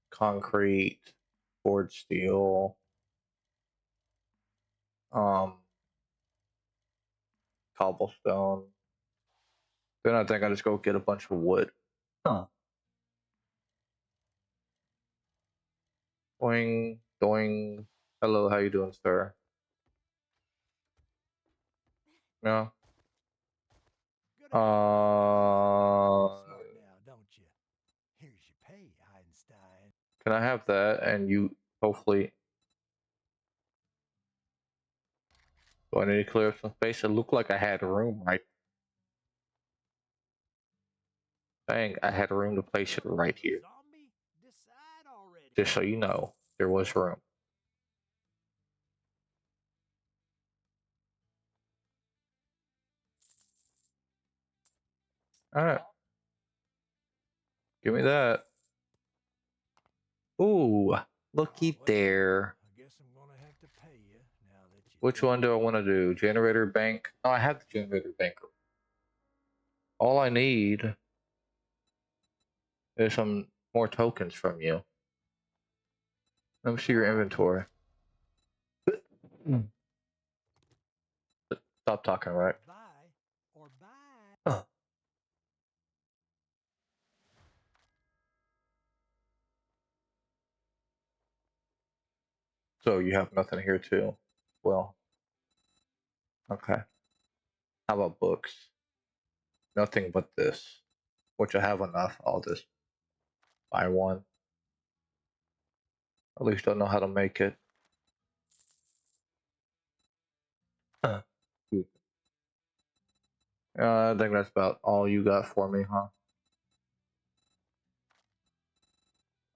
concrete, forged steel, cobblestone. Then I think I just go get a bunch of wood. Huh. Doing, doing. Hello, how you doing, sir? No. Smart now, don't you? Here's your pay, Einstein. Can I have that? And you hopefully. Do I need to clear up some space? It looked like I had room right. Dang, I had room to place it right here. Zombie, decide already. Just so you know, there was room. Alright. Give me that. Ooh, looky there. I guess I'm gonna have to pay you now that you. Which one do I want to do? Generator bank? Oh, I have the generator bank. All I need is some more tokens from you. Let me see your inventory. Stop talking, right? Buy or buy. So you have nothing here too. Well, okay. How about books? Nothing but this, which I have enough. I'll just buy one. At least I know how to make it. I think that's about all you got for me, huh?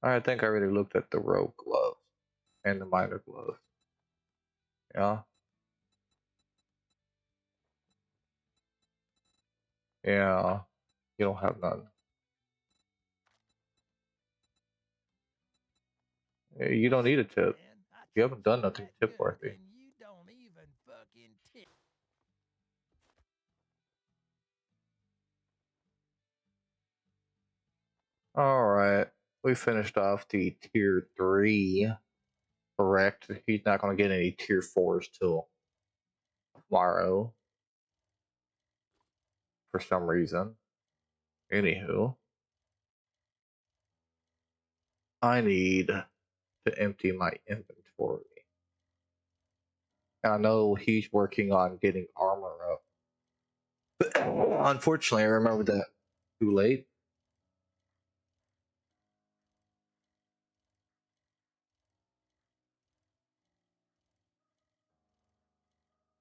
I think I already looked at the rogue gloves and the miner gloves. Yeah. Yeah. You don't have none. You don't need a tip. You haven't done nothing tip worthy. You don't even fucking tip. Alright. We finished off the tier 3. Correct. He's not going to get any tier 4s till tomorrow. For some reason. Anywho. I need to empty my inventory. I know he's working on getting armor up. But unfortunately, I remember that too late.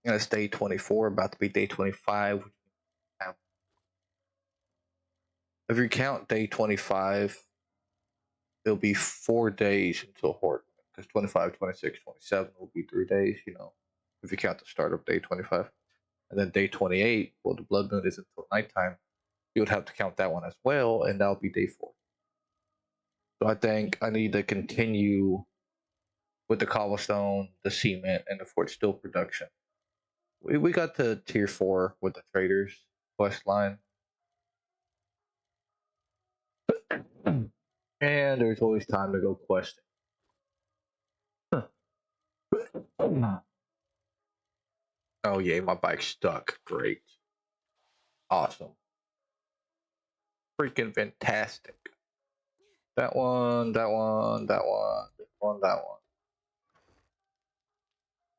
And it's day 24, about to be day 25. If you count day 25, it'll be 4 days until Horde. Because 25, 26, 27 will be 3 days, you know, if you count the start of day 25. And then day 28, well, the blood moon is until nighttime. You would have to count that one as well, and that'll be day 4. So I think I need to continue with the cobblestone, the cement, and the forged steel production. We got to tier 4 with the traders quest line. And there's always time to go questing. Oh yeah, my bike's stuck. Great. Awesome. Freaking fantastic. That one, that one, that one, that one, that one.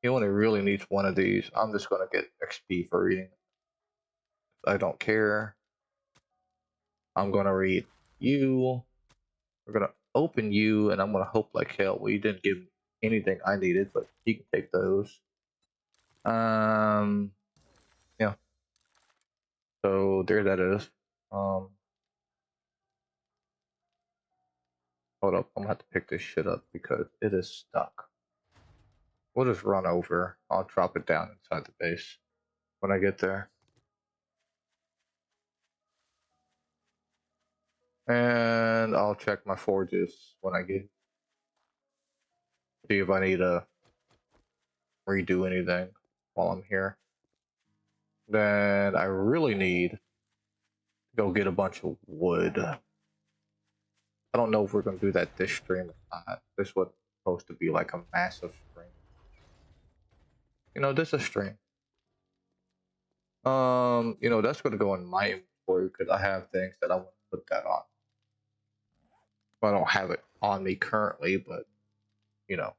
He only really needs one of these. I'm just gonna get XP for reading. I don't care. I'm gonna read you. We're gonna open you, and I'm gonna hope like hell. Well, you didn't give me anything I needed, but you can take those. Yeah. So there that is. Hold up, I'm gonna have to pick this shit up because it is stuck. We'll just run over. I'll drop it down inside the base when I get there. And I'll check my forges when I get. See if I need to redo anything while I'm here. Then I really need to go get a bunch of wood. I don't know if we're gonna do that this stream or not. This was supposed to be like a massive stream. You know, this is a stream. You know, that's gonna go in my inventory because I have things that I want to put that on. I don't have it on me currently, but you know.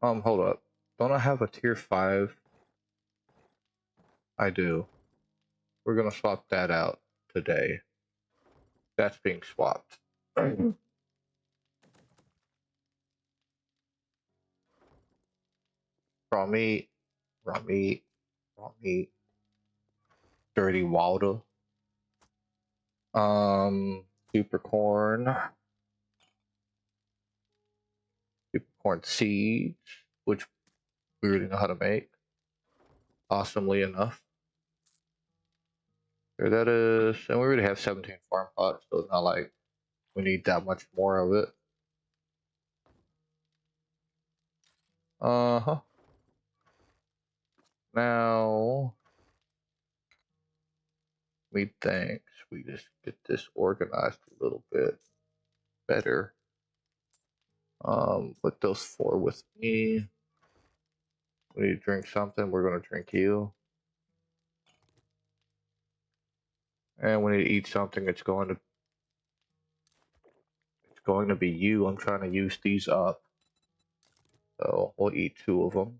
Hold up. Don't I have a tier 5? I do. We're gonna swap that out today. That's being swapped. Raw meat, raw meat, raw meat. Dirty Waldo. Super corn. Super corn seeds, which we already know how to make. Awesomely enough. There that is. And we already have 17 farm pots, so it's not like we need that much more of it. Uh-huh. Now, methinks we just get this organized a little bit better. Put those 4 with me. We need to drink something. We're gonna drink you. And we need to eat something. It's going to be you. I'm trying to use these up. So we'll eat 2 of them.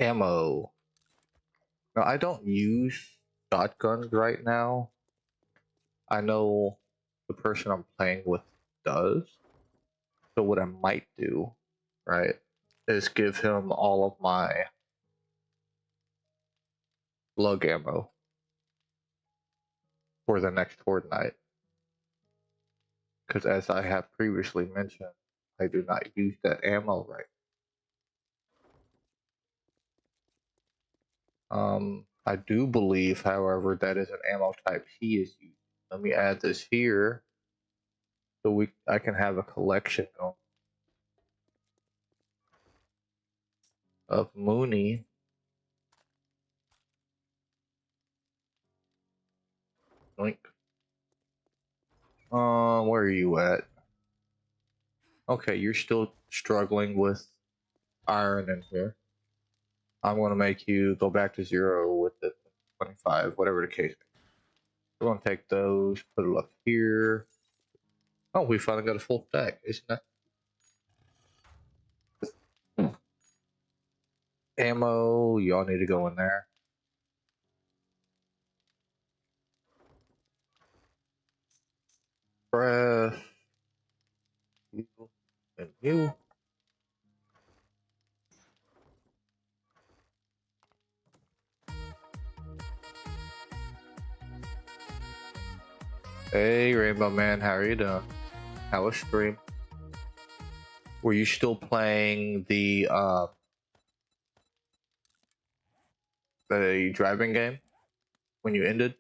Ammo. Now I don't use shotguns right now. I know the person I'm playing with does. So what I might do, right, is give him all of my lug ammo for the next Horde night. Because as I have previously mentioned, I do not use that ammo right. I do believe, however, that is an ammo type he is using. Let me add this here so I can have a collection of Mooney. Link. Where are you at? Okay, you're still struggling with iron in here. I'm gonna make you go back to 0 with the 25, whatever the case. We're gonna take those, put it up here. Oh, we finally got a full stack, isn't that? Ammo, y'all need to go in there. Press. You and you. Hey, Rainbow Man, how are you doing? How was stream? Were you still playing the driving game when you ended?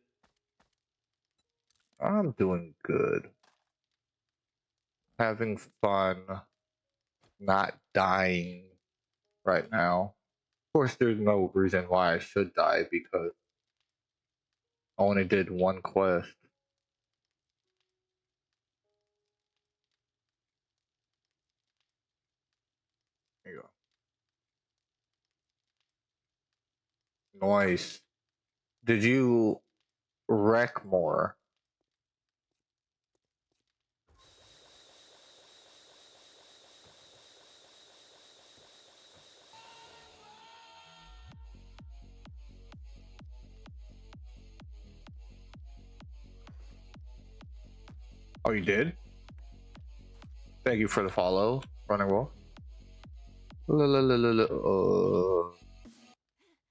I'm doing good. Having fun, not dying right now. Of course, there's no reason why I should die because I only did 1 quest. There you go. Nice. Did you wreck more? Oh, you did? Thank you for the follow, Running Wolf.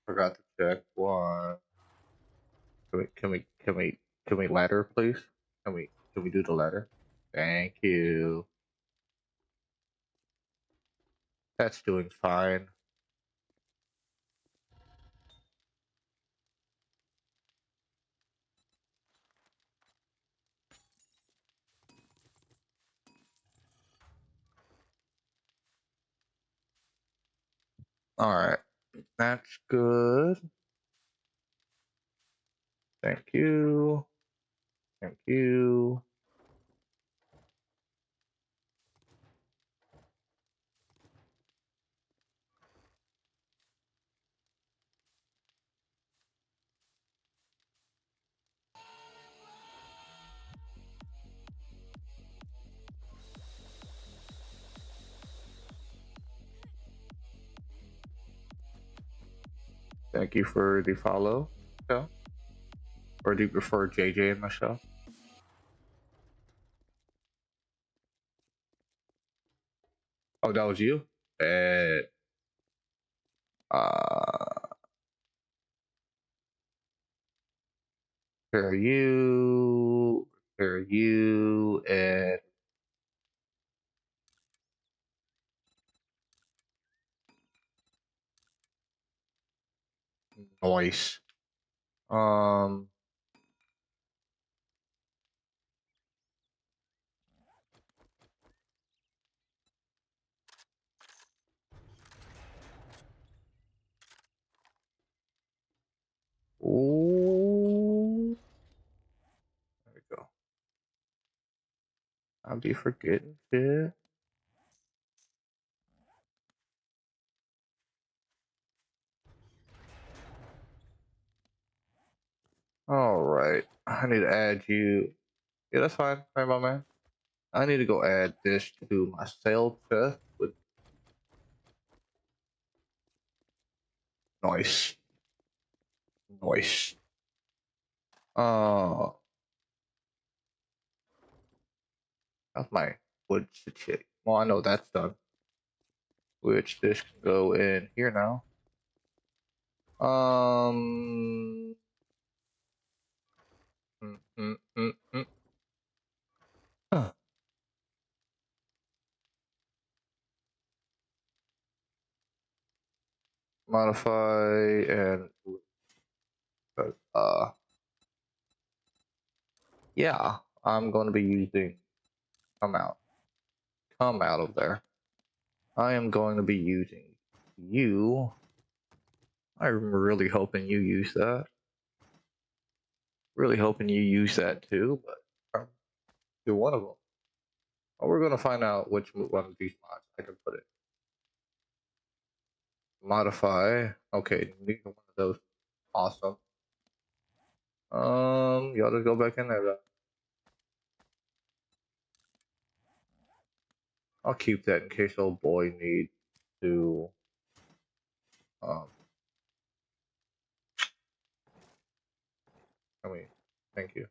Forgot to check 1. Can we ladder, please? Can we me do the letter. Thank you. That's doing fine. Alright. That's good. Thank you. Thank you. Thank you for the follow. Yeah. Or do you prefer JJ and myself? Oh, that was you? Uh, repair you, and noise. Um, ooh, there we go. I'll be forgetting shit. All right, I need to add you. Yeah, that's fine, my man. I need to go add this to my sale chest with noise. Noise. Uh, that's my wood shit. Well, I know that's done. Which this can go in here now. Um. Mm, mm, mm, mm. Huh. Modify and uh. Yeah, I'm going to be using. Come out. Come out of there. I am going to be using you. I'm really hoping you use that. Really hoping you use that too, but do one of them. Well, we're gonna find out which one of these mods I can put in. Modify. Okay, neither one of those. Awesome. Y'all just go back in there then. I'll keep that in case old boy needs to. Um, I mean, thank you.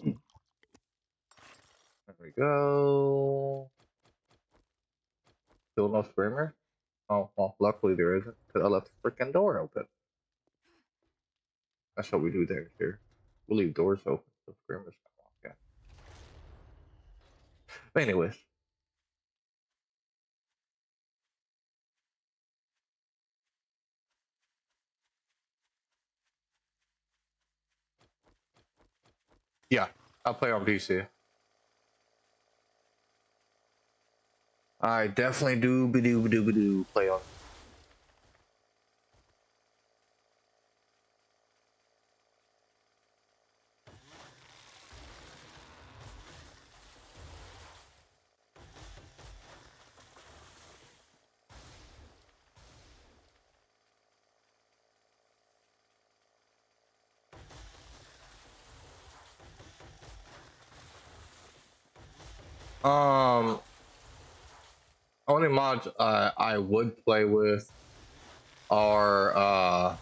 There we go. Still no screamer? Oh, well, luckily there isn't, because I left the freaking door open. That's what we do there, here. We leave doors open so screamers can walk in. But anyways. Yeah, I'll play on PC. I definitely do play on. Only mods I would play with are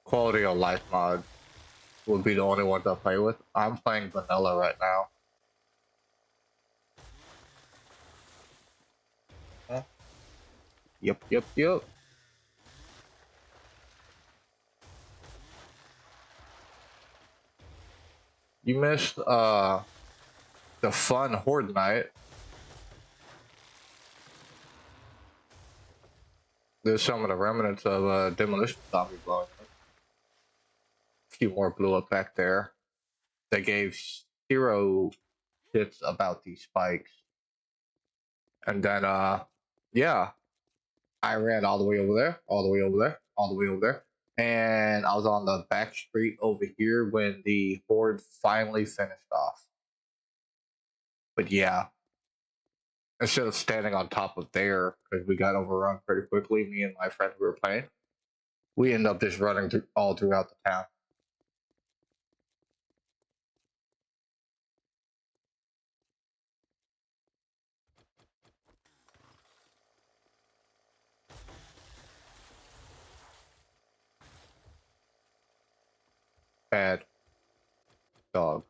quality of life mods. Would be the only ones I play with. I'm playing vanilla right now. Huh? Yep. You missed the fun horde night. There's some of the remnants of demolition zombie blowing up. A few more blew up back there. They gave 0 hits about these spikes. And then yeah, I ran all the way over there, all the way over there, all the way over there. And I was on the back street over here when the horde finally finished off. But yeah, instead of standing on top of there, because we got overrun pretty quickly, me and my friends we were playing, we ended up just running all throughout the town. Bad dog.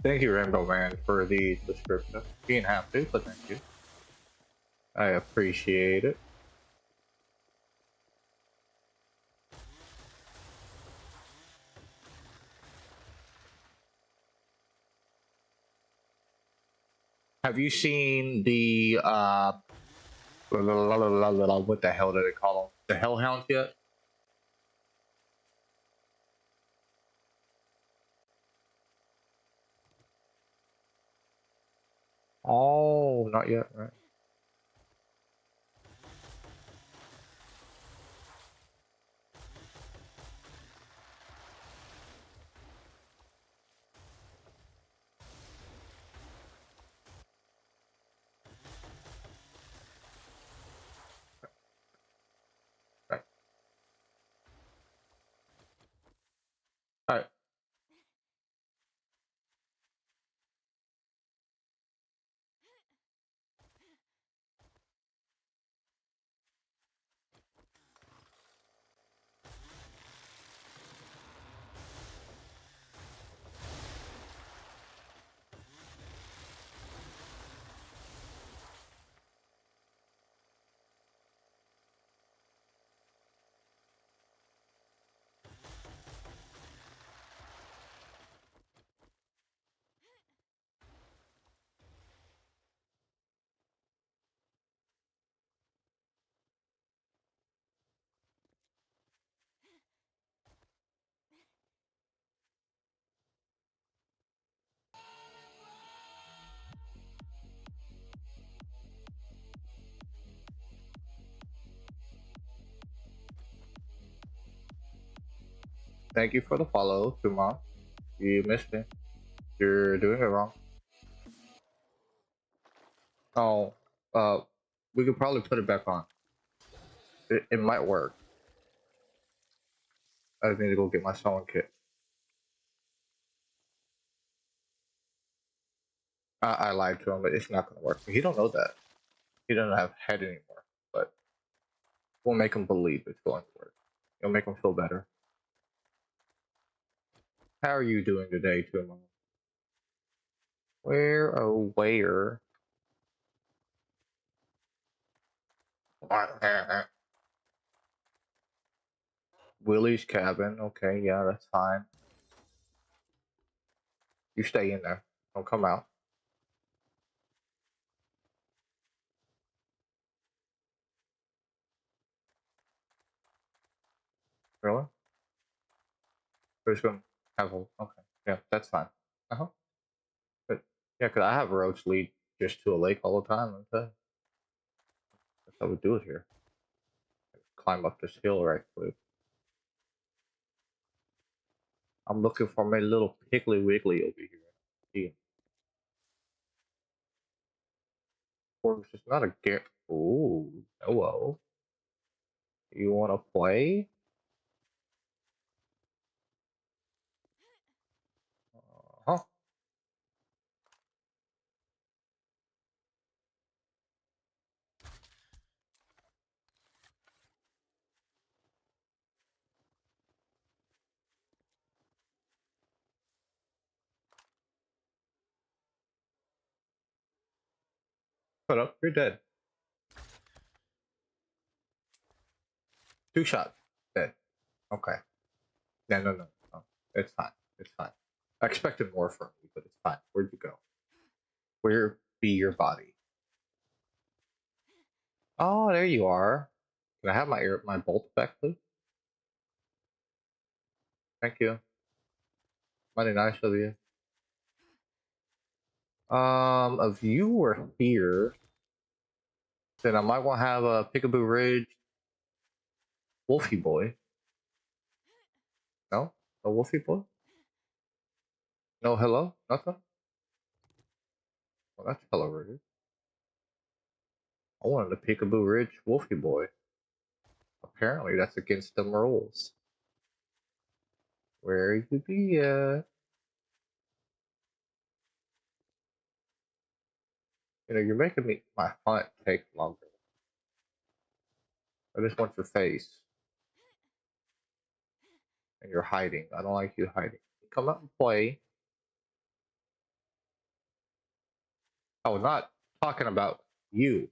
Thank you, Rainbow Man, for the subscription. You didn't have to, but thank you. I appreciate it. Have you seen the what the hell do they call them? The Hellhounds yet? Oh, not yet, right? Right. All right. Thank you for the follow, Tuma. You missed me. You're doing it wrong. Oh, we could probably put it back on. It might work. I just need to go get my sewing kit. I lied to him, but it's not gonna work. He don't know that. He doesn't have head anymore. But we'll make him believe it's going to work. It'll make him feel better. How are you doing today, Tuma? Where, oh, where? Willie's cabin. Okay, yeah, that's fine. You stay in there. Don't come out. Really? We're just gonna have a. Okay, yeah, that's fine. Uh huh. But yeah, cause I have roads lead just to a lake all the time. Okay, that's how we do it here. Climb up this hill right quick. I'm looking for my little Piggly Wiggly over here. See, of course, it's not a get. Ooh, hello. You wanna play? Put up, you're dead. 2 shots. Dead. Okay. No. It's fine. It's fine. I expected more from you, but it's fine. Where'd you go? Where be your body? Oh, there you are. Can I have my bolt back, please? Thank you. Mighty nice of you. If you were here, then I might want to have a Peekaboo Ridge Wolfie Boy. No? A Wolfie Boy? No hello? Nothing? Well, that's hella rude. I wanted a Peekaboo Ridge Wolfie Boy. Apparently that's against the rules. Where you be at? You know, you're making my hunt take longer. I just want your face. And you're hiding. I don't like you hiding. Come out and play. I was not talking about you.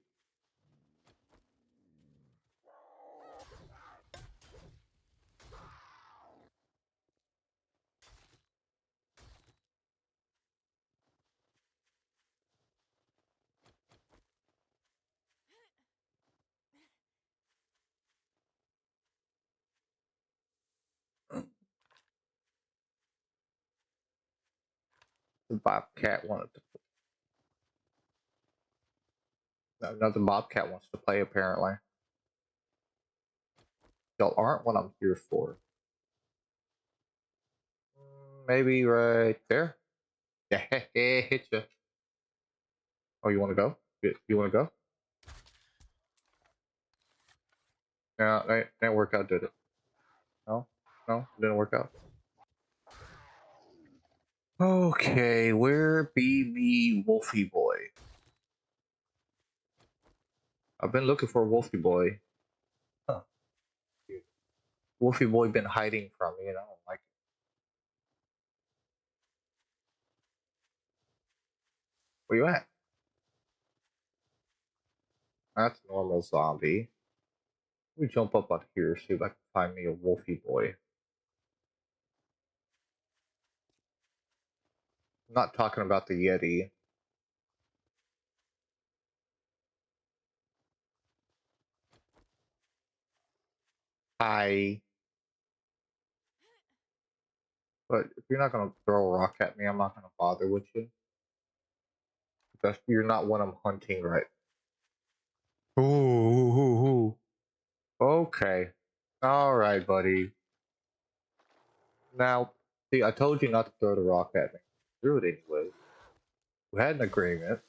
The Bobcat wanted to. Another Bobcat wants to play, apparently. Y'all aren't what I'm here for. Maybe right there. Yeah, hit you. Oh, you want to go? You want to go? No, that didn't work out, did it? No, it didn't work out. Okay, where be me, Wolfie Boy? I've been looking for Wolfie Boy. Huh. Wolfie Boy been hiding from me, and I don't like it. Where you at? That's normal zombie. Let me jump up on here, see if I can find me a Wolfie Boy. I'm not talking about the Yeti. Hi. But if you're not gonna throw a rock at me, I'm not gonna bother with you. Because you're not what I'm hunting, right? Ooh. Okay. Alright, buddy. Now, see, I told you not to throw the rock at me. Threw it anyway. We had an agreement.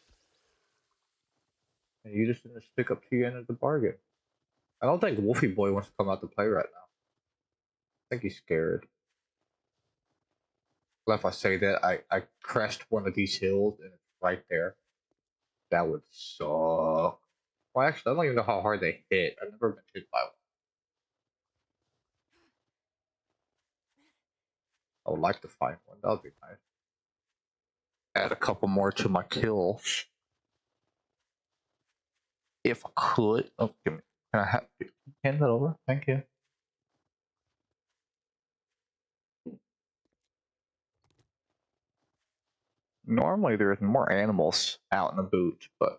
And you just didn't stick up to your end of the bargain. I don't think Wolfie Boy wants to come out to play right now. I think he's scared. Well, if I say that, I crest one of these hills and it's right there. That would suck. Well, actually, I don't even know how hard they hit. I've never been hit by one. I would like to find one. That would be nice. Add a couple more to my kills. If I could. Oh, give me. Can I hand that over? Thank you. Normally there's more animals out in the boot, but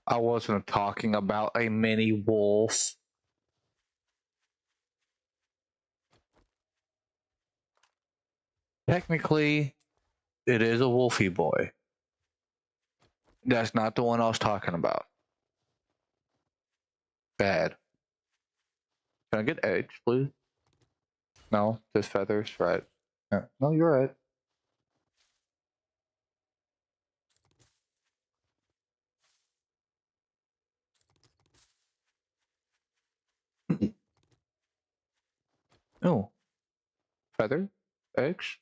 I wasn't talking about a mini wolf. Technically, it is a Wolfie Boy. That's not the one I was talking about. Bad. Can I get eggs, please? No, just feathers, right? Yeah. No, you're right. Oh, feather, eggs.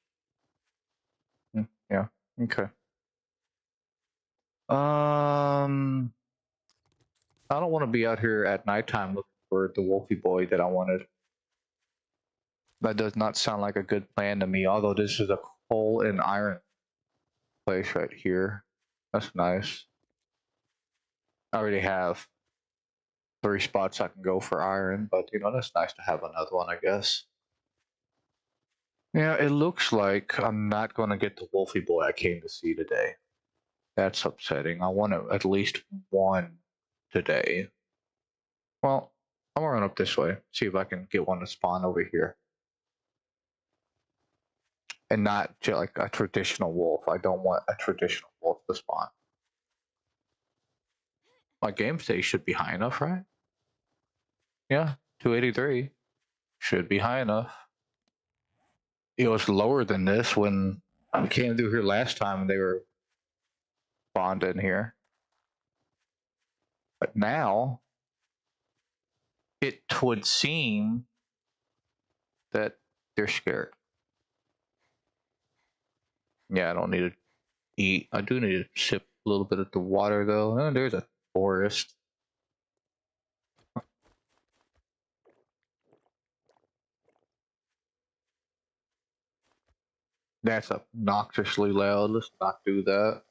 Yeah. Okay. I don't want to be out here at nighttime looking for the Wolfie Boy that I wanted. That does not sound like a good plan to me, although this is a coal and iron place right here. That's nice. I already have 3 spots I can go for iron, but you know, that's nice to have another one, I guess. Yeah, it looks like I'm not going to get the Wolfie Boy I came to see today. That's upsetting. I want at least one today. Well, I'm gonna run up this way, see if I can get one to spawn over here. And not just like a traditional wolf. I don't want a traditional wolf to spawn. My game state should be high enough, right? Yeah, 283. Should be high enough. It was lower than this when I came through here last time and they were spawned in here. But now, it would seem that they're scared. Yeah, I don't need to eat. I do need to sip a little bit of the water though. Oh, there's a forest. That's obnoxiously loud. Let's not do that.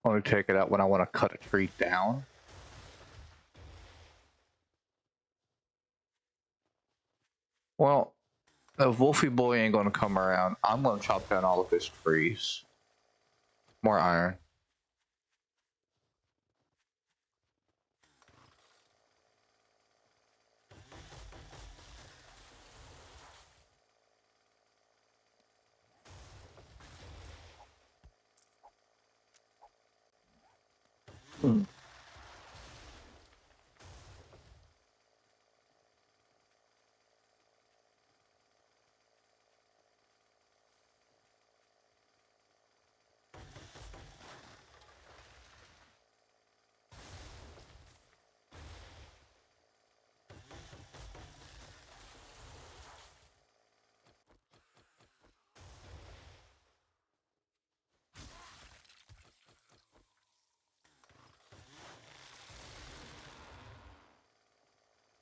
I want to take it out when I want to cut a tree down. Well, if Wolfie Boy ain't going to come around, I'm going to chop down all of his trees. More iron.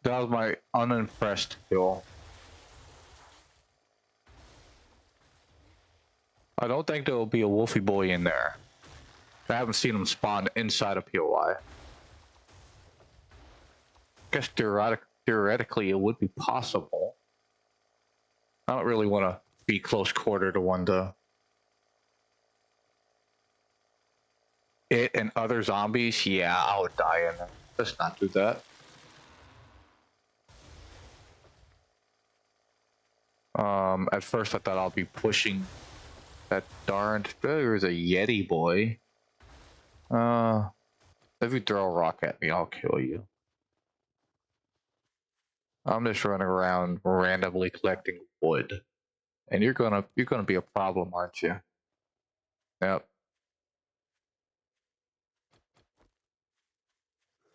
That was my unimpressed kill. I don't think there will be a Wolfie Boy in there. I haven't seen him spawn inside a POI. Guess theoretically it would be possible. I don't really want to be close quarter to one to it and other zombies. Yeah, I would die in there. Let's not do that. At first I thought I'll be pushing that darned. There's a Yeti boy. If you throw a rock at me, I'll kill you. I'm just running around randomly collecting wood, and you're gonna be a problem, aren't you? Yep.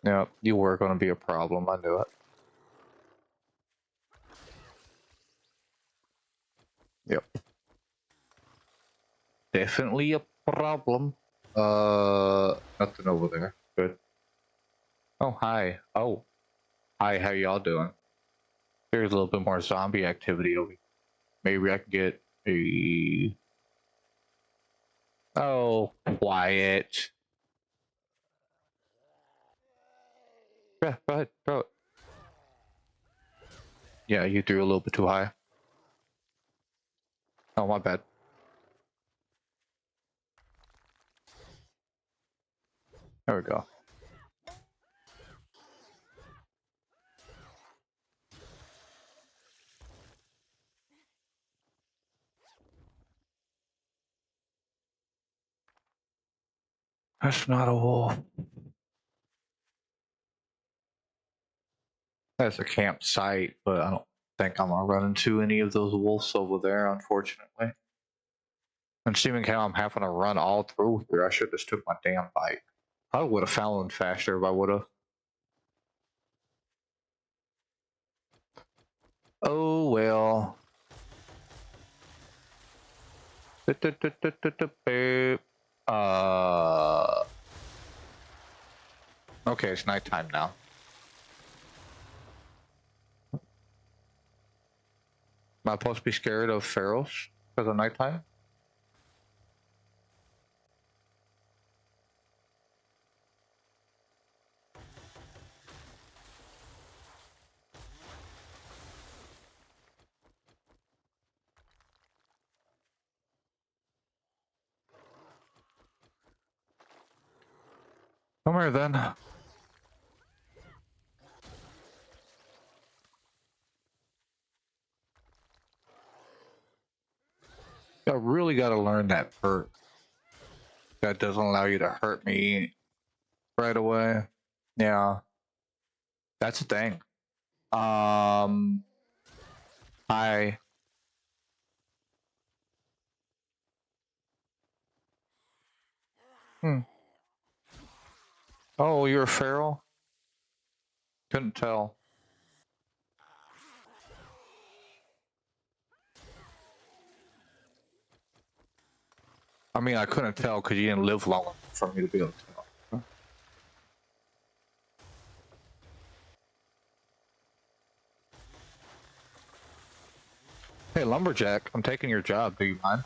Yep. You were gonna be a problem. I knew it. Yep. Definitely a problem. Nothing over there. Good. Oh, hi. Oh, hi. How y'all doing? There's a little bit more zombie activity over here. Maybe I can get a... Oh, quiet. Yeah, go ahead, throw it. Yeah, you threw a little bit too high. Oh, my bad. There we go. That's not a wolf. That's a campsite, but I don't think I'm gonna run into any of those wolves over there, unfortunately. And seeing how I'm having to run all through here, I should have just took my damn bike. I would have found one faster if I would have. Oh well. Okay, it's nighttime now. Am I supposed to be scared of pharaohs because of nighttime? Come here then. I really got to learn that perk that doesn't allow you to hurt me right away. Yeah, that's the thing. I hmm. Oh, you're a feral? Couldn't tell. I mean, I couldn't tell because you didn't live long enough for me to be able to tell. Hey, lumberjack, I'm taking your job. Do you mind?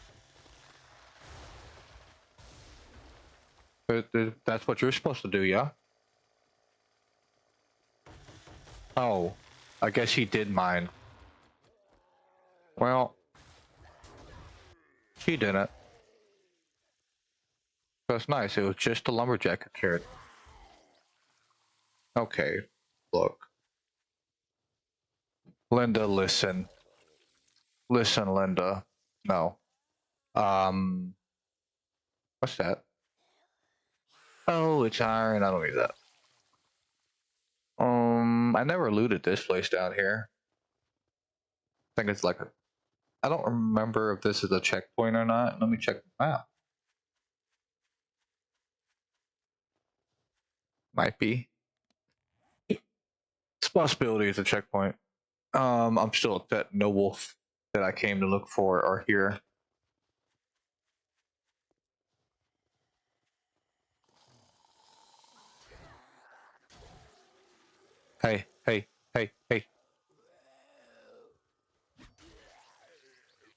That's what you're supposed to do, yeah? Oh, I guess he did mind. Well, she didn't. That's nice. It was just the lumberjack who cared. Okay, look. Linda, listen. Listen, Linda. No. What's that? Oh, it's iron. I don't need that. I never looted this place down here. I think it's like a... I don't remember if this is a checkpoint or not. Let me check the map. Might be. It's a possibility it's a checkpoint. I'm still upset no wolf that I came to look for are here. Hey, hey, hey, hey.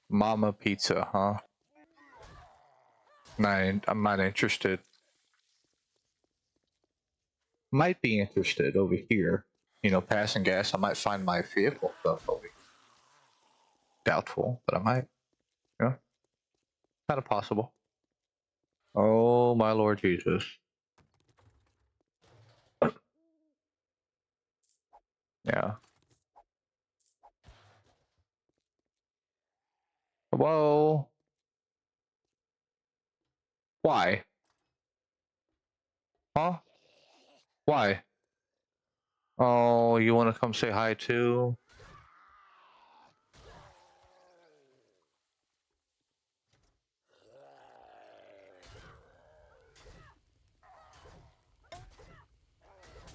Mama pizza, huh? I'm not interested. Might be interested over here. You know, passing gas. I might find my vehicle stuff over here. Doubtful, but I might. You know, kind of possible. Oh my Lord Jesus. Yeah. Whoa. Why? Huh? Why? Oh, you want to come say hi too?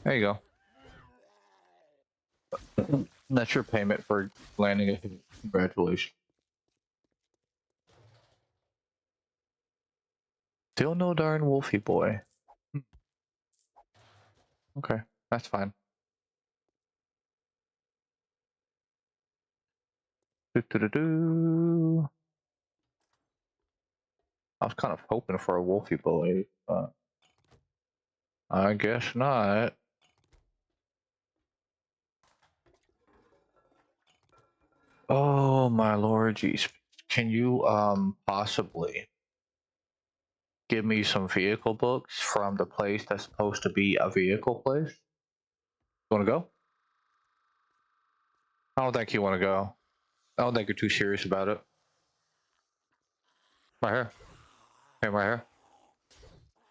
There you go. That's your payment for landing a hit. Congratulations. Still no darn Wolfie boy. Okay, that's fine. Do-do-do-do. I was kind of hoping for a Wolfie boy, but I guess not. Oh my Lord, jeez. Can you possibly give me some vehicle books from the place that's supposed to be a vehicle place? You wanna go? I don't think you wanna go. I don't think you're too serious about it. Right here. Hey, right here.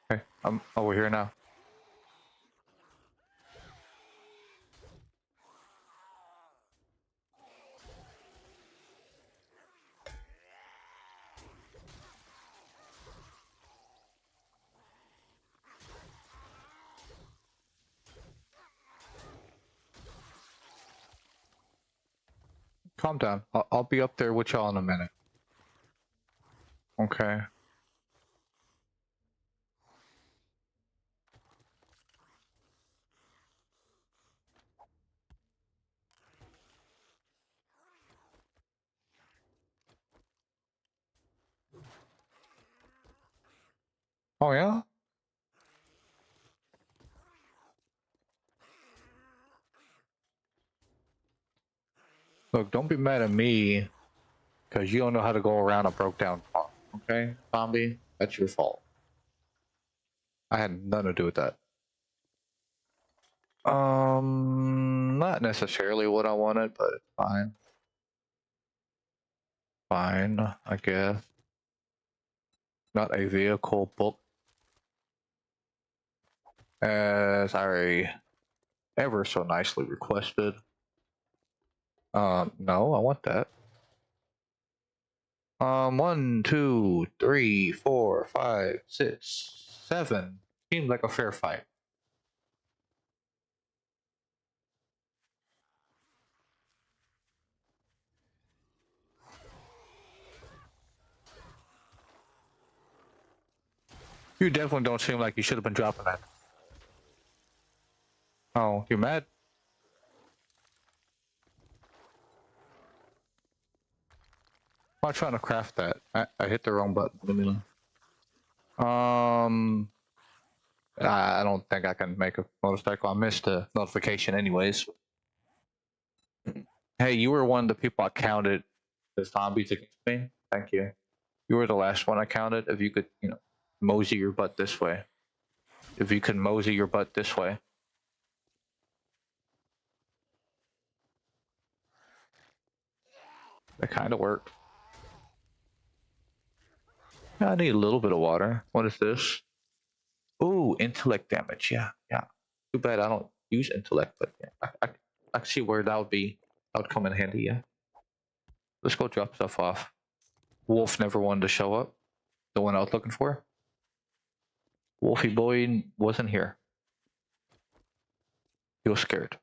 Hey, I'm over here now. Calm down. I'll be up there with y'all in a minute. Okay. Oh yeah? Look, don't be mad at me because you don't know how to go around a broke down car. Okay, zombie? That's your fault. I had nothing to do with that. Not necessarily what I wanted, but it's fine. Fine, I guess. Not a vehicle book. As I ever so nicely requested. No, I want that. 1, 2, 3, 4, 5, 6, 7. Seems like a fair fight. You definitely don't seem like you should have been dropping that. Oh, you mad? I'm trying to craft that. I hit the wrong button. Let me know. I don't think I can make a motorcycle. I missed the notification anyways. Hey, you were one of the people I counted the zombies against me. Thank you. You were the last one I counted. If you could, mosey your butt this way. If you could mosey your butt this way. That kind of worked. I need a little bit of water. What is this? Ooh, intellect damage. Yeah. Too bad I don't use intellect, but yeah, I see where that would come in handy. Yeah. Let's go drop stuff off. Wolf never wanted to show up. The one I was looking for. Wolfie boy wasn't here. He was scared.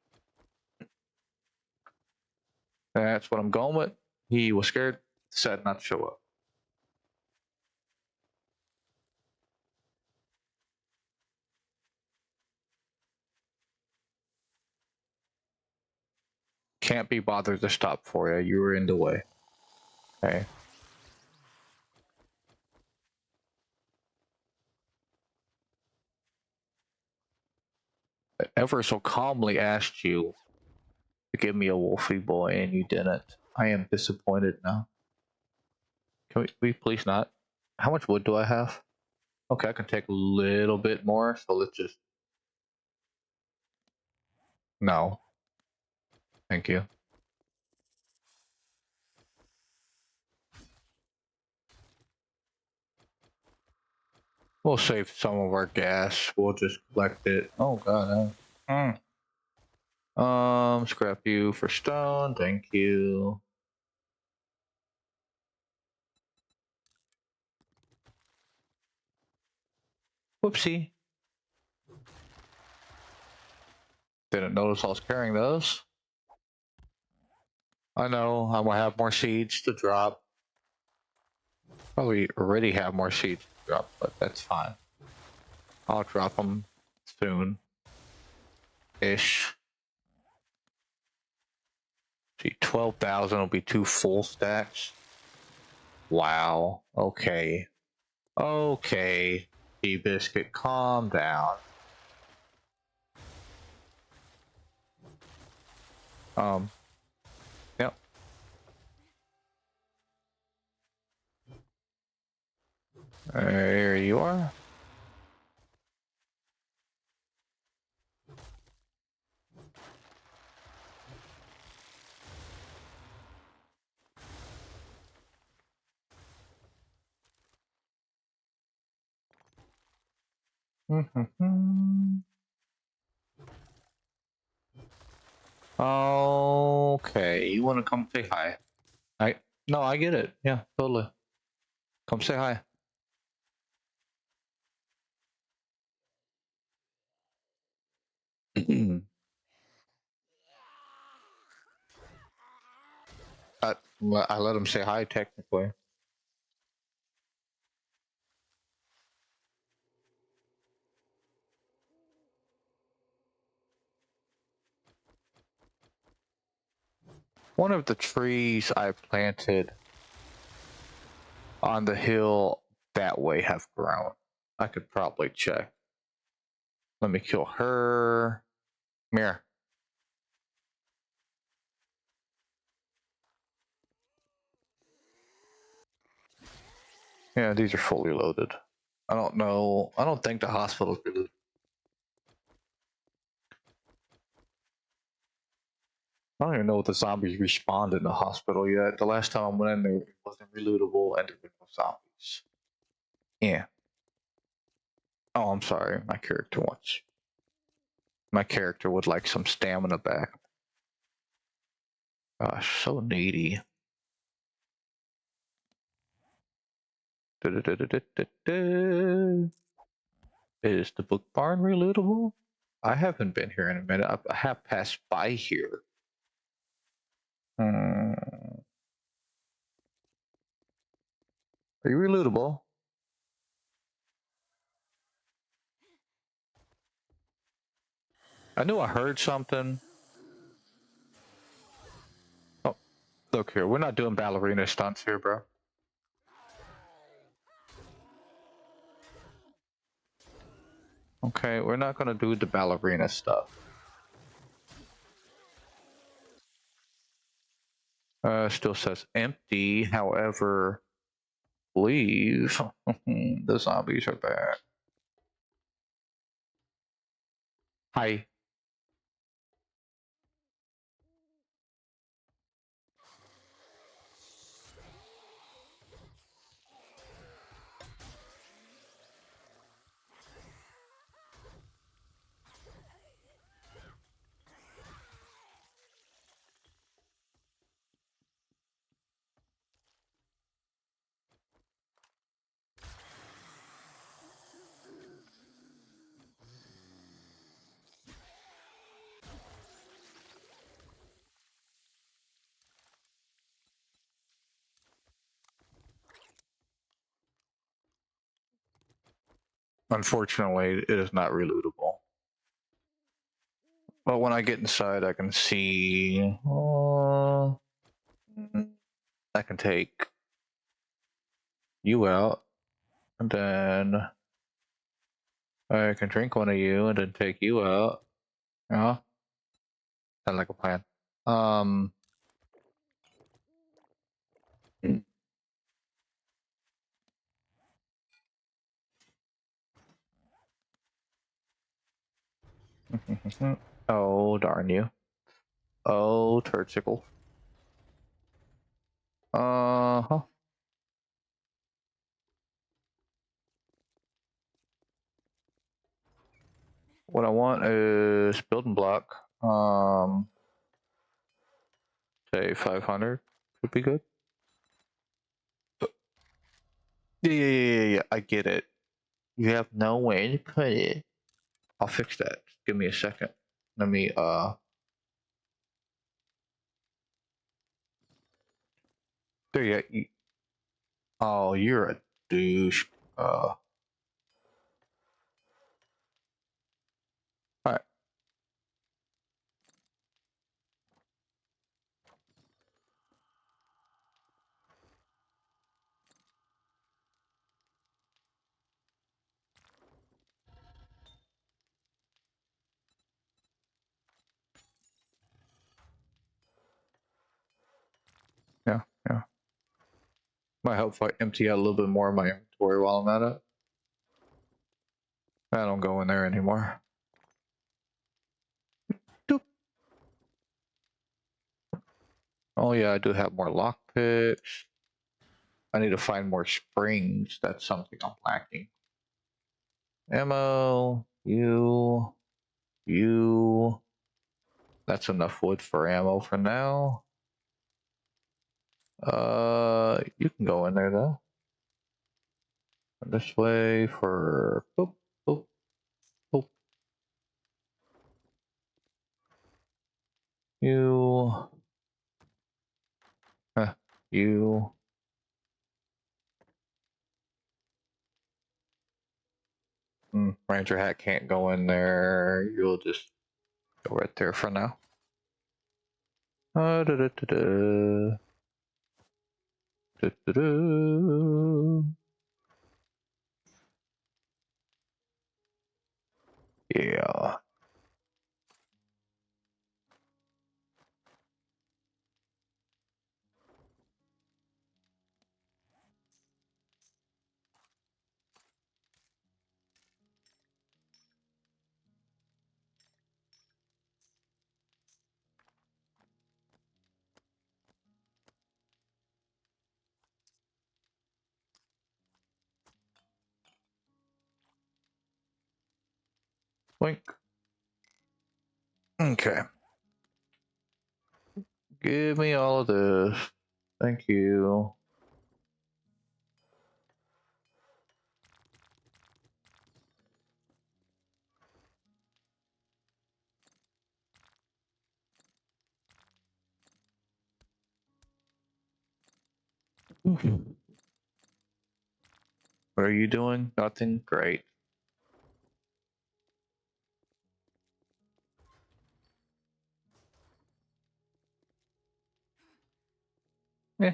That's what I'm going with. He was scared, decided not to show up. Can't be bothered to stop for you. You were in the way. Okay. I ever so calmly asked you to give me a Wolfie boy and you didn't. I am disappointed now. Can we please not? How much wood do I have? Okay, I can take a little bit more, so let's just... No. Thank you. We'll save some of our gas. We'll just collect it. Oh god. Scrap you for stone. Thank you. Whoopsie. Didn't notice I was carrying those. I know, I'm gonna have more seeds to drop. Probably already have more seeds to drop, but that's fine. I'll drop them soon. Ish. See, 12,000 will be 2 full stacks. Wow. Okay. Okay. Biscuit, calm down. Yep. There you are. Okay, you want to come say hi? No, I get it. Yeah, totally. Come say hi. I let him say hi technically. One of the trees I planted on the hill that way have grown. I could probably check. Let me kill her. Come here. Yeah, these are fully loaded. I don't know. I don't think the hospital's reloaded. I don't even know if the zombies respawned in the hospital yet. The last time I went in there, it wasn't reloadable and there were no zombies. Yeah. Oh, I'm sorry. My character wants. My character would like some stamina back. Gosh, so needy. Is the book barn reloadable? I haven't been here in a minute. I have passed by here. Are you reloadable? I knew I heard something. Oh, look here. We're not doing ballerina stunts here, bro. Okay, we're not gonna do the ballerina stuff. Still says empty. However, leave. The zombies are back. Hi. Unfortunately, it is not reloadable. But when I get inside, I can see. I can take you out, and then I can drink one of you, and then take you out. Yeah, sounds like a plan. Oh darn you! Oh turtsicle. Huh. What I want is building block. Say 500 could be good. Yeah. I get it. You have no way to put it. I'll fix that. Give me a second. Let me There you. Oh, you're a douche. Alright. Yeah. Might help if I empty out a little bit more of my inventory while I'm at it. I don't go in there anymore. Doop. Oh yeah, I do have more lockpicks. I need to find more springs. That's something I'm lacking. Ammo, you. That's enough wood for ammo for now. You can go in there though. This way for boop, boop, boop. You. You. Ranger hat can't go in there. You'll just go right there for now. Da, da, da, da. Da, da, da. Blink. Okay. Give me all of this. Thank you. What are you doing? Nothing? Great. Eh.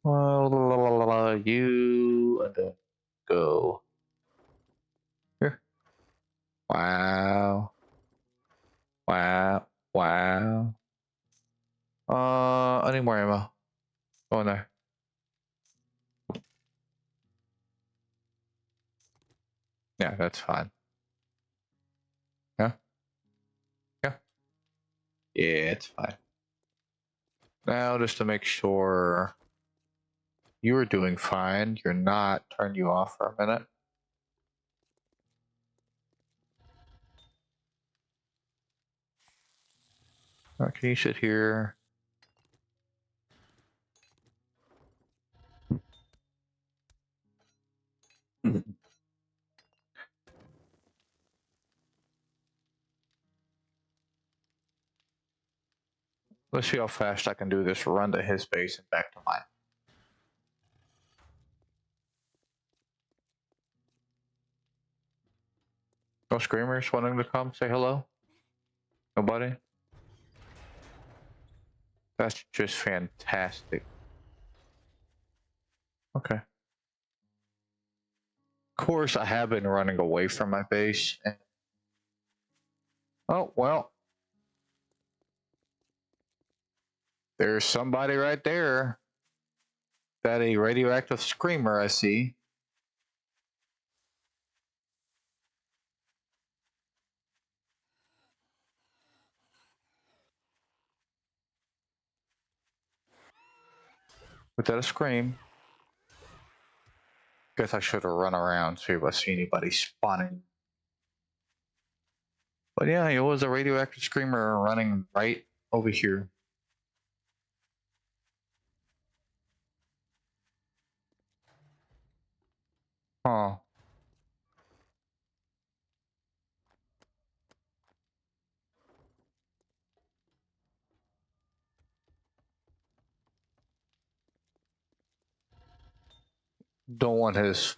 Well, you and then go. Here. Wow. Wow. Wow. I need more ammo. Go in there. Yeah, that's fine. Yeah? Yeah. Yeah, it's fine. Now, just to make sure you are doing fine, you're not, turn you off for a minute. Can you sit here? Let's see how fast I can do this run to his base and back to mine. No screamers wanting to come say hello? Nobody? That's just fantastic. Okay. Of course, I have been running away from my base. And... oh, well. There's somebody right there. That a radioactive screamer, I see. Was that a scream? Guess I should have run around, see if I see anybody spawning. But yeah, it was a radioactive screamer running right over here. Huh. Don't want his...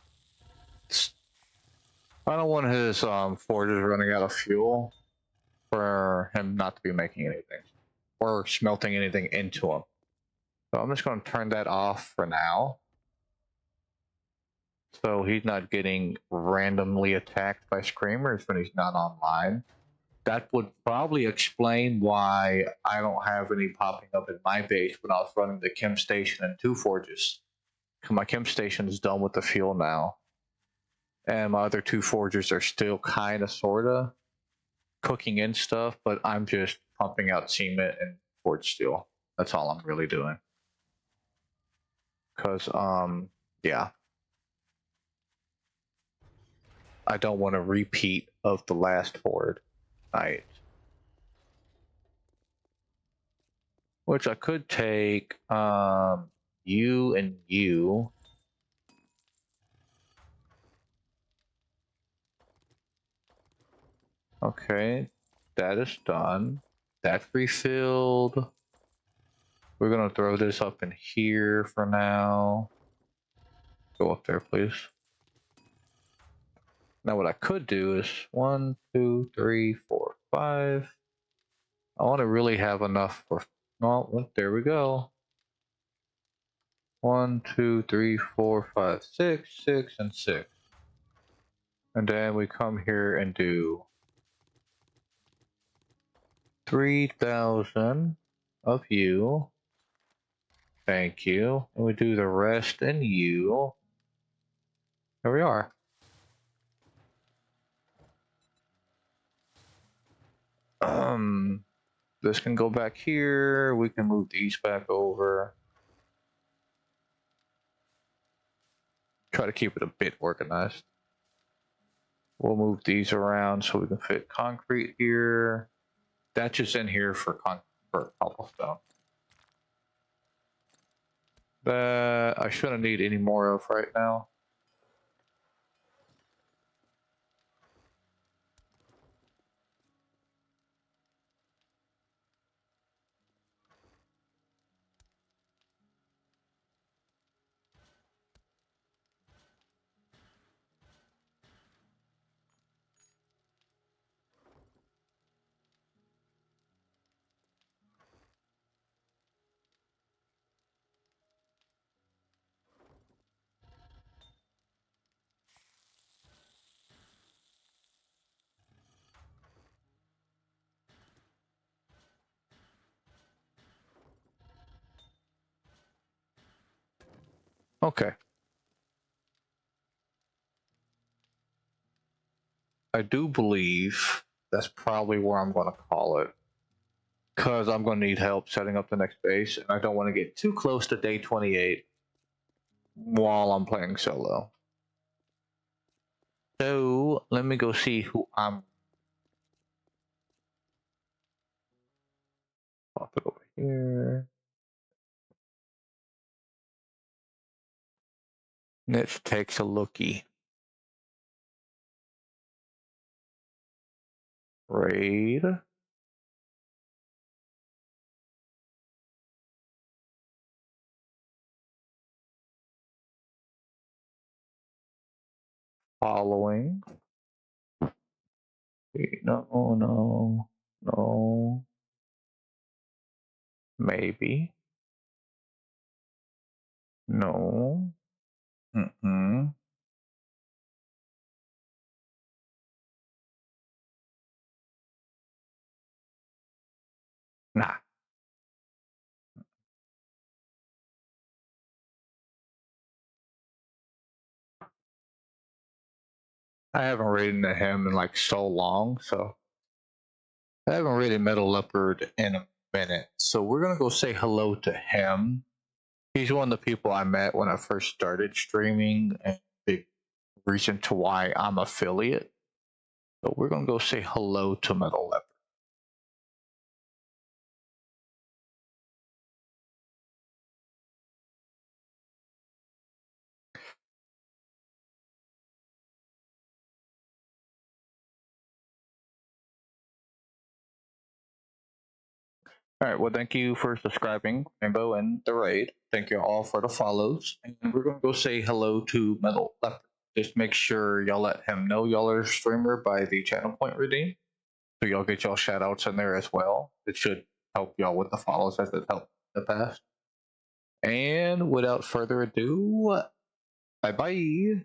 I don't want his forges running out of fuel for him not to be making anything. Or smelting anything into him. So I'm just going to turn that off for now. So he's not getting randomly attacked by screamers when he's not online. That would probably explain why I don't have any popping up in my base when I was running the chem station and 2 forges. My chem station is done with the fuel now. And my other 2 forges are still kind of, sort of cooking in stuff, but I'm just pumping out cement and forge steel. That's all I'm really doing. Because, yeah. I don't want a repeat of the last horde night. Which I could take, you and you. Okay, that is done. That's refilled. We're gonna throw this up in here for now. Go up there, please. Now what I could do is 1, 2, 3, 4, 5. I want to really have enough for... oh, there we go. 1, 2, 3, 4, 5, 6, 6, and 6. And then we come here and do 3,000 of you. Thank you. And we do the rest in you. There we are. This can go back here. We can move these back over. Try to keep it a bit organized. We'll move these around so we can fit concrete here. That's just in here for cobblestone. That I shouldn't need any more of right now. Okay. I do believe that's probably where I'm going to call it. Because I'm going to need help setting up the next base, and I don't want to get too close to day 28 while I'm playing solo. So, let me go see who I'm... Pop it over here. Let's take a looky. Raid. Following. No. Maybe. No. Mm-mm. Nah. I haven't raided him in like so long, so I haven't raided Metal Leopard in a minute. So we're gonna go say hello to him. He's one of the people I met when I first started streaming, and big reason to why I'm affiliate. So we're gonna go say hello to Metal Leopard. All right, well, thank you for subscribing, Rainbow, and the raid. Thank you all for the follows. And we're going to go say hello to Metal Leopard. Just make sure y'all let him know y'all are a streamer by the channel point redeem. So y'all get y'all shout outs in there as well. It should help y'all with the follows as it helped in the past. And without further ado, bye bye.